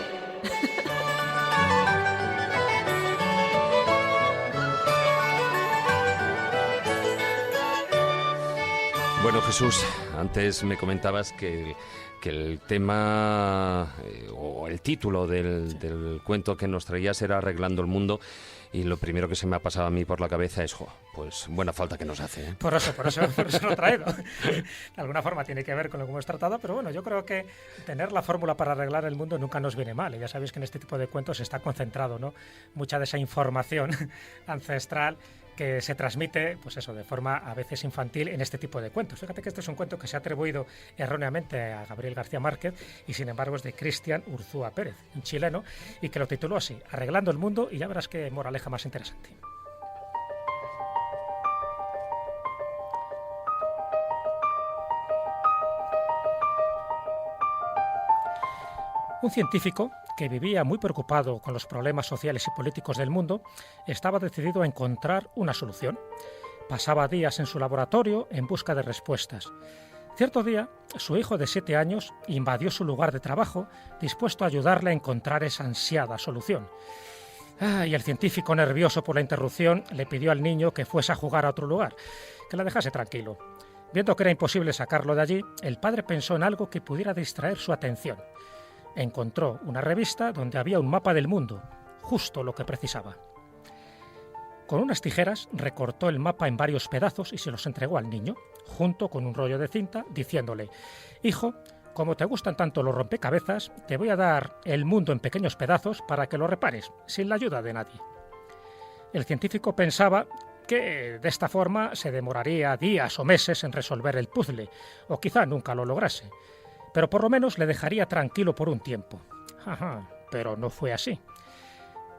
Bueno, Jesús, antes me comentabas que el tema o el título del cuento que nos traías era Arreglando el Mundo, y lo primero que se me ha pasado a mí por la cabeza es, pues buena falta que nos hace, ¿eh? Por eso lo he traído. De alguna forma tiene que ver con lo que hemos tratado, pero bueno, yo creo que tener la fórmula para arreglar el mundo nunca nos viene mal. Y ya sabéis que en este tipo de cuentos está concentrado, ¿no?, mucha de esa información ancestral que se transmite, pues eso, de forma a veces infantil en este tipo de cuentos. Fíjate que este es un cuento que se ha atribuido erróneamente a Gabriel García Márquez y sin embargo es de Cristian Urzúa Pérez, un chileno, y que lo tituló así, Arreglando el Mundo, y ya verás qué moraleja más interesante. Un científico que vivía muy preocupado con los problemas sociales y políticos del mundo estaba decidido a encontrar una solución. Pasaba días en su laboratorio en busca de respuestas. Cierto día, su hijo de 7 años invadió su lugar de trabajo, dispuesto a ayudarle a encontrar esa ansiada solución. Y el científico, nervioso por la interrupción, le pidió al niño que fuese a jugar a otro lugar, que la dejase tranquilo. Viendo que era imposible sacarlo de allí, el padre pensó en algo que pudiera distraer su atención. Encontró una revista donde había un mapa del mundo, justo lo que precisaba. Con unas tijeras recortó el mapa en varios pedazos y se los entregó al niño, junto con un rollo de cinta, diciéndole: «Hijo, como te gustan tanto los rompecabezas, te voy a dar el mundo en pequeños pedazos para que lo repares, sin la ayuda de nadie». El científico pensaba que de esta forma se demoraría días o meses en resolver el puzzle, o quizá nunca lo lograse. Pero por lo menos le dejaría tranquilo por un tiempo. Pero no fue así.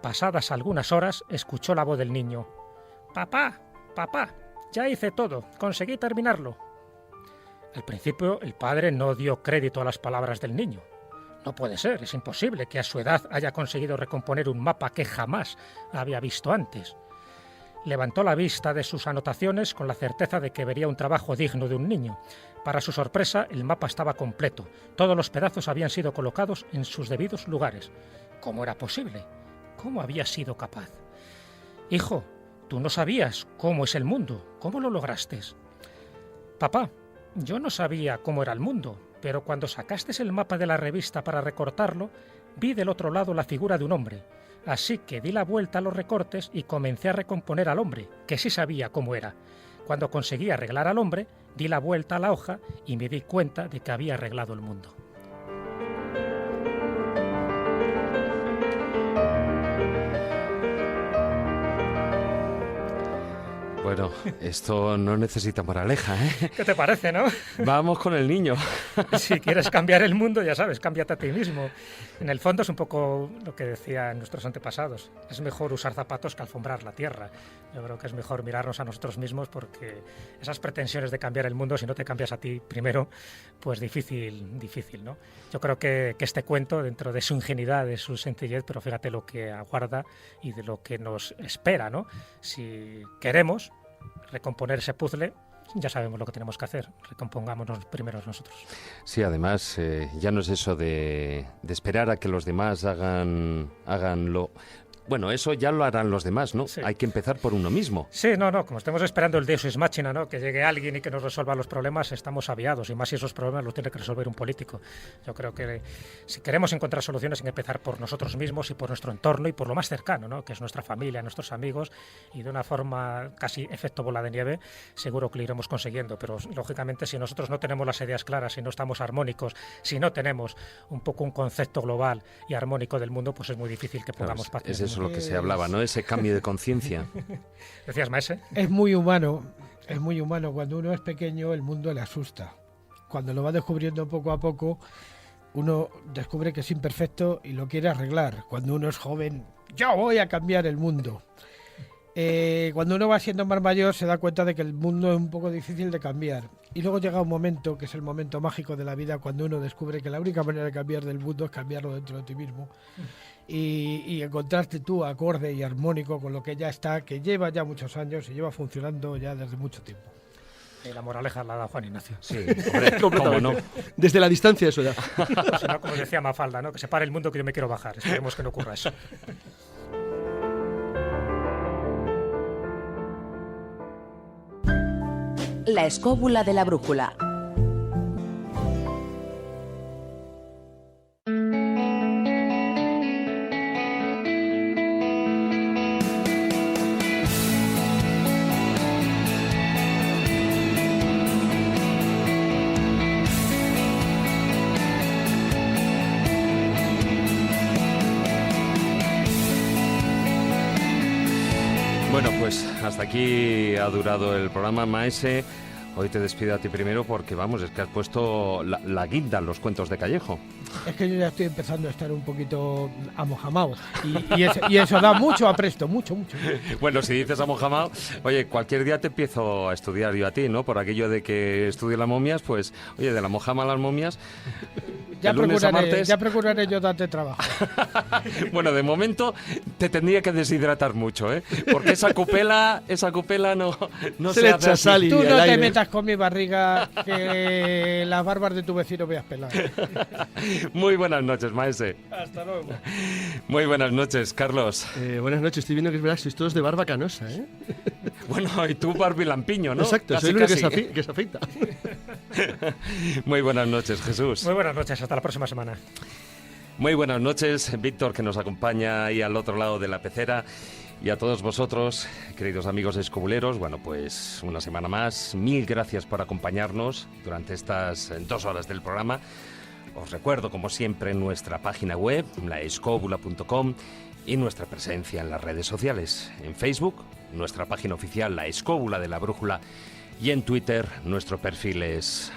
Pasadas algunas horas, escuchó la voz del niño. «Papá, papá, ya hice todo, conseguí terminarlo». Al principio, el padre no dio crédito a las palabras del niño. No puede ser, es imposible que a su edad haya conseguido recomponer un mapa que jamás había visto antes. Levantó la vista de sus anotaciones con la certeza de que vería un trabajo digno de un niño. Para su sorpresa, el mapa estaba completo. Todos los pedazos habían sido colocados en sus debidos lugares. ¿Cómo era posible? ¿Cómo había sido capaz? «Hijo, tú no sabías cómo es el mundo. ¿Cómo lo lograste?» «Papá, yo no sabía cómo era el mundo, pero cuando sacaste el mapa de la revista para recortarlo, vi del otro lado la figura de un hombre. Así que di la vuelta a los recortes y comencé a recomponer al hombre, que sí sabía cómo era. Cuando conseguí arreglar al hombre, di la vuelta a la hoja y me di cuenta de que había arreglado el mundo». Bueno, esto no necesita moraleja, ¿eh? ¿Qué te parece, no? Vamos con el niño. Si quieres cambiar el mundo, ya sabes, cámbiate a ti mismo. En el fondo es un poco lo que decían nuestros antepasados. Es mejor usar zapatos que alfombrar la tierra. Yo creo que es mejor mirarnos a nosotros mismos porque esas pretensiones de cambiar el mundo, si no te cambias a ti primero, pues difícil, ¿no? Yo creo que este cuento, dentro de su ingenuidad, de su sencillez, pero fíjate lo que aguarda y de lo que nos espera, ¿no? Si queremos recomponer ese puzzle, ya sabemos lo que tenemos que hacer. Recompongámonos primero nosotros. Sí, además, ya no es eso de esperar a que los demás hagan lo... Bueno, eso ya lo harán los demás, ¿no? Sí. Hay que empezar por uno mismo. Sí, no, como estemos esperando el Deus ex machina, ¿no? Que llegue alguien y que nos resuelva los problemas, estamos aviados, y más si esos problemas los tiene que resolver un político. Yo creo que si queremos encontrar soluciones hay que empezar por nosotros mismos y por nuestro entorno y por lo más cercano, ¿no? Que es nuestra familia, nuestros amigos, y de una forma casi efecto bola de nieve, seguro que lo iremos consiguiendo, pero lógicamente si nosotros no tenemos las ideas claras, si no estamos armónicos, si no tenemos un poco un concepto global y armónico del mundo, pues es muy difícil que pongamos parte. Es eso lo que se hablaba, ¿no? Ese cambio de conciencia. ¿Decías, Maese? Es muy humano. Cuando uno es pequeño, el mundo le asusta. Cuando lo va descubriendo poco a poco, uno descubre que es imperfecto y lo quiere arreglar. Cuando uno es joven, yo voy a cambiar el mundo. Cuando uno va siendo más mayor, se da cuenta de que el mundo es un poco difícil de cambiar. Y luego llega un momento, que es el momento mágico de la vida, cuando uno descubre que la única manera de cambiar del mundo es cambiarlo dentro de ti mismo. Y encontrarte tú acorde y armónico con lo que ya está, que lleva ya muchos años y lleva funcionando ya desde mucho tiempo. Y la moraleja la da Juan Ignacio. Sí, ¿cómo no? Desde la distancia de su edad. Pues, no, como decía Mafalda, ¿no? Que se pare el mundo que yo me quiero bajar. Esperemos que no ocurra eso. La escóbula de la brújula. Bueno, pues hasta aquí ha durado el programa, Maese. Hoy te despido a ti primero porque, vamos, es que has puesto la guinda en los cuentos de Callejo. Es que yo ya estoy empezando a estar un poquito amojamado y eso da mucho apresto, mucho. Bueno, si dices amojamado, oye, cualquier día te empiezo a estudiar yo a ti, ¿no? Por aquello de que estudio las momias, pues, oye, de la mojama a las momias... Ya procuraré yo darte trabajo. Bueno, de momento te tendría que deshidratar mucho, ¿eh? Porque esa cupela no se hace así. Tú no te metas con mi barriga, que las barbas de tu vecino voy a pelar. Muy buenas noches, Maese. Hasta luego. Muy buenas noches, Carlos. Buenas noches, estoy viendo que es verdad, sois todos de barba canosa, ¿eh? Bueno, y tú barbilampiño, ¿no? Exacto, soy el único que se afeita. Muy buenas noches, Jesús. Muy buenas noches, hasta la próxima semana. Muy buenas noches, Víctor, que nos acompaña ahí al otro lado de la pecera. Y a todos vosotros, queridos amigos escobuleros, bueno, pues una semana más. Mil gracias por acompañarnos durante estas 2 horas del programa. Os recuerdo, como siempre, nuestra página web, laescobula.com, y nuestra presencia en las redes sociales. En Facebook, nuestra página oficial, La Escóbula de la Brújula, y en Twitter, nuestro perfil es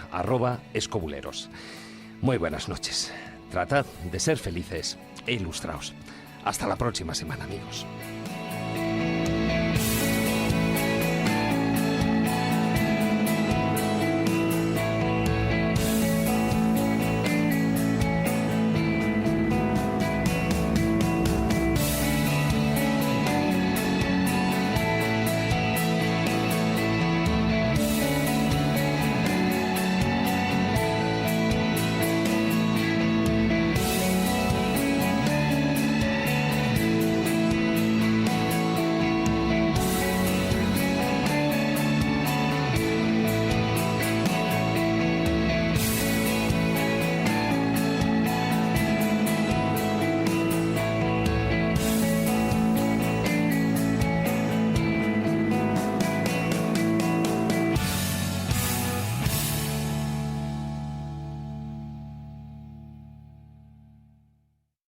@escobuleros. Muy buenas noches. Tratad de ser felices e ilustraos. Hasta la próxima semana, amigos.